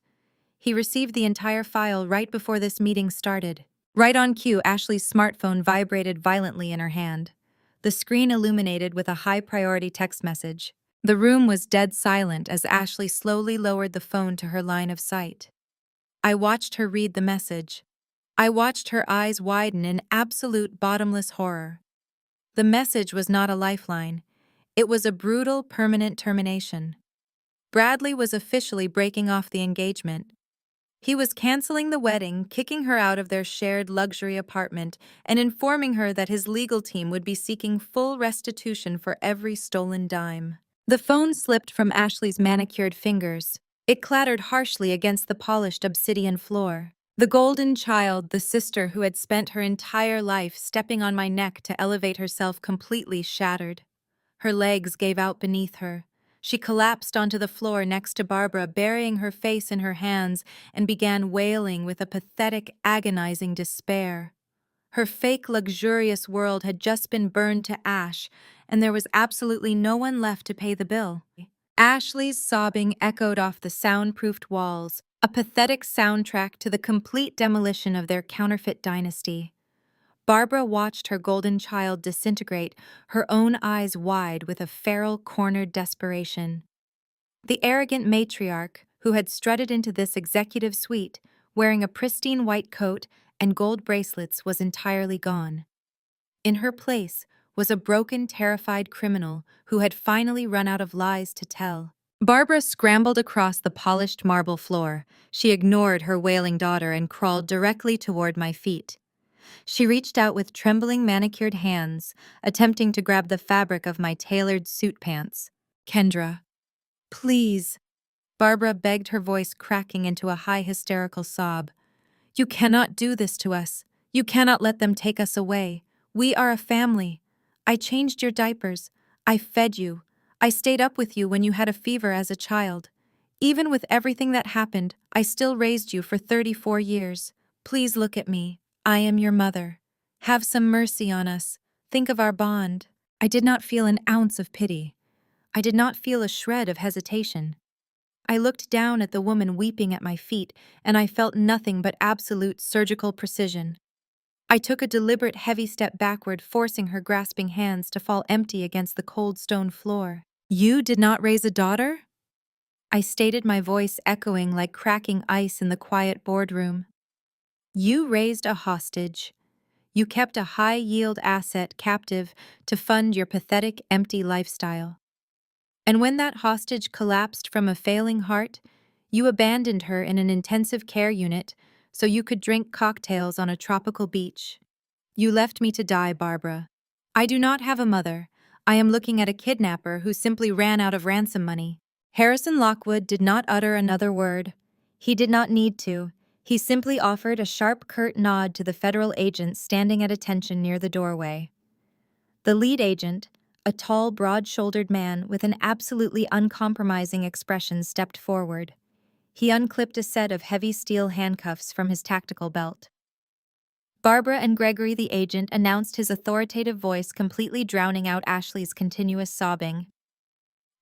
He received the entire file right before this meeting started. Right on cue, Ashley's smartphone vibrated violently in her hand. The screen illuminated with a high-priority text message. The room was dead silent as Ashley slowly lowered the phone to her line of sight. I watched her read the message. I watched her eyes widen in absolute bottomless horror. The message was not a lifeline. It was a brutal, permanent termination. Bradley was officially breaking off the engagement. He was canceling the wedding, kicking her out of their shared luxury apartment, and informing her that his legal team would be seeking full restitution for every stolen dime. The phone slipped from Ashley's manicured fingers. It clattered harshly against the polished obsidian floor. The golden child, the sister who had spent her entire life stepping on my neck to elevate herself, completely shattered. Her legs gave out beneath her. She collapsed onto the floor next to Barbara, burying her face in her hands, and began wailing with a pathetic, agonizing despair. Her fake, luxurious world had just been burned to ash, and there was absolutely no one left to pay the bill. Ashley's sobbing echoed off the soundproofed walls, a pathetic soundtrack to the complete demolition of their counterfeit dynasty. Barbara watched her golden child disintegrate, her own eyes wide with a feral, cornered desperation. The arrogant matriarch, who had strutted into this executive suite, wearing a pristine white coat and gold bracelets, was entirely gone. In her place was a broken, terrified criminal who had finally run out of lies to tell. Barbara scrambled across the polished marble floor. She ignored her wailing daughter and crawled directly toward my feet. She reached out with trembling manicured hands, attempting to grab the fabric of my tailored suit pants. Kendra, please. Barbara begged, her voice cracking into a high hysterical sob. You cannot do this to us. You cannot let them take us away. We are a family. I changed your diapers. I fed you. I stayed up with you when you had a fever as a child. Even with everything that happened, I still raised you for 34 years. Please look at me. I am your mother. Have some mercy on us. Think of our bond. I did not feel an ounce of pity. I did not feel a shred of hesitation. I looked down at the woman weeping at my feet, and I felt nothing but absolute surgical precision. I took a deliberate heavy step backward, forcing her grasping hands to fall empty against the cold stone floor. You did not raise a daughter? I stated, my voice echoing like cracking ice in the quiet boardroom. You raised a hostage. You kept a high-yield asset captive to fund your pathetic, empty lifestyle. And when that hostage collapsed from a failing heart, you abandoned her in an intensive care unit so you could drink cocktails on a tropical beach. You left me to die, Barbara. I do not have a mother. I am looking at a kidnapper who simply ran out of ransom money. Harrison Lockwood did not utter another word. He did not need to. He simply offered a sharp, curt nod to the federal agent standing at attention near the doorway. The lead agent, a tall, broad-shouldered man with an absolutely uncompromising expression, stepped forward. He unclipped a set of heavy steel handcuffs from his tactical belt. Barbara and Gregory, the agent, announced, his authoritative voice completely drowning out Ashley's continuous sobbing.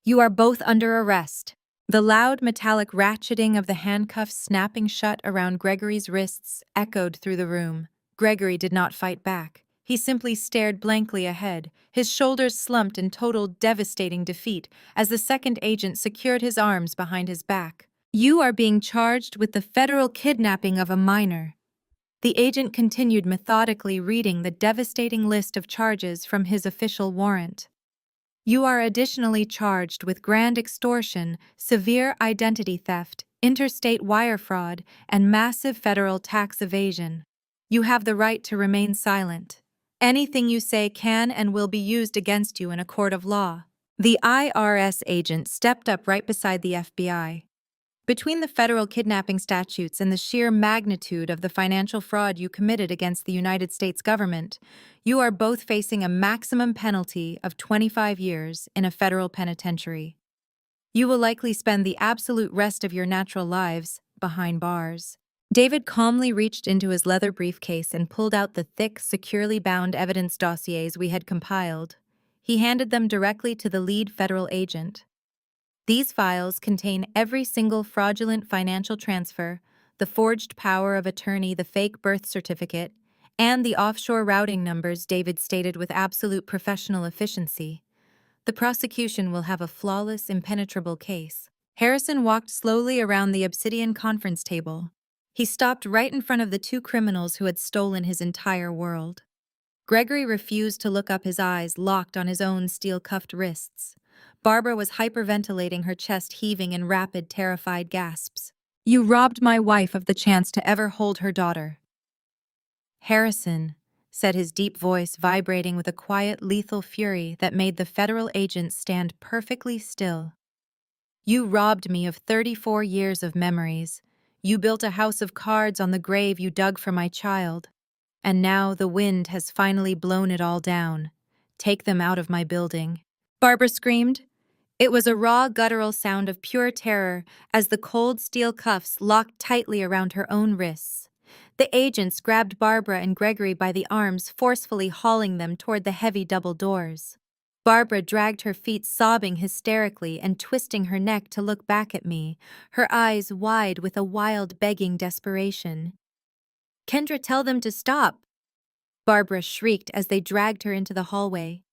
You are both under arrest. The loud metallic ratcheting of the handcuffs snapping shut around Gregory's wrists echoed through the room. Gregory did not fight back. He simply stared blankly ahead, his shoulders slumped in total devastating defeat as the second agent secured his arms behind his back. You are being charged with the federal kidnapping of a minor. The agent continued, methodically reading the devastating list of charges from his official warrant. You are additionally charged with grand extortion, severe identity theft, interstate wire fraud, and massive federal tax evasion. You have the right to remain silent. Anything you say can and will be used against you in a court of law. The IRS agent stepped up right beside the FBI. Between the federal kidnapping statutes and the sheer magnitude of the financial fraud you committed against the United States government, you are both facing a maximum penalty of 25 years in a federal penitentiary. You will likely spend the absolute rest of your natural lives behind bars. David calmly reached into his leather briefcase and pulled out the thick, securely bound evidence dossiers we had compiled. He handed them directly to the lead federal agent. These files contain every single fraudulent financial transfer, the forged power of attorney, the fake birth certificate, and the offshore routing numbers, David stated with absolute professional efficiency. The prosecution will have a flawless, impenetrable case. Harrison walked slowly around the obsidian conference table. He stopped right in front of the two criminals who had stolen his entire world. Gregory refused to look up, his eyes locked on his own steel-cuffed wrists. Barbara was hyperventilating, her chest heaving in rapid, terrified gasps. You robbed my wife of the chance to ever hold her daughter. Harrison, said his deep voice vibrating with a quiet, lethal fury that made the federal agent stand perfectly still. You robbed me of 34 years of memories. You built a house of cards on the grave you dug for my child. And now the wind has finally blown it all down. Take them out of my building. Barbara screamed. It was a raw, guttural sound of pure terror as the cold steel cuffs locked tightly around her own wrists. The agents grabbed Barbara and Gregory by the arms, forcefully hauling them toward the heavy double doors. Barbara dragged her feet, sobbing hysterically and twisting her neck to look back at me, her eyes wide with a wild, begging desperation. Kendra, tell them to stop, Barbara shrieked as they dragged her into the hallway.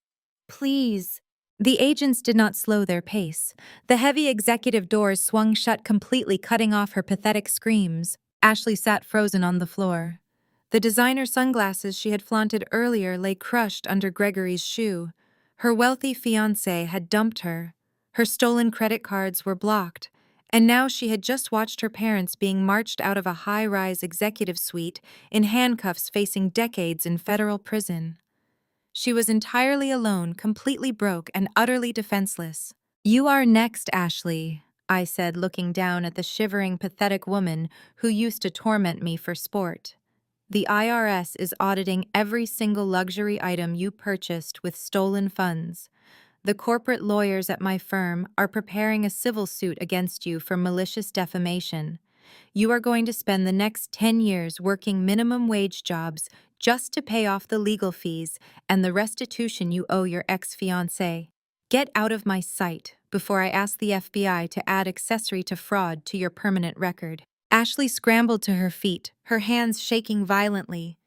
Please. The agents did not slow their pace. The heavy executive doors swung shut completely, cutting off her pathetic screams. Ashley sat frozen on the floor. The designer sunglasses she had flaunted earlier lay crushed under Gregory's shoe. Her wealthy fiancé had dumped her. Her stolen credit cards were blocked, and now she had just watched her parents being marched out of a high-rise executive suite in handcuffs facing decades in federal prison. She was entirely alone, completely broke, and utterly defenseless. "You are next, Ashley," I said, looking down at the shivering, pathetic woman who used to torment me for sport. "The IRS is auditing every single luxury item you purchased with stolen funds. The corporate lawyers at my firm are preparing a civil suit against you for malicious defamation. You are going to spend the next 10 years working minimum wage jobs just to pay off the legal fees and the restitution you owe your ex-fiancé. Get out of my sight before I ask the FBI to add accessory to fraud to your permanent record." Ashley scrambled to her feet, her hands shaking violently.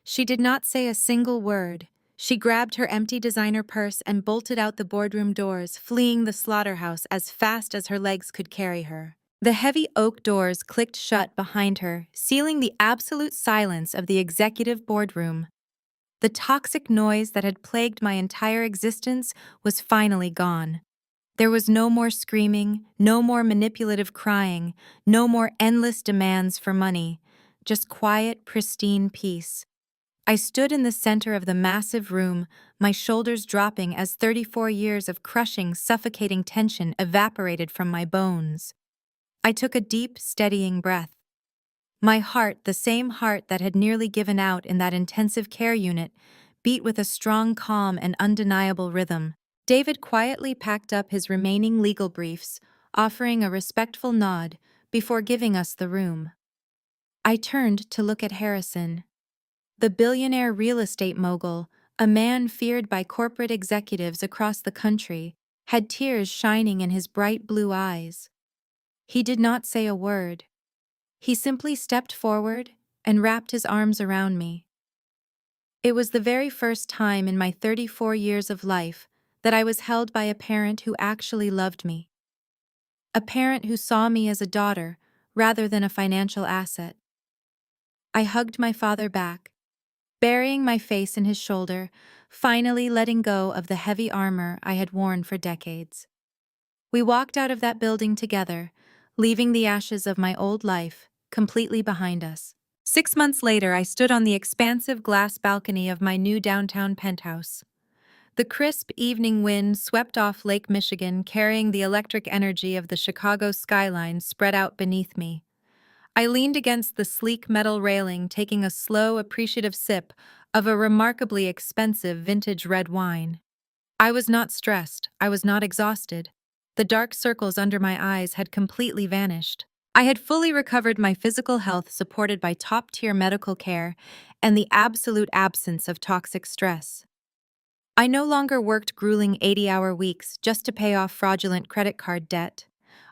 She did not say a single word. She grabbed her empty designer purse and bolted out the boardroom doors, fleeing the slaughterhouse as fast as her legs could carry her. The heavy oak doors clicked shut behind her, sealing the absolute silence of the executive boardroom. The toxic noise that had plagued my entire existence was finally gone. There was no more screaming, no more manipulative crying, no more endless demands for money, just quiet, pristine peace. I stood in the center of the massive room, my shoulders dropping as 34 years of crushing, suffocating tension evaporated from my bones. I took a deep, steadying breath. My heart, the same heart that had nearly given out in that intensive care unit, beat with a strong calm and undeniable rhythm. David quietly packed up his remaining legal briefs, offering a respectful nod before giving us the room. I turned to look at Harrison. The billionaire real estate mogul, a man feared by corporate executives across the country, had tears shining in his bright blue eyes. He did not say a word. He simply stepped forward and wrapped his arms around me. It was the very first time in my 34 years of life that I was held by a parent who actually loved me. A parent who saw me as a daughter rather than a financial asset. I hugged my father back, burying my face in his shoulder, finally letting go of the heavy armor I had worn for decades. We walked out of that building together, leaving the ashes of my old life completely behind us. 6 months later, I stood on the expansive glass balcony of my new downtown penthouse. The crisp evening wind swept off Lake Michigan, carrying the electric energy of the Chicago skyline spread out beneath me. I leaned against the sleek metal railing, taking a slow, appreciative sip of a remarkably expensive vintage red wine. I was not stressed. I was not exhausted. The dark circles under my eyes had completely vanished. I had fully recovered my physical health, supported by top-tier medical care and the absolute absence of toxic stress. I no longer worked grueling 80-hour weeks just to pay off fraudulent credit card debt.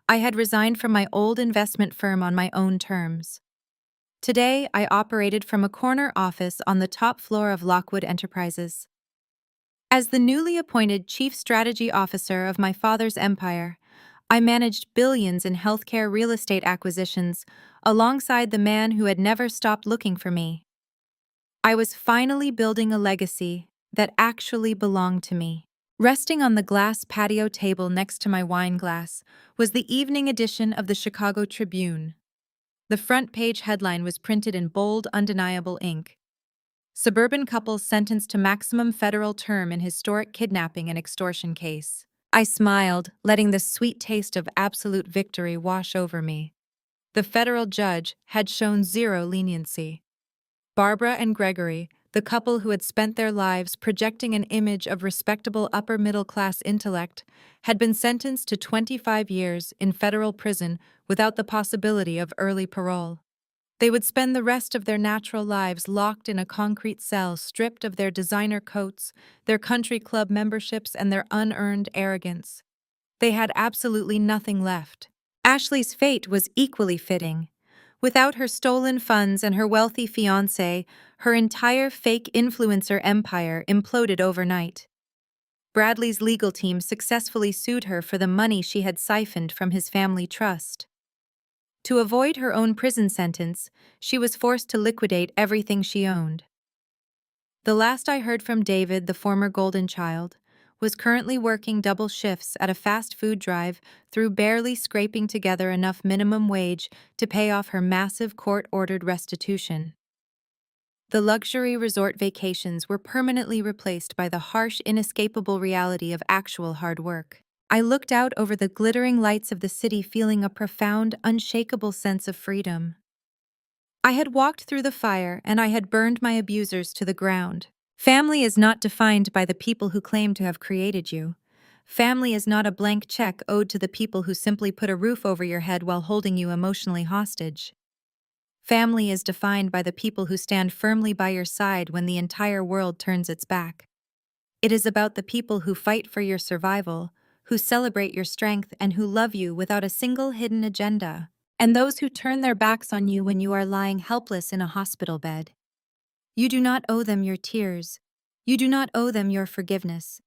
I had resigned from my old investment firm on my own terms. Today, I operated from a corner office on the top floor of Lockwood Enterprises. As the newly appointed Chief Strategy Officer of my father's empire, I managed billions in healthcare real estate acquisitions alongside the man who had never stopped looking for me. I was finally building a legacy that actually belonged to me. Resting on the glass patio table next to my wine glass was the evening edition of the Chicago Tribune. The front page headline was printed in bold, undeniable ink. "Suburban couple sentenced to maximum federal term in historic kidnapping and extortion case." I smiled, letting the sweet taste of absolute victory wash over me. The federal judge had shown zero leniency. Barbara and Gregory, the couple who had spent their lives projecting an image of respectable upper-middle-class intellect, had been sentenced to 25 years in federal prison without the possibility of early parole. They would spend the rest of their natural lives locked in a concrete cell, stripped of their designer coats, their country club memberships, and their unearned arrogance. They had absolutely nothing left. Ashley's fate was equally fitting. Without her stolen funds and her wealthy fiancé, her entire fake influencer empire imploded overnight. Bradley's legal team successfully sued her for the money she had siphoned from his family trust. To avoid her own prison sentence, she was forced to liquidate everything she owned. The last I heard from David, the former golden child, was currently working double shifts at a fast food drive through barely scraping together enough minimum wage to pay off her massive court-ordered restitution. The luxury resort vacations were permanently replaced by the harsh, inescapable reality of actual hard work. I looked out over the glittering lights of the city, feeling a profound, unshakable sense of freedom. I had walked through the fire, and I had burned my abusers to the ground. Family is not defined by the people who claim to have created you. Family is not a blank check owed to the people who simply put a roof over your head while holding you emotionally hostage. Family is defined by the people who stand firmly by your side when the entire world turns its back. It is about the people who fight for your survival, who celebrate your strength, and who love you without a single hidden agenda. And those who turn their backs on you when you are lying helpless in a hospital bed. You do not owe them your tears. You do not owe them your forgiveness.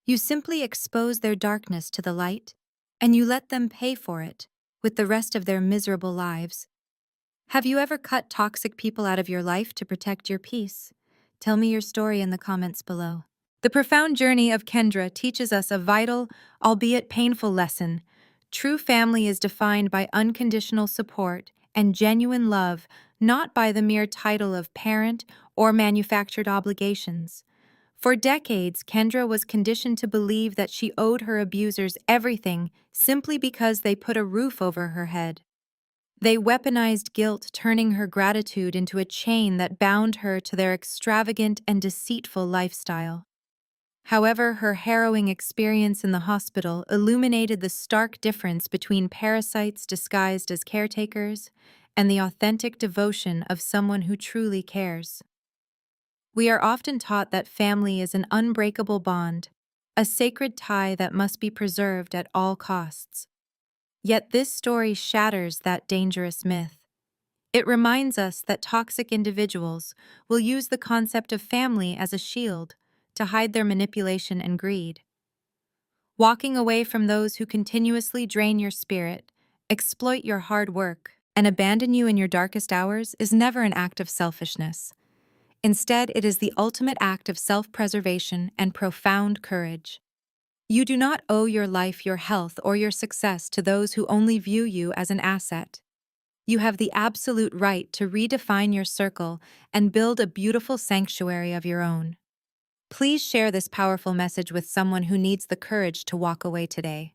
You simply expose their darkness to the light, and you let them pay for it with the rest of their miserable lives. Have you ever cut toxic people out of your life to protect your peace? Tell me your story in the comments below. The profound journey of Kendra teaches us a vital, albeit painful lesson. True family is defined by unconditional support and genuine love, not by the mere title of parent or manufactured obligations. For decades, Kendra was conditioned to believe that she owed her abusers everything simply because they put a roof over her head. They weaponized guilt, turning her gratitude into a chain that bound her to their extravagant and deceitful lifestyle. However, her harrowing experience in the hospital illuminated the stark difference between parasites disguised as caretakers and the authentic devotion of someone who truly cares. We are often taught that family is an unbreakable bond, a sacred tie that must be preserved at all costs. Yet this story shatters that dangerous myth. It reminds us that toxic individuals will use the concept of family as a shield to hide their manipulation and greed. Walking away from those who continuously drain your spirit, exploit your hard work, and abandon you in your darkest hours is never an act of selfishness. Instead, it is the ultimate act of self-preservation and profound courage. You do not owe your life, your health, or your success to those who only view you as an asset. You have the absolute right to redefine your circle and build a beautiful sanctuary of your own. Please share this powerful message with someone who needs the courage to walk away today.